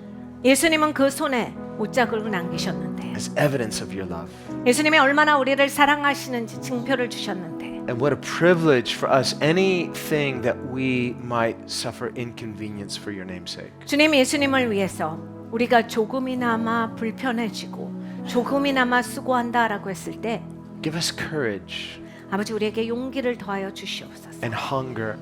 예수님은 그 손에 옷자국을 남기셨는데 as evidence of your love. 예수님이 얼마나 우리를 사랑하시는지 증표를 주셨는데 And what a privilege for us, anything that we might suffer inconvenience for your name's sake. 주님 예수님을 위해서 우리가 조금이나마 불편해지고 조금이나마 수고한다라고 했을 때 Give us courage 아버지 우리에게 용기를 더하여 주시옵소서. and hunger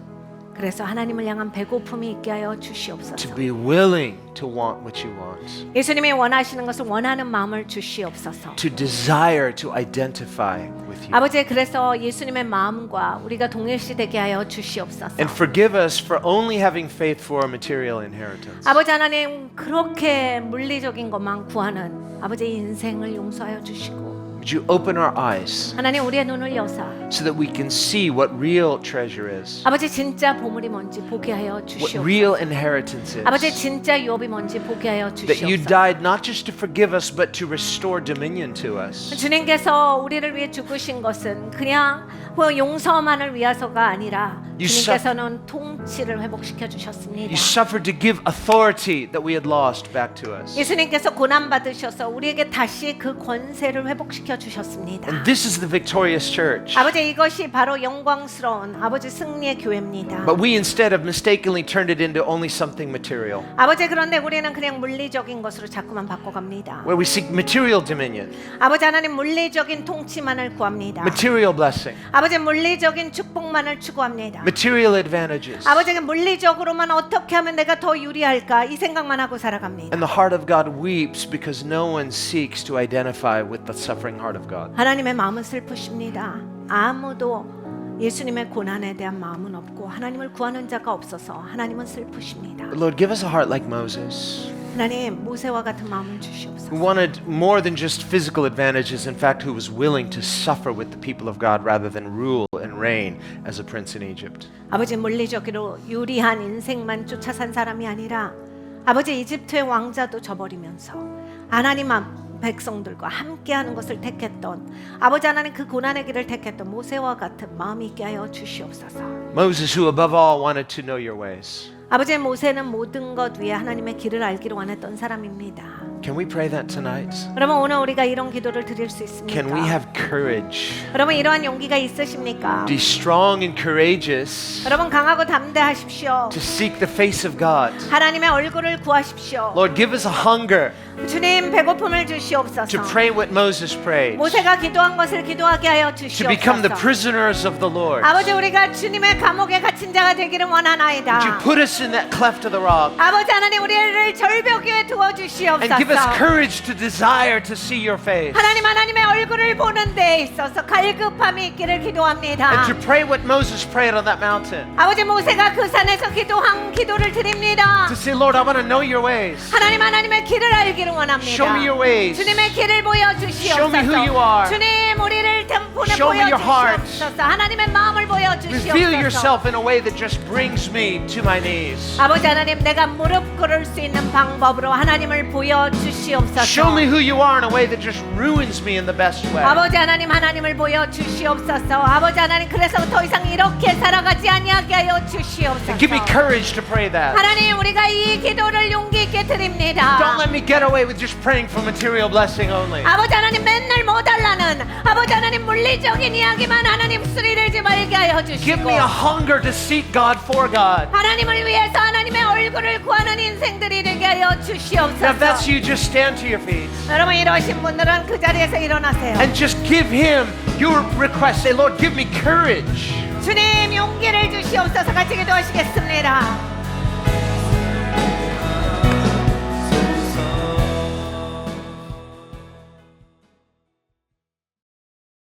그래서 하나님을 향한 배고픔이 있게 하여 to 주시옵소서. be willing to want what you want, 예수님이 원하시는 것을 원하는 마음을 주시옵소서. to desire to identify with you. 아버지 그래서 예수님의 마음과 우리가 동일시되게 하여 주시옵소서. And forgive us for only having faith for a material inheritance. 아버지 하나님 그렇게 물리적인 것만 구하는 아버지의 인생을 용서하여 주시고 Would you open our eyes 하나님 우리의 눈을 여사 so that we can see what real treasure is, 아버지 진짜 보물이 뭔지 보게 하여 what 주시옵소서. real inheritance 아버지 is, 진짜 유업이 뭔지 보게 하여 that you 주시옵소서. died not just to forgive us but to restore dominion to us. 주님께서 우리를 위해 죽으신 것은 그냥 용서만을 위해서가 아니라 You 주님께서는 통치를 회복시켜 주셨습니다. You suffered to give authority that we had lost back to us. 예수님께서 고난 받으셔서 우리에게 다시 그 권세를 회복시켜 주셨습니다. And this is the victorious church. 아버지 이것이 바로 영광스러운 아버지 승리의 교회입니다. But we instead have mistakenly turned it into only something material, 아버지 그런데 우리는 그냥 물리적인 것으로 자꾸만 바꿔갑니다. where we seek material dominion, 아버지 하나님 물리적인 통치만을 구합니다. material blessing, 아버지 물리적인 축복만을 추구합니다. material advantages. 아버지가 물리적으로만 어떻게 하면 내가 더 유리할까 이 생각만 하고 살아갑니다. And the heart of God weeps because no one seeks to identify with the suffering heart of God. 하나님의 마음은 슬프십니다. 아무도 예수님의 고난에 대한 마음은 없고 하나님을 구하는 자가 없어서 하나님은 슬프십니다. But Lord, give us a heart like Moses, 하나님 모세와 같은 마음을 who 주시옵소서. wanted more than just physical advantages, in fact, who was willing to suffer with the people of God rather than rule and reign as a prince in Egypt. 아버지 물리적으로 유리한 인생만 쫓아 산 사람이 아니라 아버지 이집트의 왕자도 저버리면서 하나님 백성들과 함께하는 것을 택했던 아버지 하나님 그 고난의 길을 택했던 모세와 같은 마음이 있게 하여 주시옵소서. Moses, who above all wanted to know your ways. 아버지 모세는 모든 것 위에 하나님의 길을 알기를 원했던 사람입니다. Can we pray that tonight? 그러면 오늘 우리가 이런 기도를 드릴 수 있습니까? Can we have courage? 여러분 이러한 용기가 있으십니까? Be strong and courageous 여러분 강하고 담대하십시오. to seek the face of God. 하나님의 얼굴을 구하십시오. Lord, give us a hunger 주님 배고픔을 to 주시옵소서. pray what Moses prayed, 모세가 기도한 것을 기도하게 하여 to become the 주시옵소서. prisoners of the Lord. 아버지 우리가 주님의 감옥에 갇힌 자가 되기를 Would you 원하나이다. put us in that cleft of the rock 아버지 하나님 우리를 절벽 위에 두어 and give us 주시옵소서. courage to desire to see your face 하나님의 얼굴을 보는 데 있어서 갈급함이 있기를 기도합니다. and to pray what Moses prayed on that mountain. 아버지 모세가 그 산에서 기도한 기도를 드립니다. To say, Lord, I want to know your ways. 하나님의 길을 알기를 원합니다. Show me your ways. 주님의 길을 보여 Show me who you 주시옵소서. are. 주님 우리를 하나님을 템포에 Show me your heart. 보여주시옵소서. 하나님의 마음을 Reveal 보여주시옵소서. yourself in a way that just brings me to my knees. 아버지 하나님, 내가 무릎 꿇을 수 있는 방법으로 하나님을 보여주시옵소서. Show me who you are in a way that just ruins me in the best way. 아버지 하나님, 하나님을 보여주시옵소서. 아버지 하나님, 그래서 더 이상 이렇게 살아가지 아니하게 하여 주시옵소서. Give me courage to pray that. 하나님, 우리가 이 기도를 용기 있게 드립니다. Don't let me get away with just praying for material blessing only. 아버지 하나님, 맨날 뭐 달라는 아버지 하나님 물리적인 이야기만 하나님 수리되지 말게 하여 Give 주시고 me a hunger to seek God for God. 하나님을 위해서 하나님의 얼굴을 구하는 인생들이 되게 하여 Now, if 주시옵소서. that's you, just stand to your feet 여러분, 이러신 분들은 그 자리에서 일어나세요. and just give Him your request. Say, Lord, give me courage. 주님, 용기를 주시옵소서. 같이 기도하시겠습니다.